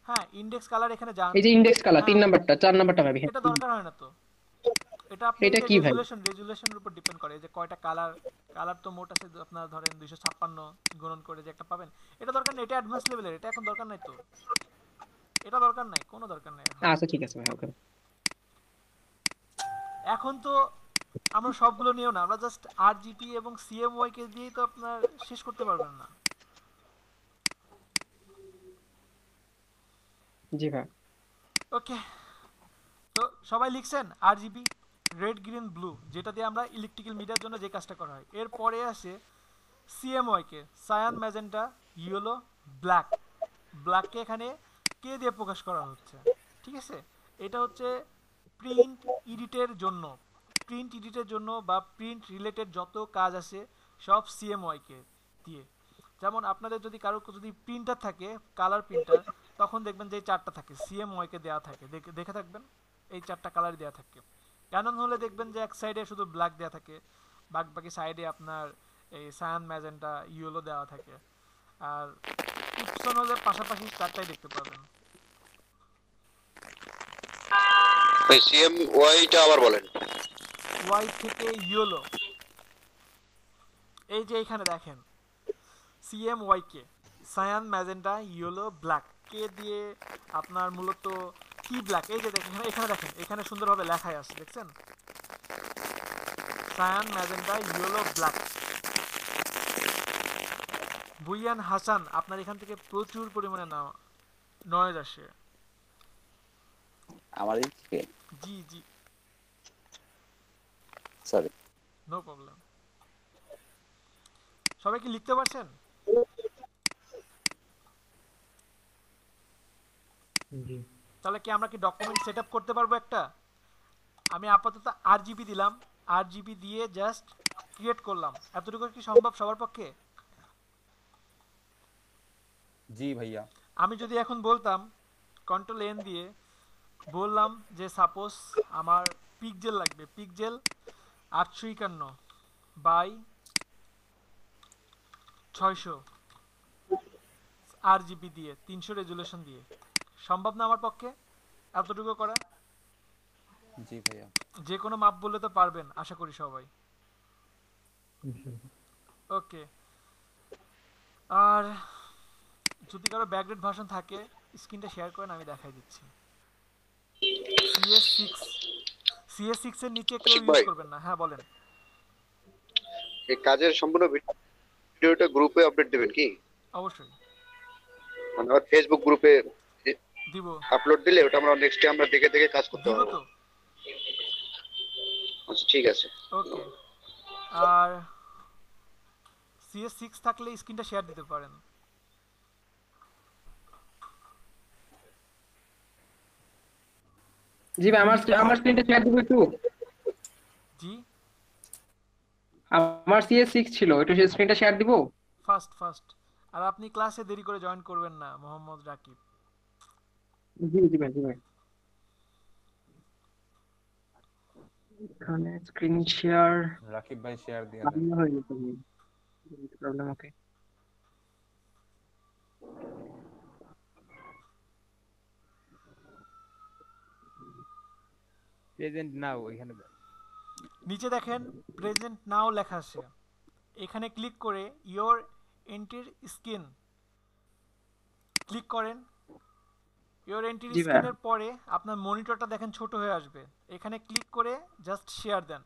হ্যাঁ ইন্ডেক্স কালার এখানে যান। এই যে ইনডেক্স কালার 3 হ্যাঁ, নাম্বারটা 4 নাম্বারটা ভাবি, হ্যাঁ এটা দরকার হয় না তো। এটা আপনি এটা যে কি ভাই? রেজুলেশনের উপর ডিপেন্ড করে যে কয়টা কালার, কালার তো মোট আছে আপনার ধরেন 256 গুণন করে যে একটা পাবেন, এটা দরকার নেই, এটা অ্যাডভান্স লেভেলের, এটা এখন দরকার নাই তো, এটা দরকার নাই, কোনো দরকার নাই এখন। আচ্ছা ঠিক আছে ভাই, ওকে। এখন তো আমরা সবগুলো নিয়েও না, আমরা জাস্ট আরজিপি এবং সিএমওয়াই কে দিয়েই তো আপনার শেষ করতে পারবেন না। জি ভাই। ওকে, তো সবাই লিখছেন আরজিবি, রেড গ্রিন ব্লু, যেটা দিয়ে আমরা ইলেকট্রিক্যাল মিডিয়ার জন্য যে কাজটা করা হয়। এরপরে আসে সিএমওয়াই কে, সায়ান, ম্যাজেন্টা, ইয়েলো, ব্ল্যাক। ব্ল্যাককে এখানে কে দিয়ে প্রকাশ করা হচ্ছে, ঠিক আছে? এটা হচ্ছে প্রিন্ট এডিটের জন্য, প্রিন্ট এডিটের জন্য বা প্রিন্ট রিলেটেড যত কাজ আছে সব সিএমওয়াই কে দিয়ে। যেমন আপনাদের যদি কারো যদি প্রিন্টার থাকে, কালার প্রিন্টার, তখন দেখবেন যে এই চারটা থাকে, CMY কে দেওয়া থাকে, দেখে থাকবেন এই চারটা কালার দেওয়া থাকে। ক্যানন হলে দেখবেন যে এক সাইডে শুধু ব্ল্যাক দেওয়া থাকে, বাকি সাইডে আপনার এই সায়ান ম্যাজেন্টা ইয়েলো দেওয়া থাকে। আর ইপসন হলে পাশাপাশি চারটাই দেখতে পাবেন। CMYটা আবার বলেন। হোয়াইট থেকে ইয়েলো, এই যে এখানে দেখেন CMY কে সায়ান ম্যাজেন্টা ইয়েলো ব্ল্যাক কে দিয়ে আপনার মূলত কি ব্ল্যাক, এই যে দেখেন এখানে দেখেন এখানে সুন্দরভাবে লেখাই আছে, দেখছেন cyan magenta yellow black. Bhuiyan Hasan, আপনার এখান থেকে প্রচুর পরিমাণে নয়েজ আসে। আমার জি জি, সরি, নো প্রবলেম। সবাই কি লিখতে পারছেন? জি। তাহলে কি আমরা কি ডকুমেন্ট সেটআপ করতে পারবো একটা? আমি আপাতত RGB দিলাম, RGB দিয়ে জাস্ট ক্রিয়েট করলাম, এতটুকু কি সম্ভব সবার পক্ষে? জি ভাইয়া। আমি যদি এখন বলতাম কন্ট্রোল N দিয়ে বললাম যে সাপোজ আমার পিক্সেল লাগবে, পিক্সেল 851 বাই 600 RGB দিয়ে 300 রেজুলেশন দিয়ে, সম্ভব না আমার পক্ষে এতটুকু করা? জি ভাইয়া। যে কোনো মাপ বললে তো পারবেন আশা করি সবাই। ওকে, আর যদি কারো ব্যাকগ্রাউন্ড ভার্সন থাকে স্ক্রিনটা শেয়ার করেন, আমি দেখাই দিচ্ছি। CS6 এর নিচে কেউ ইউজ করবেন না। হ্যাঁ বলেন। এই কাজের সম্পূর্ণ ভিডিওটা গ্রুপে আপডেট দিবেন কি? অবশ্যই মানে আমার ফেসবুক গ্রুপে দিব, আপলোড দিলে ওটা আমরা নেক্সট ডে আমরা দেখে দেখে কাজ করতে দিব পারবো। তো। আচ্ছা ঠিক আছে। ওকে, আর CS6 থাকলে স্ক্রিনটা শেয়ার দিতে পারেন। জি ভাই, আমার স্ক্রিনটা শেয়ার দিব একটু। জি, আমার CS6 ছিল, একটু স্ক্রিনটা শেয়ার দিব। ফার্স্ট। আর আপনি ক্লাসে দেরি করে জয়েন করবেন না, মোহাম্মদ রাকিব। জি জি ভাই, জি ভাই। এখানে স্ক্রিন শেয়ার রাকিব ভাই শেয়ার দিয়ে দেন। আমি হয়ে গেছে, প্রবলেম। ওকে, প্রেজেন্ট নাও এখানে নিচে দেখেন প্রেজেন্ট নাও লেখা আছে, এখানে ক্লিক করে ইওর এন্ট্রির স্ক্রিন ক্লিক করেন। ইওর এন্ট্রির জি ভাই। স্ক্রিনের পরে আপনার মনিটরটা দেখেন ছোট হয়ে আসবে, এখানে ক্লিক করে জাস্ট শেয়ার দেন।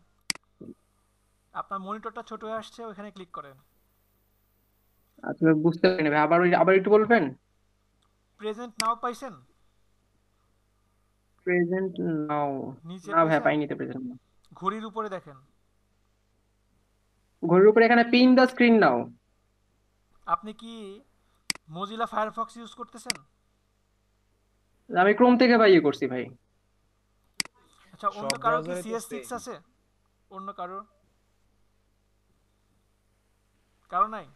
আপনার মনিটরটা ছোট হয়ে আসছে, ওখানে ক্লিক করেন। আচ্ছা বুঝতে পারিনি ভাই, আবার একটু বলবেন। প্রেজেন্ট নাও পাইছেন? প্রেজেন্ট নাও, নিচে না ভাই পাইছেন? পাইনি তো প্রেজেন্ট নাও। ঘড়ির উপরে দেখেন, ঘড়ির উপরে এখানে পিন দা স্ক্রিন নাও। আপনি কি মজিলা ফায়ারফক্স ইউজ করতেছেন? আমি ক্রোম থেকে ভাই ইয়ে করছি ভাই। আচ্ছা, অন্য সব কারো কি ব্রাউজারে তো CS6 same। আছে? অন্য কারো নাই?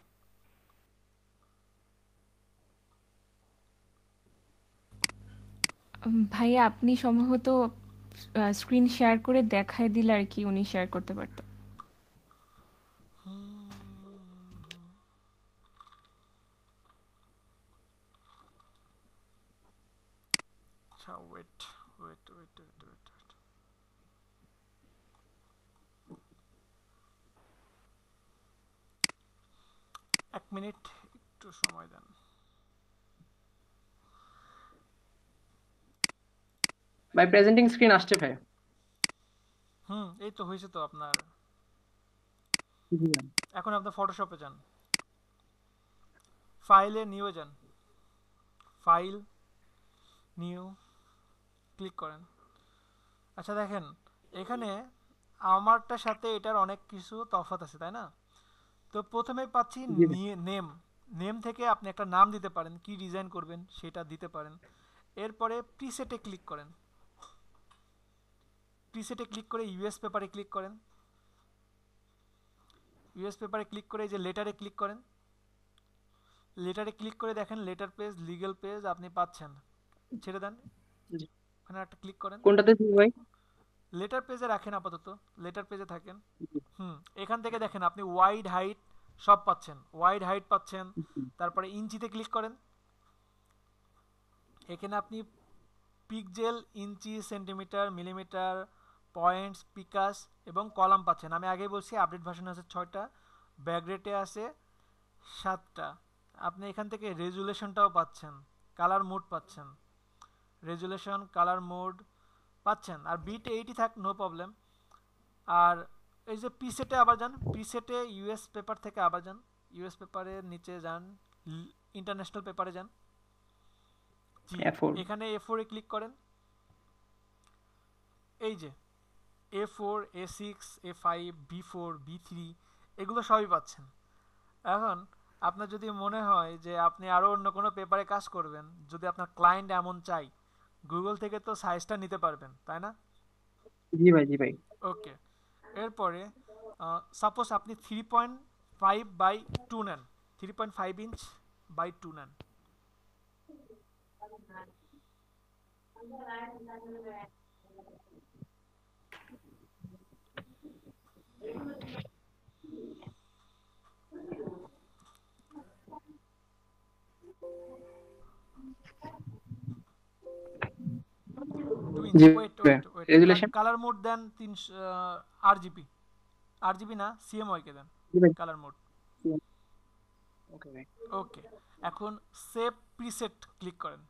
ভাইয়া আপনি সম্ভবত স্ক্রিন শেয়ার করে দেখায় দিলে আর কি উনি শেয়ার করতে পারতো। আচ্ছা ওয়েট। এক মিনিট একটু সময় দেন। ভাই প্রেজেন্টিং স্ক্রিন আসছে ভাই। এই তো হয়েছে তো আপনার। জি ভাই। এখন আপনার ফটোশপে যান, ফাইলে নিউ যান, ফাইল নিউ ক্লিক করেন। আচ্ছা দেখেন এখানে আমারটার সাথে এটার অনেক কিছু তফাৎ আছে, তাই না? তো প্রথমে পাচ্ছি জি ভাই। নেম থেকে আপনি একটা নাম দিতে পারেন, কি ডিজাইন করবেন সেটা দিতে পারেন। এরপরে প্রিসেটে ক্লিক করেন, প্রিসেটে ক্লিক করে ইউএস পেপারে ক্লিক করেন, ইউএস পেপারে ক্লিক করে এই যে লেটারে ক্লিক করেন। লেটারে ক্লিক করে দেখেন লেটার পেজ, লিগ্যাল পেজ আপনি পাচ্ছেন। ছেড়ে দেন, জি। ওখানে একটা ক্লিক করেন। কোনটাতে ছিল ভাই? লেটার পেজে রাখেন আপাতত, লেটার পেজে থাকেন। এখান থেকে দেখেন আপনি ওয়াইড হাইট সব পাচ্ছেন, ওয়াইড হাইট পাচ্ছেন। তারপরে ইঞ্চিতে ক্লিক করেন, এখানে আপনি পিক্সেল, ইঞ্চি, সেন্টিমিটার, মিলিমিটার, পয়েন্টস, পিকাস এবং কলাম পাচ্ছেন। আমি আগেই বলছি আপডেট ভার্সন আছে 6টা, ব্যাকগ্রেটে আছে 7টা। আপনি এখান থেকে রেজুলেশনটাও পাচ্ছেন, কালার মোড পাচ্ছেন, রেজুলেশন, কালার মোড পাচ্ছেন। আর বিট 80 থাক, নো প্রবলেম। আর এই যে প্রিসেটে আবার যান, প্রিসেটে ইউএস পেপার থেকে আবার যান, ইউএস পেপারের নিচে যান, ইন্টারন্যাশনাল পেপারে যান। জি, A4 এখানে A4 এ ক্লিক করেন। এই যে A4, A6, A5, B4, B3 এগুলো সবই পাচ্ছেন। এখন আপনার যদি মনে হয় যে আপনি আরও অন্য কোনো পেপারে কাজ করবেন, যদি আপনার ক্লায়েন্ট এমন চাই, গুগল থেকে তো সাইজটা নিতে পারবেন, তাই না? জি ভাই, জি ভাই। ওকে, এরপরে সাপোজ আপনি 3.5/2 নেন, 3.5 ইঞ্চ বাই 2 নেন। জি ওয়েট ভাই। Wait wait, resolution? Colour mode দেন 300 আরজিবি, আরজিবি না সিএমওয়াই কে দেন জি ভাই। Colour mode. ওকে ভাই। ওকে, এখন সেভ প্রিসেট ক্লিক করেন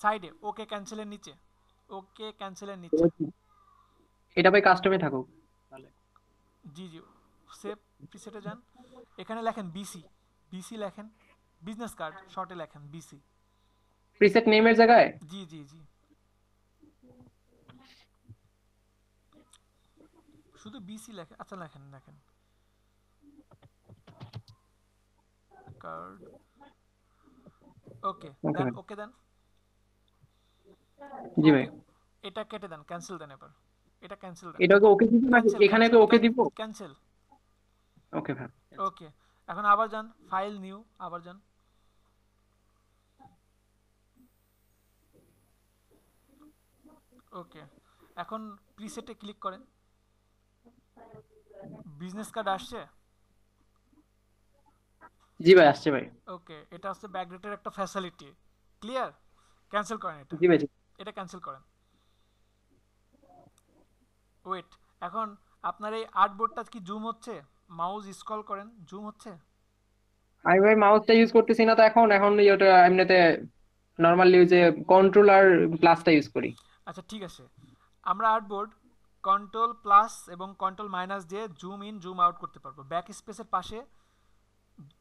সাইডে, ওকে ক্যান্সেলের নিচে, ওকে ক্যান্সেলের নিচে। এটা ভাই কাস্টমে থাকুক তাহলে। জি জি, সেভ প্রিসেটে যান, এখানে লেখেন বিসি, বিসি লেখেন, বিজনেস কার্ড শর্টে লেখেন বিসি। প্রিসেট নেমের জায়গায়? জি জি জি, শুধু বিসি লেখেন। আচ্ছা লেখেন লেখেন কার্ড। ওকে ওকে দেন, ভাই। ওকে দেন। জি ভাই। ওকে, এটা কেটে দেন, ক্যান্সেল দেন। এবার এটা ক্যান্সেল দেন, এটাকে ওকে দিব নাকি ক্যান্সেল এখানে ক্যান্সেল ওকে দিব? ক্যান্সেল। ওকে ভাই। ওকে, এখন আবার যান ফাইল, নিউ, আবার যান। ওকে, এখন প্রিসেটে ক্লিক করেন। বিজনেস কার্ড আসছে? জি ভাই আসছে ভাই। ওকে, এটা হচ্ছে ব্যাকডেটের একটা ফ্যাসিলিটি। ক্লিয়ার? ক্যান্সেল করেন এটা, জি ভাই। এটা ক্যান্সেল করেন। ওয়েট, এখন আপনার এই আর্টবোর্ডটা কি জুম হচ্ছে? মাউস স্ক্রল করেন, জুম হচ্ছে? আমি ভাই মাউসটা ইউজ করতেছি না তো এখন, ওটা এমনিতে নরমালি ওই যে কন্ট্রোল আর প্লাসটা ইউজ করি। আচ্ছা ঠিক আছে, আমরা আর্টবোর্ড কন্ট্রোল প্লাস এবং কন্ট্রোল মাইনাস দিয়ে জুম ইন জুম আউট করতে পারবো। ব্যাক স্পেসের পাশে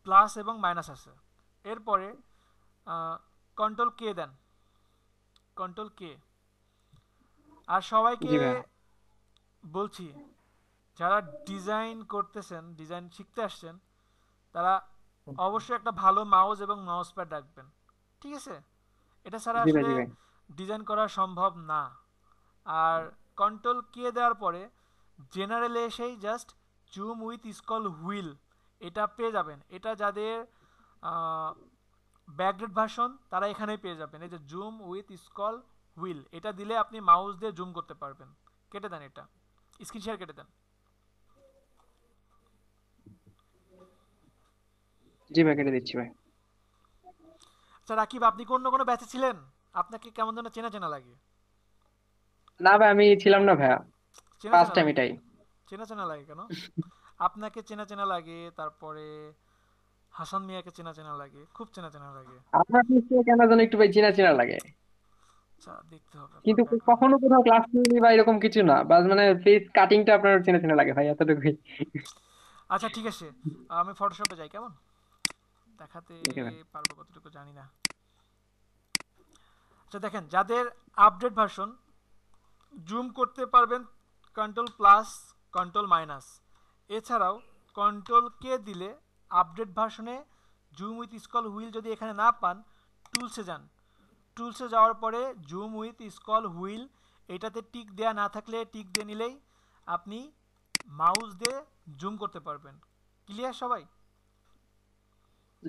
প্লাস এবং মাইনাস আছে। এরপরে কন্ট্রোল কে দেন, কন্ট্রোল কে। আর সবাইকে জি ভাই। বলছি, যারা ডিজাইন করতেছেন, ডিজাইন শিখতে আসছেন, তারা অবশ্যই একটা ভালো মাউস এবং মাউস প্যাড রাখবেন, ঠিক আছে? এটা ছাড়া জি ভাই। আসলে জি ভাই। ডিজাইন করা সম্ভব না। আর কন্ট্রোল কে দেওয়ার পরে জেনারেলে এসেই just zoom with scroll wheel এটা পেয়ে যাবেন। এটা যাদের ব্যাকগ্রেড ভার্সন তারা এখানেই পেয়ে যাবেন। এই যে জুম উইথ স্কল হুইল, এটা দিলে আপনি মাউস দিয়ে জুম করতে পারবেন। কেটে দেন, এটা স্ক্রিন শেয়ার কেটে দেন। জি ভাই কেটে দিচ্ছি ভাই। আচ্ছা রাকিব, আপনি কি অন্য কোনো ব্যাচে ছিলেন? আপনাকে কেমন যেন চেনা চেনা লাগে। না ভাই আমি ছিলাম না ভাইয়া, চেনা ফার্স্ট চেনা টাইম লাগে, এটাই। চেনা চেনা লাগে কেন? আপনাকে চেনা চেনা লাগে, তারপরে হাসান মিয়াকে চেনা চেনা লাগে, খুব চেনা চেনা লাগে। আপনার নিশ্চয়ই কেন যেন একটু ভাই চেনা চেনা লাগে, আচ্ছা দেখতে হবে আপনার কিন্তু ব্যাকগ্রাউন্ড। কখনো কোথাও ক্লাস নিইনি বা এরকম কিছু না, বাস মানে ফেস কাটিংটা আপনার চেনা চেনা লাগে ভাই, এতটুকুই। আচ্ছা ঠিক আছে, আমি ফটোশপে যাই, কেমন দেখাতে ওকে ভাই। পারবো কতটুকু জানি না। আচ্ছা দেখেন, যাদের আপডেট ভার্সন জুম করতে পারবেন কন্ট্রোল প্লাস কন্ট্রোল মাইনাস, এছাড়াও কন্ট্রোল কে দিলে আপডেট ভার্সনে জুম উইথ স্কল হুইল যদি এখানে না পান, টুলসে যান। টুলসে যাওয়ার পরে জুম উইথ স্কল হুইল এটাতে টিক দেয়া না থাকলে টিক দিয়ে নিলেই আপনি মাউস দিয়ে জুম করতে পারবেন। ক্লিয়ার সবাই?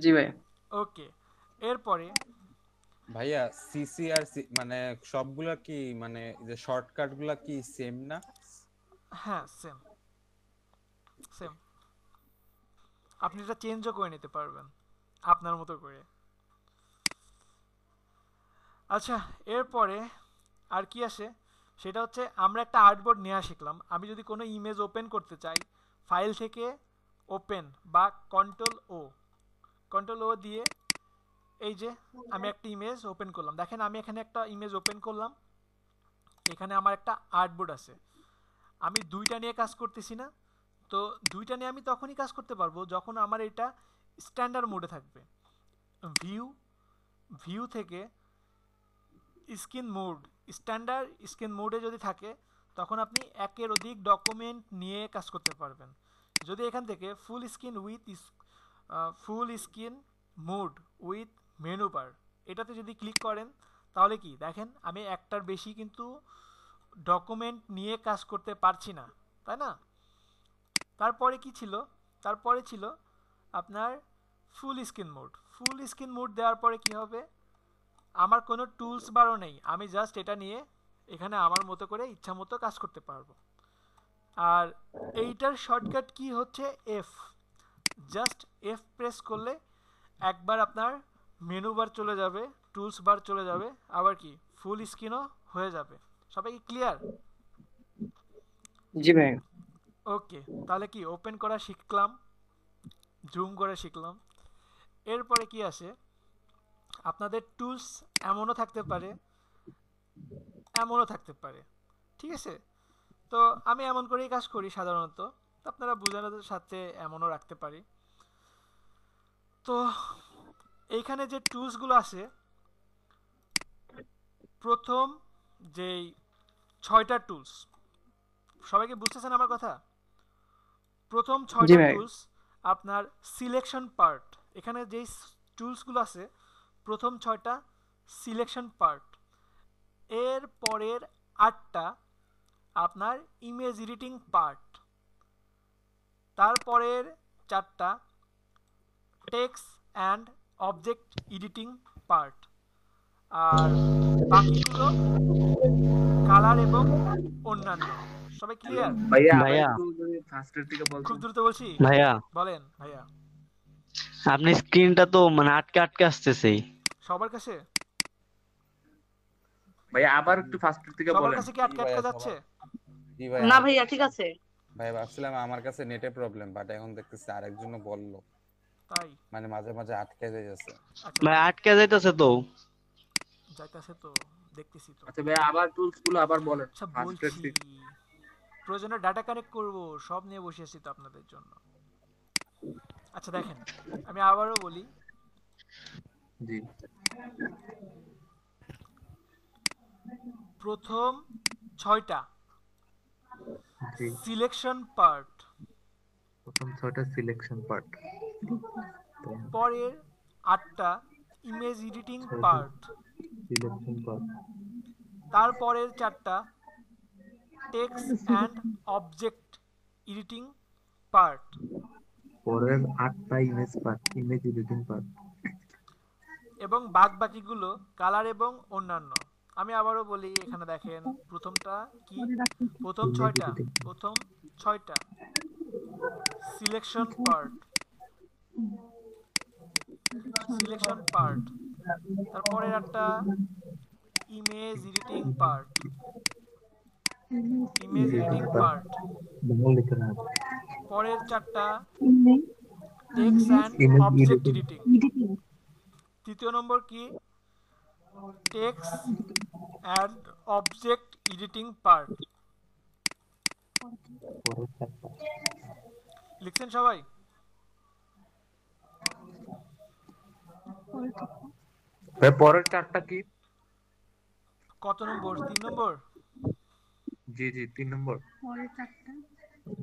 জি ভাই। ওকে, এরপরে ভাইয়া সিসি আর মানে সবগুলা কি মানে যে শর্টকাট গুলা কি সেম না? হ্যাঁ সেম সেম, আপনি এটা চেঞ্জও করে নিতে পারবেন আপনার মতো করে। আচ্ছা, এরপরে আর কি আসে সেটা হচ্ছে আমরা একটা আর্টবোর্ড নেওয়া শিখলাম। আমি যদি কোনো ইমেজ ওপেন করতে চাই, ফাইল থেকে ওপেন বা কন্ট্রোল ও দিয়ে এই যে আমি একটা ইমেজ ওপেন করলাম। দেখেন আমি এখানে একটা ইমেজ ওপেন করলাম, এখানে আমার একটা আর্টবোর্ড আছে। আমি দুইটা নিয়ে কাজ করতেছি না, তো দুইটা নিয়ে আমি তখনই কাজ করতে পারবো যখন আমার এটা স্ট্যান্ডার্ড মোডে থাকবে। ভিউ থেকে স্ক্রিন মোড, স্ট্যান্ডার্ড স্ক্রিন মোডে যদি থাকে তখন আপনি একের অধিক ডকুমেন্ট নিয়ে কাজ করতে পারবেন। যদি এখান থেকে full screen mode with menu bar এটাতে যদি ক্লিক করেন তাহলে কি দেখেন আমি একটার বেশি কিন্তু ডকুমেন্ট নিয়ে কাজ করতে পারছি না, তাই না? তারপরে কি ছিল, তারপরে ছিল আপনার ফুল স্ক্রিন মোড দেওয়ার পরে কি হবে, আমার কোনো টুলস বারও নেই, আমি জাস্ট এটা নিয়ে এখানে আমার মতো করে ইচ্ছা মতো কাজ করতে পারবো। আর এইটার শর্টকাট কি হচ্ছে এফ, জাস্ট এফ প্রেস করলে একবার আপনার মেনু বার চলে যাবে, টুলস বার চলে যাবে, আবার কি ফুল স্ক্রিনও হয়ে যাবে। সবাই কি ক্লিয়ার? জি ভাই। ওকে, তাহলে কি ওপেন করা শিখলাম, জুম করা শিখলাম। এরপরে কি আসে, আপনাদের টুলস এমনও থাকতে পারে এমনও থাকতে পারে, ঠিক আছে? তো আমি এমন করেই কাজ করি সাধারণত, তো আপনারা বোঝানোর সাথে এমনও রাখতে পারি। তো এইখানে যে টুলসগুলো আছে, প্রথম যেই 6টা টুলস, সবাইকে বুঝতেছেন আমার কথা? প্রথম 6টা টুলস আপনার সিলেকশন পার্ট, এখানে যেই টুলসগুলো আছে প্রথম 6টা সিলেকশন পার্ট, এর পরের 8টা আপনার ইমেজ এডিটিং পার্ট, তারপরের 4টা text and object editing part, আর বাকিগুলো কালার এবং অন্যান্য। সবাই ক্লিয়ার? ভাইয়া খুব দ্রুত বলছি, ভাইয়া বলেন ভাইয়া। আপনি স্ক্রিনটা তো মানে আটকে আটকে আসতেছে সবার কাছে ভাইয়া আবার একটু ফাস্টের থেকে সবার বলেন। কাছে কি আটকে আটকে যাচ্ছে? জি ভাই। না ভাইয়া ঠিক আছে ভাই, ভাবছিলাম আমার কাছে নেটে প্রবলেম, বাট এখন দেখতেছি আরেকজনও বললো তাই, মানে মাঝে মাঝে আটকে যাচ্ছে। ভাই আটকে যাইতেছে তো দেখতেছি তো। আচ্ছা ভাইয়া আবার টুলস গুলো আবার বলেন। আচ্ছা বলছি, প্রয়োজনে ডাটা কানেক্ট করব, সব নিয়ে বসে আছি তো আপনাদের জন্য। আচ্ছা দেখেন আমি আবারও বলি, জি প্রথম 6টা সিলেকশন পার্ট, প্রথম 6টা সিলেকশন পার্ট, পরের 8টা image editing part, selection part, তারপরের 4টা text and object editing part, পরের 8টা ইমেজ এডিটিং পার্ট, এবং বাকিগুলো কালার এবং অন্যান্য। আমি আবারও বলি, এখানে দেখেন প্রথমটা কি, প্রথম 6টা সিলেকশন পার্ট, তারপরের 8টা ইমেজ এডিটিং পার্ট, পরের 4টা টেক্সট অ্যান্ড অবজেক্ট এডিটিং, তৃতীয় নম্বর কি text and object editing part. লিখছেন সবাই? পরের 4টা কি? কত নম্বর? 3 নম্বর? জি 3 নম্বর।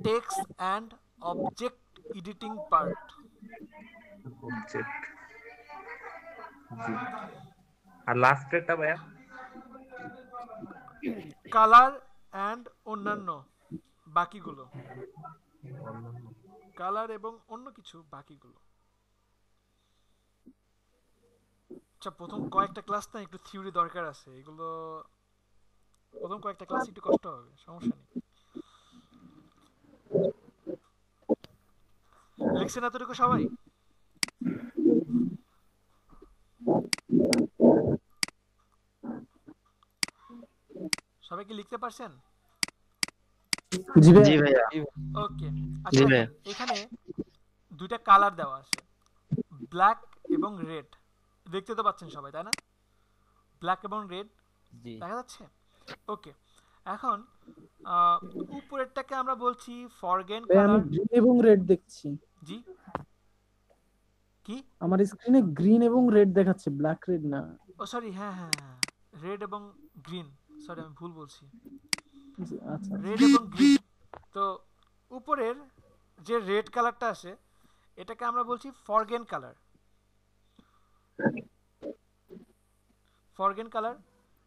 Text and object editing part. Object, জি। আর লাস্টেরটা ভাইয়া কালার অ্যান্ড অন্যান্য, বাকিগুলো কালার এবং অন্য কিছু বাকিগুলো। আচ্ছা, প্রথম কয়েকটা ক্লাস না একটু থিওরি দরকার আছে, এগুলো প্রথম কয়েকটা ক্লাস একটু কষ্ট হবে, সমস্যা নেই। লিখছেন এতটুকু সবাই? সবাই কি লিখতে পারছেন? জি ভাইয়া। জি ভাইয়া। ওকে, জি আচ্ছা ভাইয়া। দেখেন এখানে দুইটা কালার দেওয়া আছে, ব্ল্যাক এবং রেড। দেখতে তো পাচ্ছেন সবাই, তাই না? ব্ল্যাক এবং রেড জি দেখা যাচ্ছে। ওকে, এখন উপরেরটাকে আমরা বলছি ফরগেন ভাইয়া আমি কালার। গ্রিন এবং রেড দেখছি। জি, কি? আমার স্ক্রিনে গ্রিন এবং রেড দেখাচ্ছে, ব্ল্যাক রেড না। ও সরি, হ্যাঁ হ্যাঁ হ্যাঁ, রেড এবং গ্রিন, সরি আমি ভুল বলছি, জি, আচ্ছা রেড আচ্ছা। এবং গ্রিন। তো উপরের যে রেড কালারটা আছে এটাকে আমরা বলছি ফরগেন কালার। ফরগেন কালার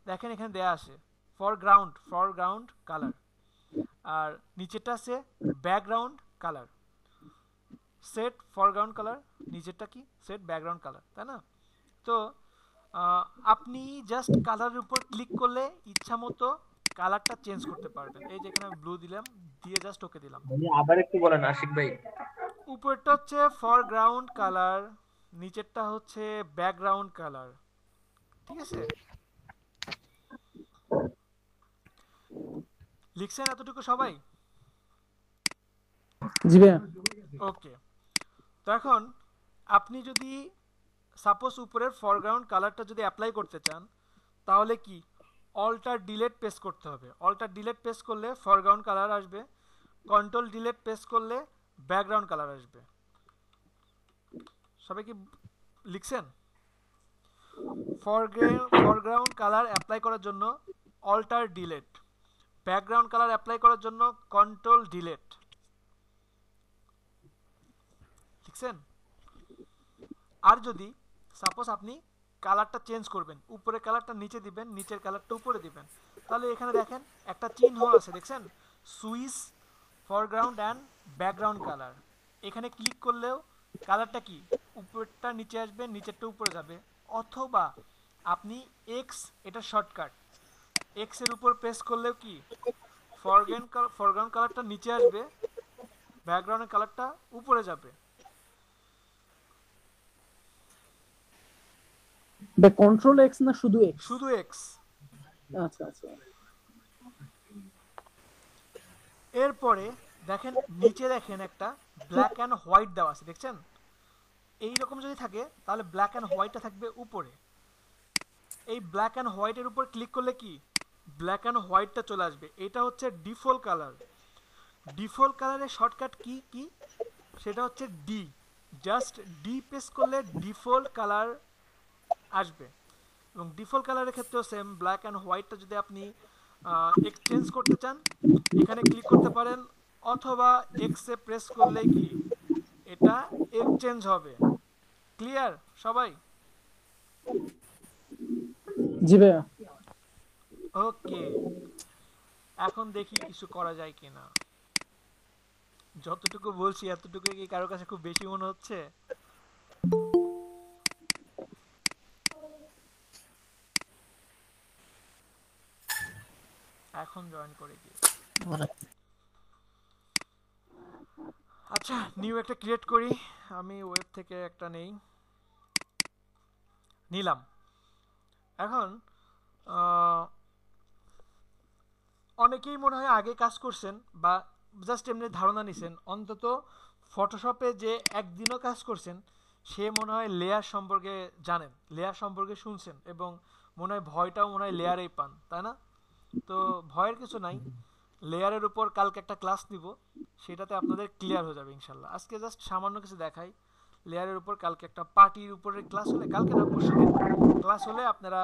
দেখেন এখানে দেয়া আছে ফরগ্রাউন্ড কালার, আর নিচেরটা আছে background colour. Set foreground colour, নিচেরটা কি সেট ব্যাকগ্রাউন্ড কালার, তাই না? তো আপনি জাস্ট কালারের উপর ক্লিক করলে ইচ্ছা মতো কালারটা চেঞ্জ করতে পারবেন। এই যে এখানে ব্লু দিলাম, দিয়ে জাস্ট ওকে দিলাম। আবার একটু বলেন আশিক ভাই। উপরটা হচ্ছে ফরগ্রাউন্ড কালার, নিচেরটা হচ্ছে ব্যাকগ্রাউন্ড কালার, ঠিক আছে? লিখছেন এতটুকু সবাই? জি ভাইয়া। ওকে, তো এখন আপনি যদি সাপোজ উপরের ফরগ্রাউন্ড কালারটা যদি অ্যাপ্লাই করতে চান তাহলে কি অল্টার ডিলেট পেস্ট করতে হবে। অল্টার ডিলেট পেস্ট করলে ফরগ্রাউন্ড কালার আসবে, কন্ট্রোল ডিলেট পেস্ট করলে ব্যাকগ্রাউন্ড কালার আসবে। সবাই কি লিখছেন? ফরগ্রাউন্ড কালার অ্যাপ্লাই করার জন্য alter delete, background colour apply করার জন্য কন্ট্রোল ডিলেট। লিখছেন? আর যদি সাপোজ আপনি কালারটা চেঞ্জ করবেন, উপরে কালারটা নিচে দিবেন, নিচের কালারটা উপরে দিবেন, তাহলে এখানে দেখেন একটা চিহ্ন আছে, দেখছেন? Switch foreground and background colour. এখানে ক্লিক করলেও কালারটা কি উপরেরটা নিচে আসবে, নিচেরটা উপরে যাবে। অথবা আপনি এক্স, এটা শর্টকাট, এক্স এর উপর প্রেস করলেও কি ফরগ্রাউন্ড কালারটা নিচে আসবে, ব্যাকগ্রাউন্ডের কালারটা উপরে যাবে। কন্ট্রোল এক্স না শুধু এক্স? শুধু এক্স। আচ্ছা আচ্ছা। এরপরে দেখেন নিচে দেখেন একটা ব্ল্যাক অ্যান্ড হোয়াইট দেওয়া আছে, দেখছেন? এইরকম যদি থাকে তাহলে ব্ল্যাক অ্যান্ড হোয়াইটটা থাকবে উপরে। এই ব্ল্যাক অ্যান্ড হোয়াইটের উপর ক্লিক করলে কি ব্ল্যাক অ্যান্ড হোয়াইটটা চলে আসবে। এটা হচ্ছে ডিফল্ট কালার। ডিফল্ট কালারের শর্টকাট কি কি সেটা হচ্ছে ডি। জাস্ট ডি প্রেস করলে ডিফল্ট কালার আসবে। এবং ডিফল্ট কালারের ক্ষেত্রেও সেম, ব্ল্যাক অ্যান্ড হোয়াইটটা যদি আপনি এক্সচেঞ্জ করতে চান এখানে ক্লিক করতে পারেন, অথবা এক্সে প্রেস করলে কি এটা এক্সচেঞ্জ হবে। ক্লিয়ার সবাই? জি ভাইয়া। ওকে, এখন দেখি কিছু করা যায় কিনা। যতটুকু বলছি এতটুকু কি কারো কাছে খুব বেশি মনে হচ্ছে? এখন জয়েন করে কি? আচ্ছা, নিউ একটা ক্রিয়েট করি। আমি ওয়েব থেকে একটা নেই, নিলাম। এখন অনেকেই মনে হয় আগে কাজ করছেন বা জাস্ট এমনি ধারণা নিছেন, অন্তত ফটোশপে যে একদিনও কাজ করছেন সে মনে হয় লেয়ার সম্পর্কে জানেন, লেয়ার সম্পর্কে শুনছেন, এবং মনে হয় ভয়টাও মনে হয় লেয়ারেই পান, তাই না? তো ভয়ের কিছু নাই, লেয়ারের উপর কালকে একটা ক্লাস নিব, সেটাতে আপনাদের ক্লিয়ার হয়ে যাবে ইনশাল্লাহ। আজকে জাস্ট সামান্য কিছু দেখাই। লেয়ারের উপর কালকে একটা পার্টির উপরে ক্লাস হলে, কালকে না পরশুদিন ক্লাস হলে আপনারা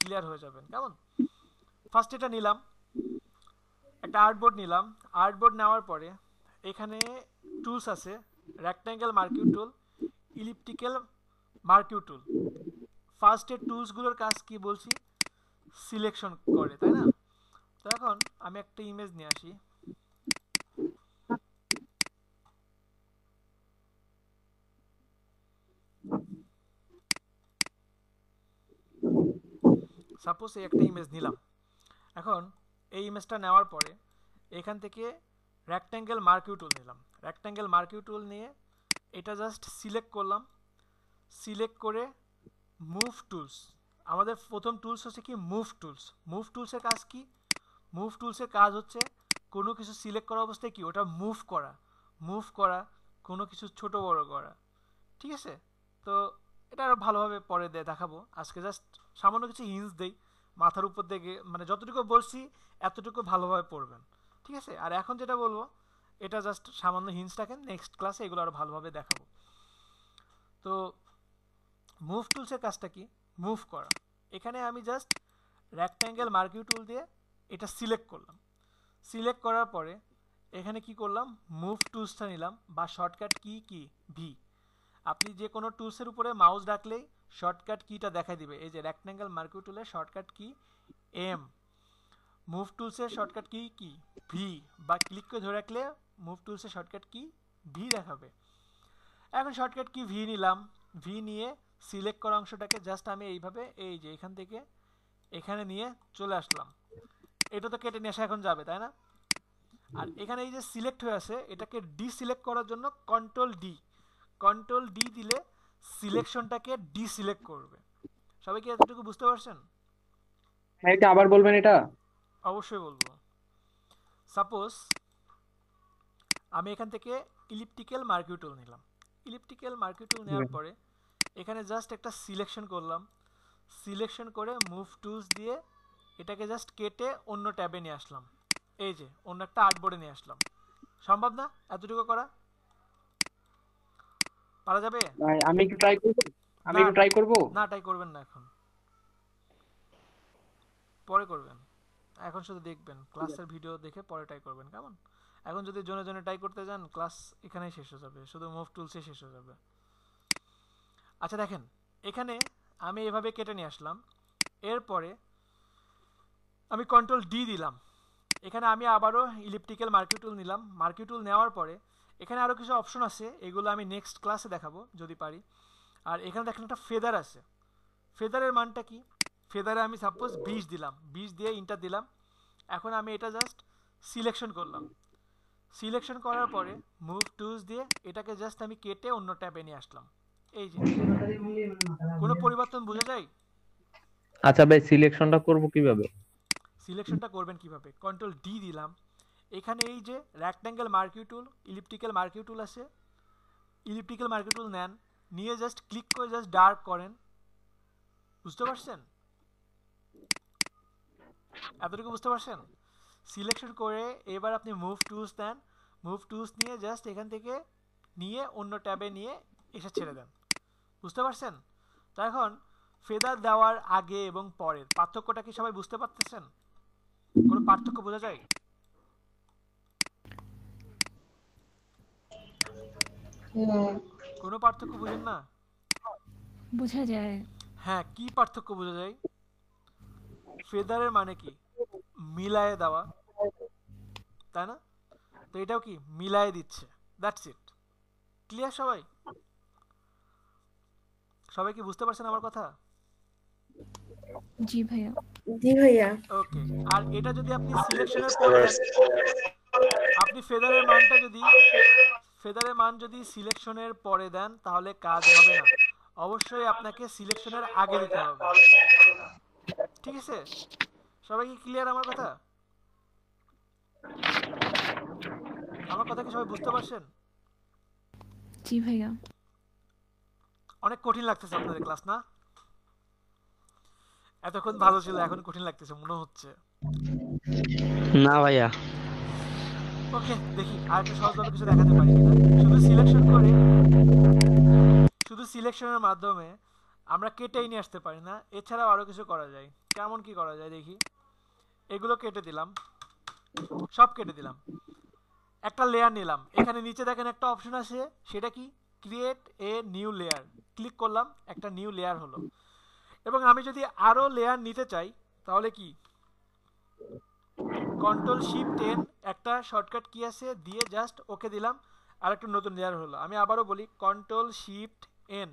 ক্লিয়ার হয়ে যাবেন। কেমন? ফার্স্ট এটা নিলাম, একটা আর্টবোর্ড নিলাম। আর্টবোর্ড নেওয়ার পরে এখানে টুলস আছে, রেক্ট্যাঙ্গেল মার্কিউ টুল, ইলিপ্টিক্যাল মার্কিউ টুল। ফার্স্টের টুলসগুলোর কাজ কি বলছি, সিলেকশন করে, তাই না? তো এখন আমি একটা ইমেজ নিয়ে আসি। সাপোজ এই একটা ইমেজ নিলাম। এখন এই ইমেজটা নেওয়ার পরে এখান থেকে রেক্ট্যাঙ্গেল মার্কিউ টুল নিলাম। রেক্ট্যাঙ্গেল মার্কিউ টুল নিয়ে এটা জাস্ট সিলেক্ট করলাম। সিলেক্ট করে মুভ টুলস, আমাদের প্রথম টুলস হচ্ছে কি মুভ টুলস। মুভ টুলসের কাজ কি? মুভ টুলসের কাজ হচ্ছে কোনো কিছু সিলেক্ট করা অবস্থায় কি ওটা মুভ করা, কোনো কিছু ছোট বড় করা। ঠিক আছে, তো এটা আরও ভালোভাবে পরে দেখাবো। আজকে জাস্ট সামান্য কিছু হিন্টস দেই মাথার উপর থেকে, মানে যতটুকু বলছি এতটুকু ভালোভাবে পড়বেন। ঠিক আছে, আর এখন যেটা বলবো এটা জাস্ট সামান্য হিন্টস রাখেন, নেক্সট ক্লাসে এগুলো আরও ভালোভাবে দেখাবো। তো মুভ টুলসের কাজটা কি? মুভ করা। এখানে আমি জাস্ট রেক্ট্যাঙ্গেল মার্কিউ টুল দিয়ে এটা সিলেক্ট করলাম। সিলেক্ট করার পরে এখানে কি করলাম, মুভ টুলসটা নিলাম, বা শর্টকাট কি ভি। আপনি যে কোনো টুলসের উপরে মাউস রাখলেই শর্টকাট কিটা দেখাই দিবে। এই যে রেক্ট্যাঙ্গেল মার্কিউ টুলের shortcut key M, move টুলসের shortcut key V, বা ক্লিক করে ধরে রাখলে মুভ টুলসের শর্টকাট কি ভি দেখাবে। এখন শর্টকাট কি ভি নিলাম, ভি নিয়ে সিলেক্ট করা অংশটাকে জাস্ট আমি এইভাবে এই যে এখান থেকে এখানে নিয়ে চলে আসলাম। এটা তো কেটে নিয়ে আসা এখন যাবে, তাই না? আর এখানে এই যে সিলেক্ট হয়ে আছে এটাকে ডিসিলেক্ট করার জন্য কন্ট্রোল ডি দিলে সিলেকশনটাকে ডিসিলেক্ট করবে। সবাই কি এতটুকু বুঝতে পারছেন? এটা আবার বলবেন এটা? অবশ্যই বলবো। সাপোজ আমি এখান থেকে ইলিপ্টিক্যাল মার্কিউ টুল নিলাম। ইলিপ্টিক্যাল মার্কিউ টুল নেওয়ার পরে এখানে জাস্ট একটা সিলেকশন করলাম। সিলেকশন করে মুভ টুলস দিয়ে এটাকে জাস্ট কেটে অন্য ট্যাবে নিয়ে আসলাম। এই যে অন্য একটা আর্টবোর্ডে নিয়ে আসলাম। সম্ভব না এতটুকু করা? পারা যাবে? আমি একটু ট্রাই করব। না, ট্রাই করবেন না, এখন পরে করবেন। এখন শুধু দেখবেন, ক্লাসের ভিডিও দেখে পরে ট্রাই করবেন, কেমন? এখন যদি জনে জনে ট্রাই করতে যান ক্লাস এখানেই শেষ হয়ে যাবে, শুধু মুভ টুলসে শেষ হয়ে যাবে। আচ্ছা দেখেন, এখানে আমি এভাবে কেটে নিয়ে আসলাম। এরপরে আমি কন্ট্রোল ডি দিলাম। এখানে আমি আবারও ইলিপ্টিক্যাল মার্কিউ টুল নিলাম। মার্কিউ টুল নেওয়ার পরে এখানে আরও কিছু অপশন আছে, এগুলো আমি নেক্সট ক্লাসে দেখাবো যদি পারি। আর এখানে দেখেন একটা ফেদার আছে। ফেদারের মানটা কি? ফেদারে আমি সাপোজ 20 দিলাম, 20 দিয়ে ইন্টার দিলাম। এখন আমি এটা জাস্ট সিলেকশন করলাম। সিলেকশন করার পরে মুভ টুলস দিয়ে এটাকে জাস্ট আমি কেটে অন্য ট্যাবে নিয়ে আসলাম। এই যে কোনো পরিবর্তন বোঝা যায়? আচ্ছা ভাই, সিলেকশনটা করব কিভাবে? সিলেকশনটা করবেন কিভাবে? কন্ট্রোল ডি দিলাম। এখানে এই যে রেক্ট্যাঙ্গেল মার্কিউ টুল, ইলিপ্টিক্যাল মার্কিউ টুল আছে। ইলিপ্টিক্যাল মার্কিউ টুল নেন, নিয়ে জাস্ট ক্লিক করে জাস্ট ডার্ক করেন। বুঝতে পারছেন? এতটুকু বুঝতে পারছেন? সিলেকশন করে এবার আপনি মুভ টুলস দেন। মুভ টুলস নিয়ে জাস্ট এখান থেকে নিয়ে অন্য ট্যাবে নিয়ে এসে ছেড়ে দেন। বুঝতে পারছেন? তো এখন ফেদার দেওয়ার আগে এবং পরের পার্থক্যটা কি সবাই বুঝতে পারতেছেন? কোনো পার্থক্য বোঝা যায়? কোনো পার্থক্য বুঝেন না? বোঝা যায়। হ্যাঁ, কি পার্থক্য বোঝা যায়? ফেদারের মানে কি? মিলায়ে দেওয়া, তাই না? তো এটাও কি মিলায়ে দিচ্ছে। That's it. ক্লিয়ার সবাই? সবাই কি বুঝতে পারছেন আমার কথা? জি ভাইয়া। ওকে। আর এটা যদি আপনি সিলেকশনের পরে দেন, আপনি ফেদারের মান যদি সিলেকশনের পরে দেন তাহলে কাজ হবে না। অবশ্যই আপনাকে সিলেকশনের আগে দিতে হবে। ঠিক আছে? সবাই কি ক্লিয়ার আমার কথা? আমার কথা কি সবাই বুঝতে পারছেন? জি ভাইয়া। অনেক কঠিন লাগতেছে আপনাদের ক্লাস, না? এতক্ষণ ভালো ছিল, এখন কঠিন লাগতেছে মনে হচ্ছে। না ভাইয়া। ওকে, দেখি আরেকটা সহজভাবে কিছু দেখাতে পারি কিনা। শুধু সিলেকশনের মাধ্যমে আমরা কেটেই নিয়ে আসতে পারি না, এছাড়াও আরো কিছু করা যায়। কেমন কি করা যায় দেখি। এগুলো কেটে দিলাম, সব কেটে দিলাম। একটা লেয়ার নিলাম। এখানে নিচে দেখেন একটা অপশন আছে, সেটা কি create a new layer. Click করলাম, একটা নিউ লেয়ার হলো। এবং আমি যদি আরো লেয়ার নিতে চাই তাহলে কি কন্ট্রোল শিফট এন, একটা শর্টকাট কি আছে দিয়ে জাস্ট ওকে দিলাম, আর একটা নতুন লেয়ার হলো। আমি আবারও বলি, কন্ট্রোল শিফট এন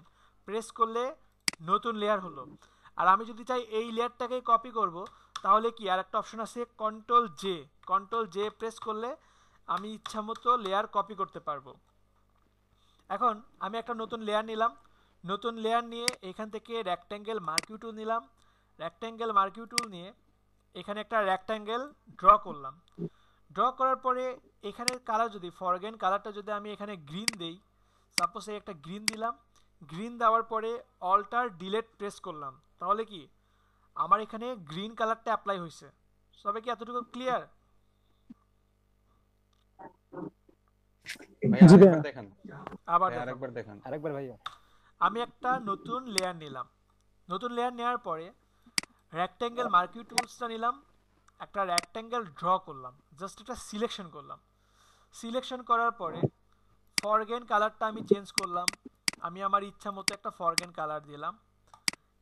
প্রেস করলে নতুন লেয়ার হলো। আর আমি যদি চাই এই লেয়ারটাকে কপি করব, তাহলে কি আর একটা অপশন আছে কন্ট্রোল জে প্রেস করলে আমি ইচ্ছা মতো লেয়ার কপি করতে পারবো। এখন আমি একটা নতুন লেয়ার নিলাম, নতুন লেয়ার নিয়ে এখান থেকে রেক্ট্যাঙ্গেল মার্কিউ টুল নিলাম, রেক্ট্যাঙ্গেল মার্কিউ টুল নিয়ে এখানে একটা রেক্ট্যাঙ্গেল ড্র করলাম। ড্র করার পরে এখানে কালার যদি ফরগ্রাউন্ড কালারটা যদি আমি এখানে গ্রিন দেই, সাপোজ এই একটা গ্রিন দিলাম, গ্রিন দেওয়ার পরে অল্টার ডিলেট প্রেস করলাম, তাহলে কি আমার এখানে গ্রিন কালারটা অ্যাপ্লাই হয়েছে। সবাই কি এতটুকু ক্লিয়ার? ভাই আরেকবার দেখান, আবার ভাই আরেকবার দেখান, আরেকবার ভাইয়া। আমি একটা নতুন লেয়ার নিলাম, নতুন লেয়ার নেওয়ার পরে রেক্ট্যাঙ্গেল মার্কিউ টুলসটা নিলাম, একটা রেক্ট্যাঙ্গেল ড্র করলাম, জাস্ট একটা সিলেকশন করলাম। সিলেকশন করার পরে ফরগ্রাউন্ড কালারটা আমি চেঞ্জ করলাম, আমি আমার ইচ্ছা মতো একটা ফরগ্রাউন্ড কালার দিলাম।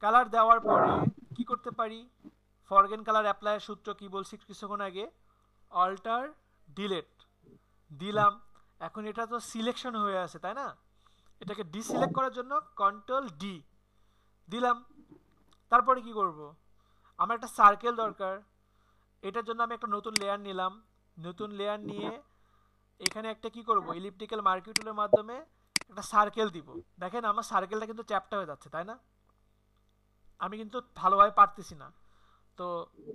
কালার দেওয়ার পরে কি করতে পারি, ফরগ্রাউন্ড কালার অ্যাপ্লাইয়ের সূত্র কি বলছি কিছুক্ষণ আগে, অল্টার ডিলেট দিলাম। এখন এটা তো সিলেকশন হয়ে আছে তাই না, এটাকে ডিসিলেক্ট করার জন্য কন্ট্রোল ডি দিলাম। তারপরে কি করব, আমার একটা সার্কেল দরকার, এটার জন্য আমি একটা নতুন লেয়ার নিলাম, নতুন লেয়ার নিয়ে এখানে একটা কি করব, ইলিপ্টিক্যাল মার্কিউ টুলের মাধ্যমে একটা সার্কেল দিব। দেখেন আমার সার্কেলটা কিন্তু চ্যাপ্টা হয়ে যাচ্ছে তাই না, আমি কিন্তু ভালোভাবে পারতেছি না। তো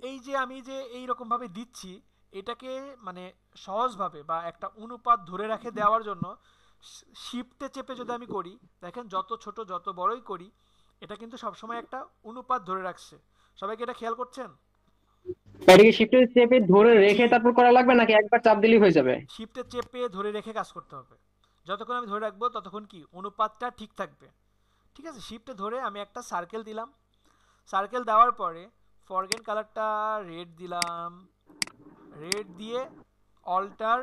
এই যে আমি যে এইরকম ভাবে দিচ্ছি, এটাকে মানে সহজভাবে বা একটা অনুপাত ধরে রেখে দেওয়ার জন্য শিফটে চেপে যদি আমি করি, দেখেন যত ছোট যত বড়ই করি এটা কিন্তু সবসময় একটা অনুপাত ধরে রাখছে। সবাই কি এটা খেয়াল করছেন? এটাকে শিফটে চেপে ধরে রেখে তারপর করা লাগবে নাকি একবার চাপ দিলেই হয়ে যাবে? শিফটে চেপে ধরে রেখে কাজ করতে হবে, যতক্ষণ আমি ধরে রাখবো ততক্ষণ কি অনুপাতটা ঠিক থাকবে। ঠিক আছে, শিফটে ধরে আমি একটা সার্কেল দিলাম, সার্কেল দেওয়ার পরে ফরগ্রাউন্ড কালারটা রেড দিলাম, রেড দিয়ে অল্টার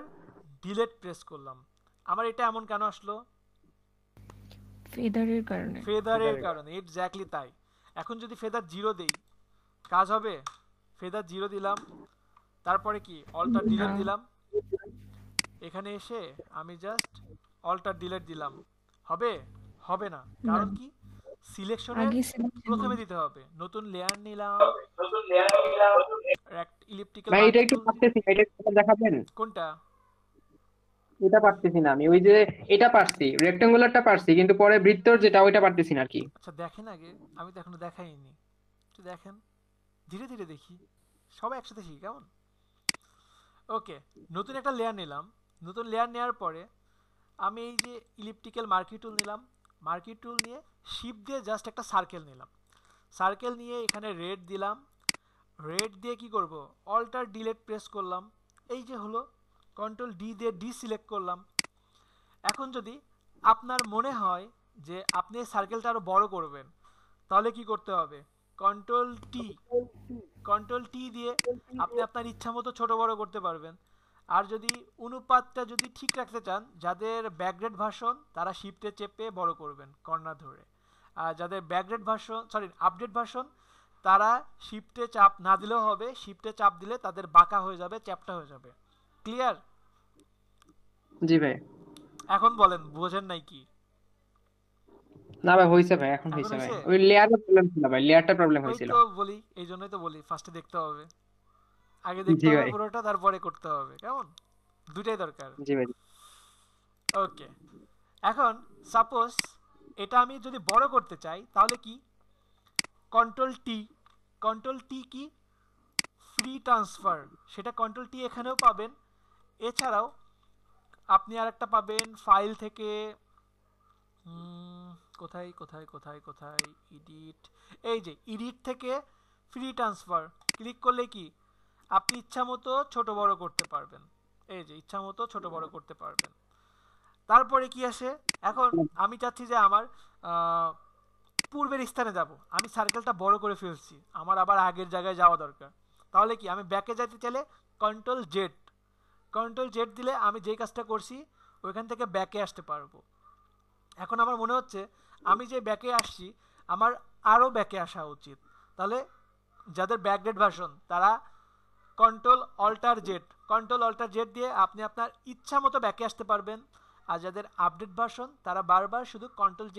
ডিলেট প্রেস করলাম। আমার এটা এমন কেন আসলো? ফেদারের কারণে। ফেদারের কারণে, এক্স্যাক্টলি তাই। এখন যদি ফেদার 0 দেই কাজ হবে? ফেদার 0 দিলাম, তারপরে কি অল্টার ডিলেট দিলাম, এখানে এসে আমি জাস্ট অল্টার ডিলেট দিলাম, হবে? হবে না, কারণ কি সিলেকশনের প্রথমে দিতে হবে। নতুন লেয়ার নিলাম, ইলিপ্টিক্যাল ভাই এটা একটু পারতেছি, এটা একটু দেখাবেন? কোনটা? এটা পারতেছি না আমি, ওই যে এটা পারছি, রেক্ট্যাঙ্গুলারটা পারছি, কিন্তু পরে বৃত্তর যেটা ওইটা পারতেছি না আর কি। আচ্ছা দেখেন আগে, আমি তো এখনো দেখাইনি, একটু দেখেন, ধীরে ধীরে দেখি, সবাই একসাথে শিখি কেমন? ওকে, নতুন একটা লেয়ার নিলাম, নতুন লেয়ার নেওয়ার পরে আমি এই যে ইলিপ্টিক্যাল মার্কিউ টুল নিলাম, মার্কিউ টুল নিয়ে শিফট দিয়ে জাস্ট একটা সার্কেল নিলাম, সার্কেল নিয়ে এখানে রেড দিলাম, রেড দিয়ে কি করব, অল্টার ডিলেট প্রেস করলাম, এই যে হলো, কন্ট্রোল ডি দিয়ে ডিসিলেক্ট করলাম। এখন যদি আপনার মনে হয় যে আপনি এই সার্কেলটা আরো বড় করবেন, তাহলে কি করতে হবে, কন্ট্রোল টি দিয়ে আপনি আপনার ইচ্ছা মতো ছোট বড় করতে পারবেন। আর যদি অনুপাতটা যদি ঠিক রাখতে চান, যাদের ব্যাকগ্রেড ভার্সন তারা শিফটে চেপে বড় করবেন কর্নার ধরে, আর যাদের ব্যাকগ্রেড ভার্সন আপডেট ভার্সন তারা শিফটে চাপ না দিলেও হবে, শিফটে চাপ দিলে তাদের বাঁকা হয়ে যাবে, চ্যাপ্টা হয়ে যাবে। ক্লিয়ার? জি ভাই। এখন বলেন বোঝেন নাই কি? না ভাই হইছে ভাই, এখন হইছে ভাই, ওই লেয়ারের প্রবলেম ছিল ভাই, লেয়ারটা প্রবলেম ওই হয়েছিল। তো বলি, এই জন্যই তো বলি ফার্স্টে দেখতে হবে, আগে দেখতে হবে পুরোটা, তারপরে করতে হবে, কেমন? দুটাই দরকার। জি ভাই। ওকে, এখন সাপোজ এটা আমি যদি বড় করতে চাই তাহলে কি, কন্ট্রোল টি কি ফ্রি ট্রান্সফার, সেটা কন্ট্রোল টি এখানেও পাবেন। এছাড়াও আপনি আরেকটা পাবেন ফাইল থেকে, কোথায় কোথায় কোথায় কোথায়, এডিট, এই যে এডিট থেকে ফ্রি ট্রান্সফার ক্লিক করলে কি আপনি ইচ্ছা মতো ছোট বড় করতে পারবেন, এই যে ইচ্ছা মতো ছোট বড় করতে পারবেন। তারপরে কি আসে, এখন আমি চাচ্ছি যে আমার পূর্বের স্থানে যাব, আমি সার্কেলটা বড় করে ফেলছি, আমার আবার আগের জায়গায় যাওয়া দরকার, তাহলে কি আমি ব্যাকে যেতে চাইলে কন্ট্রোল জেড দিলে আমি যেই কাজটা করছি ওইখান থেকে ব্যাকে আসতে পারবো। এখন আমার মনে হচ্ছে আমি যে ব্যাকে আসছি আমার আরও ব্যাকে আসা উচিত, তাহলে যাদের ব্যাকগ্রেড ভার্সন তারা কন্ট্রোল অল্টার জেড দিয়ে আপনি আপনার ইচ্ছা মতো ব্যাকে আসতে পারবেন। আর যাদের আপডেট ভার্সন তারা বারবার শুধু কন্ট্রোল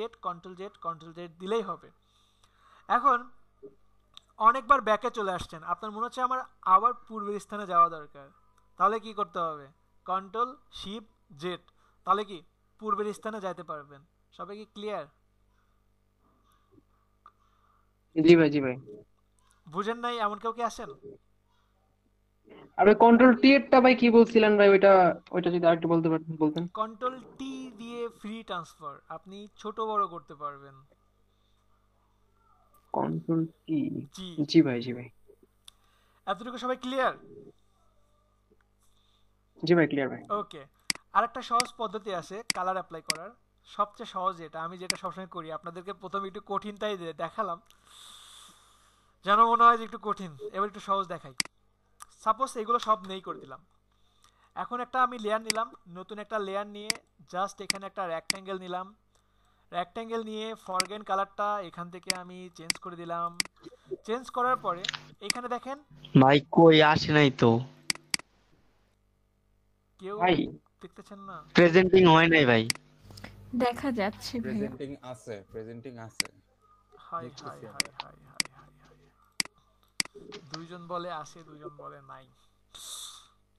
জেড দিলেই হবে। এখন অনেকবার ব্যাকে চলে আসছেন, আপনার মনে হচ্ছে আমার আবার পূর্বের স্থানে যাওয়া দরকার। তাহলে কি করতে হবে? কন্ট্রোল শিফট জেড, তাহলে কি পূর্বের স্থানে যাইতে পারবেন। সবাই কি ক্লিয়ার? জি ভাই, জি ভাই। বুঝেন নাই এমন কেউ কি আছেন? আর ওই কন্ট্রোল টি এরটা ভাই কি বলছিলেন ভাই? ওইটা যদি আরেকটু বলতেন। কন্ট্রোল টি দিয়ে ফ্রি ট্রান্সফার, আপনি ছোট বড় করতে পারবেন। Control T. জি, জি ভাই, জি ভাই। এতটুকু সবাই ক্লিয়ার? জি ভাই, ক্লিয়ার ভাই। ওকে, আরেকটা সহজ পদ্ধতি আছে কালার অ্যাপ্লাই করার। সবচেয়ে সহজ এটা, আমি যেটা সবসময় করি, আপনাদেরকে প্রথমে একটু কঠিনটাই দেখালাম, যেন মনে হয় যে একটু কঠিন। এবার একটু সহজ দেখাই। সাপোজ এগুলো সব নেই করে দিলাম। এখন একটা আমি লেয়ার নিলাম, নতুন একটা লেয়ার নিয়ে জাস্ট এখানে একটা রেক্ট্যাঙ্গেল নিলাম। রেক্ট্যাঙ্গেল নিয়ে ফরগ্রাউন্ড কালারটা এখান থেকে আমি চেঞ্জ করে দিলাম। চেঞ্জ করার পরে এখানে দেখেন ভাই কই আসে নাই তো কেউ ভাই। দেখতেছেন না? প্রেজেন্টিং হয় নাই ভাই। দেখা যাচ্ছে ভাইয়া। প্রেজেন্টিং আছে। হাই হাই দেখতেছি হাই আমরা। High high high high. দুইজন বলে আসে, দুইজন বলে নাই।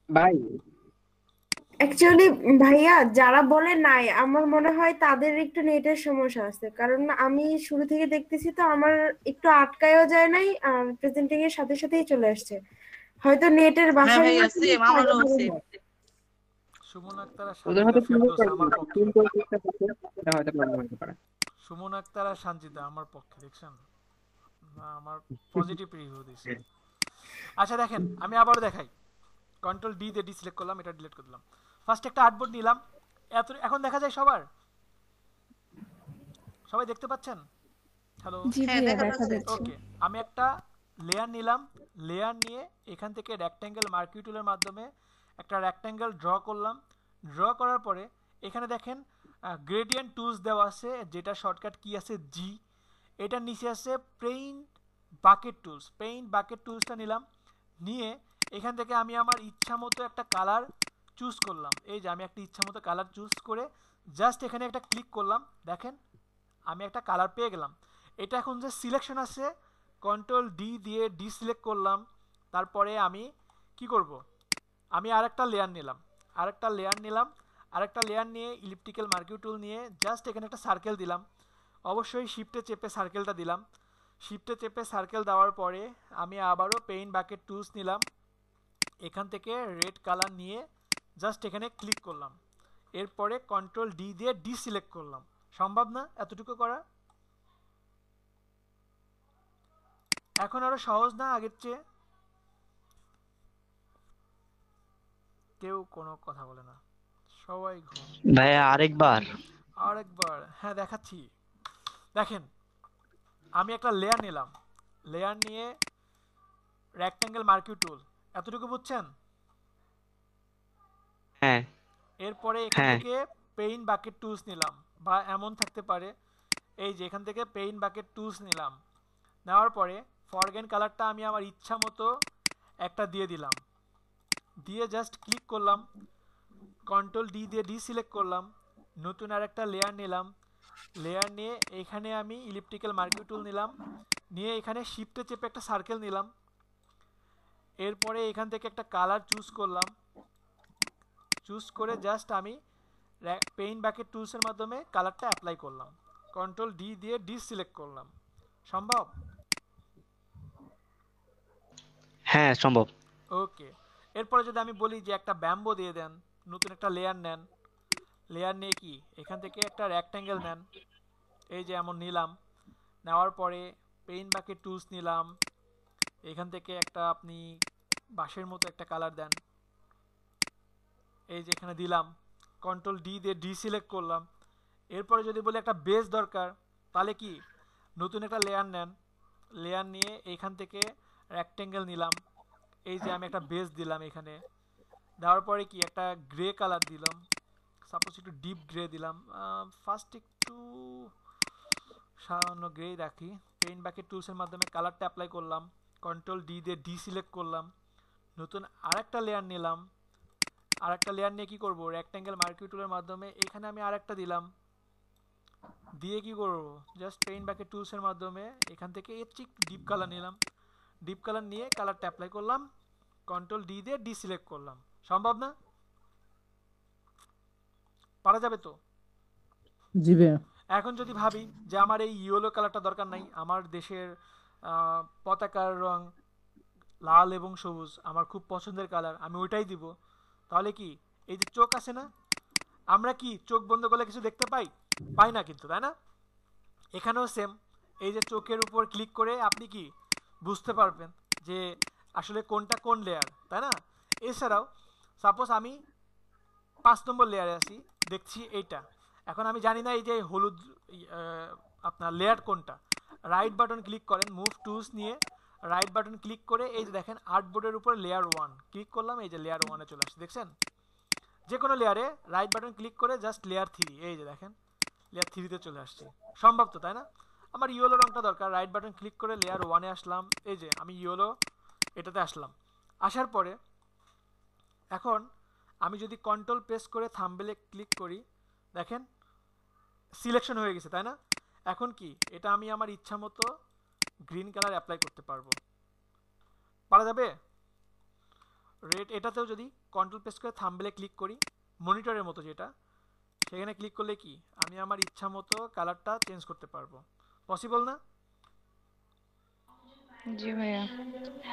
ভাই অ্যাকচুয়ালি ভাইয়া যারা বলে নাই আমার মনে হয় তাদের একটু নেটের সমস্যা আছে, কারণ আমি শুরু থেকে দেখতেছি তো আমার একটু আটকায়ও যায় নাই আর প্রেজেন্টিং এর সাথে সাথেই চলে আসছে। হয়তো নেটের হ্যাঁ বাসায় ভাইয়া, সেম আমারও সেম। সুমন আক্তার আর ওদের সানজিদা হয়তো ফেরদৌস আমার পক্ষে। এটা হয়তো প্রবলেম হতে পারে। সুমন আক্তার আর সানজিদা আমার পক্ষে, দেখছেন না? আমার পজিটিভ রিভিউ দিছে। আচ্ছা দেখেন, আমি আবার দেখাই। কন্ট্রোল ডি দিয়ে ডিসিলেক্ট করলাম, এটা ডিলিট করে দিলাম। ফার্স্ট একটা আর্টবোর্ড নিলাম। এখন দেখা যায় সবার? সবাই দেখতে পাচ্ছেন? হ্যালো? জি হ্যাঁ, ভাইয়া দেখা দেখা যাচ্ছে। যাচ্ছে। ওকে, আমি একটা লেয়ার নিলাম। লেয়ার নিয়ে এখান থেকে রেক্ট্যাঙ্গেল মার্কি টুলের মাধ্যমে একটা রেক্ট্যাঙ্গেল ড্র করলাম। ড্র করার পরে এখানে দেখেন গ্রেডিয়েন্ট টুলস দেওয়া আছে, যেটা শর্টকাট কি আছে জি। এটার নিচে আছে paint bucket tools. Paint bucket টুলসটা নিলাম, নিয়ে এখান থেকে আমি আমার ইচ্ছা মতো একটা কালার চুজ করলাম। এই যে আমি একটা ইচ্ছা মতো কালার চুজ করে জাস্ট এখানে একটা ক্লিক করলাম। দেখেন আমি একটা কালার পেয়ে গেলাম। এটা এখন যে সিলেকশন আছে, কন্ট্রোল ডি দিয়ে ডিসিলেক্ট করলাম। তারপরে আমি কি করব? আমি আরেকটা লেয়ার নিলাম। আরেকটা লেয়ার নিয়ে ইলিপ্টিক্যাল মার্কিউ টুল নিয়ে জাস্ট এখানে একটা সার্কেল দিলাম। অবশ্যই শিফটে চেপে সার্কেলটা দিলাম। শিফটে চেপে সার্কেল দেওয়ার পরে আমি আবারও পেইন্ট বাকেট টুলস নিলাম। এখান থেকে রেড কালার নিয়ে জাস্ট এখানে ক্লিক করলাম। এরপরে কন্ট্রোল ডি দিয়ে ডিসিলেক্ট করলাম। সম্ভব না এতটুকু করা? এখন আরো সহজ না আগের চেয়ে? কেউ কোনো কথা বলে না, সবাই ঘুম। ভাই আরেকবার। আরেকবার? হ্যাঁ দেখাচ্ছি। দেখেন আমি একটা লেয়ার নিলাম। লেয়ার নিয়ে রেক্ট্যাঙ্গেল মার্কিউ টুল, এতটুকু বুঝছেন? হ্যাঁ এরপরে এখান থেকে পেইন্ট বাকেট টুলস নিলাম, বা এমন থাকতে পারে এই যে এখান থেকে পেইন্ট বাকেট টুলস নিলাম। নেওয়ার পরে ফরগ্রাউন্ড কালারটা আমি আমার ইচ্ছা মতো একটা দিয়ে দিলাম। দিয়ে জাস্ট ক্লিক করলাম, কন্ট্রোল ডি দিয়ে ডিসিলেক্ট করলাম। নতুন আরেকটা লেয়ার নিলাম। লেয়ার নিয়ে এখানে আমি ইলিপ্টিক্যাল মার্কিউ টুল নিলাম, নিয়ে এখানে শিফটে চেপে একটা সার্কেল নিলাম। এরপরে এখান থেকে একটা কালার চুজ করলাম। চুজ করে জাস্ট আমি পেইন্ট বাকেট টুলসের মাধ্যমে কালারটা অ্যাপ্লাই করলাম। কন্ট্রোল ডি দিয়ে ডিসিলেক্ট করলাম। সম্ভব? হ্যাঁ সম্ভব। ওকে, এরপরে যদি আমি বলি যে একটা ব্যাম্বো দিয়ে দেন, নতুন একটা লেয়ার নেন। লেয়ার নিয়ে কি এখান থেকে একটা রেক্ট্যাঙ্গেল নেন। এই যে এমন নিলাম। নেওয়ার পরে পেইন্ট বাকেট টুলস নিলাম। এখান থেকে একটা আপনি বাঁশের মতো একটা কালার দেন। এই যে এখানে দিলাম। কন্ট্রোল ডি দিয়ে ডিসিলেক্ট করলাম। এরপরে যদি বলি একটা বেস দরকার, তাহলে কি নতুন একটা লেয়ার নেন। লেয়ার নিয়ে এখান থেকে রেক্ট্যাঙ্গেল নিলাম। এই যে আমি একটা বেস দিলাম এখানে। দেওয়ার পরে কি একটা গ্রে কালার দিলাম, সাপোজ একটু ডিপ গ্রে দিলাম। ফার্স্ট একটু সামান্য গ্রে রাখি। পেইন্ট বাকেট টুলসের মাধ্যমে কালারটা অ্যাপ্লাই করলাম। কন্ট্রোল ডি দিয়ে ডিসিলেক্ট করলাম। নতুন আরেকটা লেয়ার নিলাম। আরেকটা লেয়ার নিয়ে কি করব? রেক্ট্যাঙ্গেল মার্কিউ টুলের মাধ্যমে এখানে আমি আরেকটা দিলাম। দিয়ে কি করব? জাস্ট পেইন্ট বাকেট টুলসের মাধ্যমে এখান থেকে এর চেয়ে ডিপ কালার নিলাম। ডিপ কালার নিয়ে কালারটা অ্যাপ্লাই করলাম, কন্ট্রোল ডি দিয়ে ডিসিলেক্ট করলাম। সম্ভব না? পারা যাবে তো? জি ভাইয়া। এখন যদি ভাবি যে আমার এই ইয়েলো কালারটা দরকার নাই, আমার দেশের পতাকার রং লাল এবং সবুজ আমার খুব পছন্দের কালার, আমি ওইটাই দিব, তাহলে কি এই যে চোখ আছে না, আমরা কি চোখ বন্ধ করলে কিছু দেখতে পাই? পাই না কিন্তু, তাই না? এখানেও সেম, এই যে চোখের উপর ক্লিক করে আপনি কি বুঝতে পারবেন যে আসলে কোনটা কোন লেয়ার, তাই না? এছাড়াও সাপোজ আমি 5 নম্বর লেয়ারে আছি, দেখছি এইটা, এখন আমি জানি না এই যে হলুদ আপনার লেয়ার কোনটা, রাইট বাটন ক্লিক করেন, মুভ টুলস নিয়ে রাইট বাটন ক্লিক করে এই যে দেখেন আর্টবোর্ডের উপর লেয়ার 1 ক্লিক করলাম, এই যে লেয়ার 1-এ চলে আসছে, দেখছেন? যে কোনো লেয়ারে রাইট বাটন ক্লিক করে জাস্ট লেয়ার 3, এই যে দেখেন লেয়ার 3-তে চলে আসছে। সম্ভব তো, তাই না? আমার ইয়েলো রংটা দরকার, রাইট বাটন ক্লিক করে লেয়ার 1-এ আসলাম, এই যে আমি ইয়েলো এটাতে আসলাম। আসার পরে এখন আমি যদি কন্ট্রোল প্রেস করে থাম্বনেলে ক্লিক করি, দেখেন সিলেকশন হয়ে গেছে, তাই না? এখন কি এটা আমি আমার ইচ্ছা মতো গ্রিন কালার অ্যাপ্লাই করতে পারবো, পারা যাবে? রেড এটাতেও যদি কন্ট্রোল প্রেস করে থাম্বনেলে ক্লিক করি, মনিটরের মতো যেটা, সেখানে ক্লিক করলে কি আমি আমার ইচ্ছা মতো কালারটা চেঞ্জ করতে পারবো। পসিবল না? জি ভাইয়া।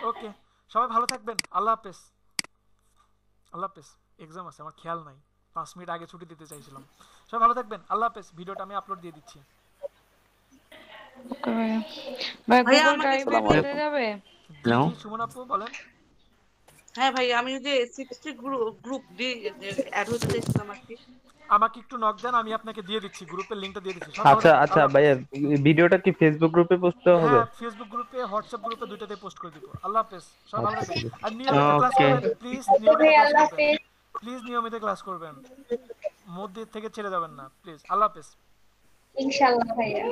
ওকে, সবাই ভালো থাকবেন, আল্লাহ হাফেজ। আল্লাহ হাফেজ, এক্সাম আছে আমার, খেয়াল নাই, 5 মিনিট আগে ছুটি দিতে চাইছিলাম। সবাই ভালো থাকবেন, আল্লাহ হাফেজ। ভিডিওটা আমি আপলোড দিয়ে দিচ্ছি। ওকে ভাইয়া। ভাই ভাইয়া গুগল আমাকে ড্রাইভে দিতে যাবে? জি জি, সুমন আপু বলেন। হ্যাঁ ভাই, আমি যে 60 গ্রুপ দিয়ে অ্যাড হতে চাইছিলাম আর কি। আমাকে একটু নক দেন, আমি আপনাকে দিয়ে দিচ্ছি, গ্রুপের লিংকটা দিয়ে দিচ্ছি। সব ভালো আচ্ছা থাকবেন, আচ্ছা আল্লাহ ভাইয়া, হাফেজ। ভিডিওটা কি ফেসবুক গ্রুপে পোস্ট হবে? হ্যাঁ, ফেসবুক গ্রুপে, হোয়াটসঅ্যাপ গ্রুপে, দুইটাতে পোস্ট করে দিব। আল্লাহ হাফেজ, সবাই ভালো আচ্ছা, থাকবেন। ঠিক আর আছে। নিয়মিত ক্লাস ওকে। করবেন প্লিজ, নিয়মিত ক্লাস করবেন প্লিজ, নিয়মিত ক্লাস করবেন, মধ্যে থেকে ছেড়ে যাবেন না প্লিজ। আল্লাহ হাফেজ। ইনশাআল্লাহ ভাইয়া।